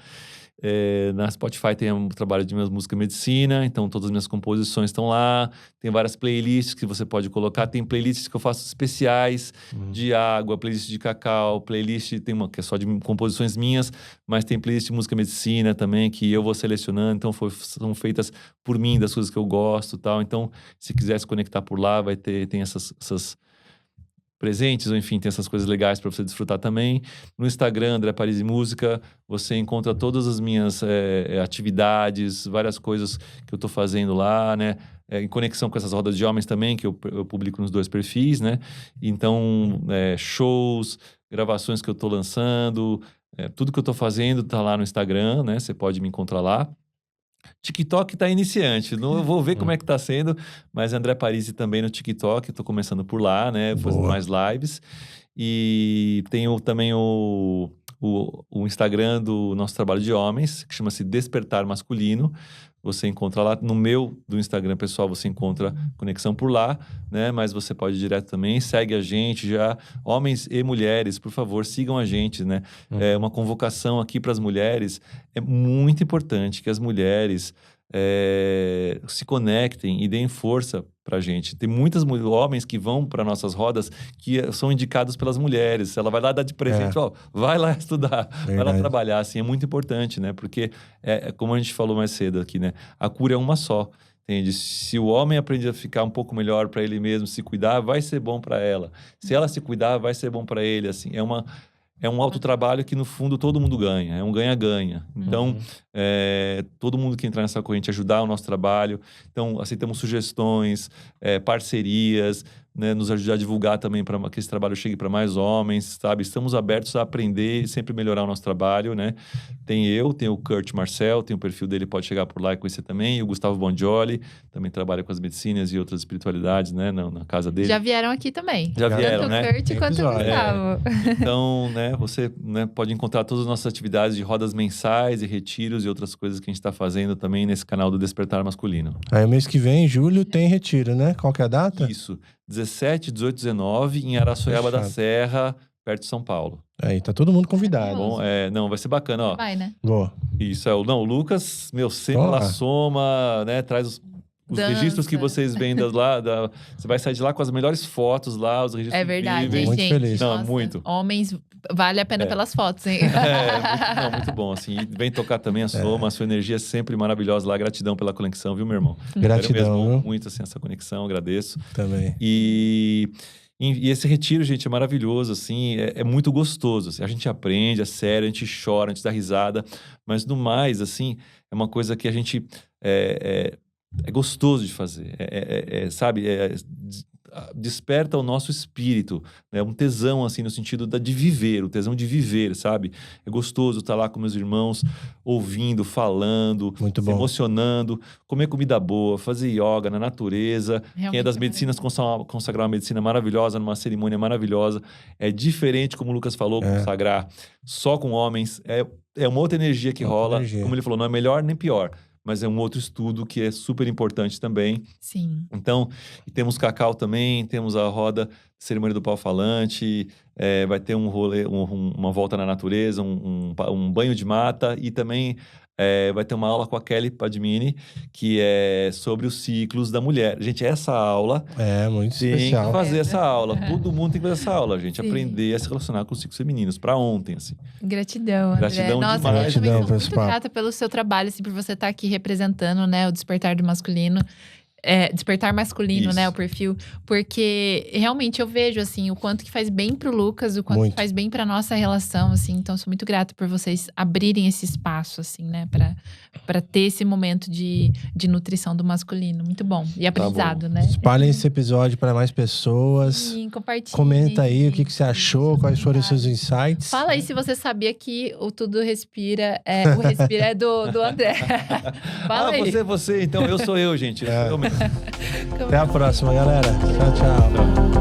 Na Spotify tem um trabalho de minhas músicas medicina, então todas as minhas composições estão lá. Tem várias playlists que você pode colocar. Tem playlists que eu faço especiais de água, playlist de cacau, playlist tem uma que é só de composições minhas, mas tem playlist de música medicina também que eu vou selecionando. Então são feitas por mim, das coisas que eu gosto e tal. Então, se quiser se conectar por lá, tem essas presentes, ou enfim, tem essas coisas legais para você desfrutar também. No Instagram, André Parisi Música, você encontra todas as minhas atividades, várias coisas que eu tô fazendo lá, né? Em conexão com essas rodas de homens também, que eu publico nos 2 perfis, né? Então, shows, gravações que eu tô lançando, tudo que eu tô fazendo tá lá no Instagram, né? Você pode me encontrar lá. TikTok tá iniciante, não eu vou ver como é que tá sendo, mas André Parisi também no TikTok, tô começando por lá, né, fazendo mais lives. E tenho também o Instagram do nosso trabalho de homens, que chama-se Despertar Masculino. Você encontra lá, no meu do Instagram pessoal, você encontra conexão por lá, né? Mas você pode ir direto também, segue a gente já. Homens e mulheres, por favor, sigam a gente, né? É uma convocação aqui para as mulheres. É muito importante que as mulheres se conectem e deem força pra gente. Tem muitos homens que vão para nossas rodas que são indicados pelas mulheres. Ela vai lá dar de presente, vai lá estudar, vai lá trabalhar, assim, é muito importante, né? Porque, como a gente falou mais cedo aqui, né? A cura é uma só, entende? Se o homem aprende a ficar um pouco melhor para ele mesmo, se cuidar, vai ser bom para ela. Se ela se cuidar, vai ser bom para ele, assim. É um autotrabalho que, no fundo, todo mundo ganha. É um ganha-ganha. Então, todo mundo que entrar nessa corrente ajudar o nosso trabalho. Então, aceitamos sugestões, parcerias, né? Nos ajudar a divulgar também para que esse trabalho chegue para mais homens, sabe? Estamos abertos a aprender e sempre melhorar o nosso trabalho, né? Tem o Kurt Marcel, tem o perfil dele, pode chegar por lá e conhecer também. E o Gustavo Bongioli, também trabalha com as medicinas e outras espiritualidades, né? Na casa dele. Já vieram aqui também. Já vieram, tanto né? O Kurt quanto o Gustavo. Então, né? Você pode encontrar todas as nossas atividades de rodas mensais e retiros e outras coisas que a gente está fazendo também nesse canal do Despertar Masculino. Aí, mês que vem, em julho, tem retiro, né? Qual que é a data? Isso. 17, 18, 19, em Araçoiaba da Serra, perto de São Paulo. Aí, tá todo mundo convidado. Bom, não, vai ser bacana, ó. Vai, né? Boa. Isso, o Lucas, sempre lá soma, né? Traz os registros que vocês vêm lá, você vai sair de lá com as melhores fotos lá, os registros verdade, incríveis. Muito gente. feliz. Não, Nossa, muito. Homens, vale a pena pelas fotos, hein? Muito bom, assim. E vem tocar também a Soma, a sua energia é sempre maravilhosa lá. Gratidão pela conexão, viu, meu irmão? Gratidão, mesmo, viu? muito, assim, essa conexão, agradeço. Também. E esse retiro, gente, é maravilhoso, assim, é muito gostoso. Assim, a gente aprende, é sério, a gente chora, a gente dá risada, mas no mais, assim, é uma coisa que a gente é gostoso de fazer, sabe? Desperta o nosso espírito, né? Um tesão, assim, no sentido de viver, o tesão de viver, sabe? É gostoso estar lá com meus irmãos, ouvindo, falando, Muito se bom. emocionando, comer comida boa, fazer yoga na natureza. Quem é das medicinas consagrar uma medicina maravilhosa, numa cerimônia maravilhosa. É diferente, como o Lucas falou, consagrar só com homens. É uma outra energia que rola. Como ele falou, não é melhor nem pior. Mas é um outro estudo que é super importante também. Sim. Então, temos cacau também, temos a roda cerimônia do pau falante, vai ter um rolê, uma volta na natureza, um banho de mata e também vai ter uma aula com a Kelly Padmini, que é sobre os ciclos da mulher. Gente, essa aula muito tem especial. que fazer essa aula. Todo mundo tem que fazer essa aula, gente. Sim. Aprender a se relacionar com os ciclos femininos. Pra ontem, assim. Gratidão, André. Gratidão Nossa, demais. eu também sou Gratidão muito grata pelo seu trabalho, assim, por você estar aqui representando, né, o Despertar do Masculino. Despertar Masculino, Isso. né, o perfil. Porque realmente eu vejo, assim, o quanto que faz bem pro Lucas, o quanto que faz bem pra nossa relação, assim. Então, eu sou muito grata por vocês abrirem esse espaço, assim, né, pra ter esse momento de nutrição do masculino. Muito bom. E aprendizado, né? Espalhem esse episódio para mais pessoas. Sim, compartilhe. Comenta aí o que você achou, quais foram os seus insights. Fala aí se você sabia que o Tudo Respira, o Respira é do André. Fala aí. Você, então eu sou eu, gente. Eu mesmo. Até a próxima, galera. Tchau, tchau.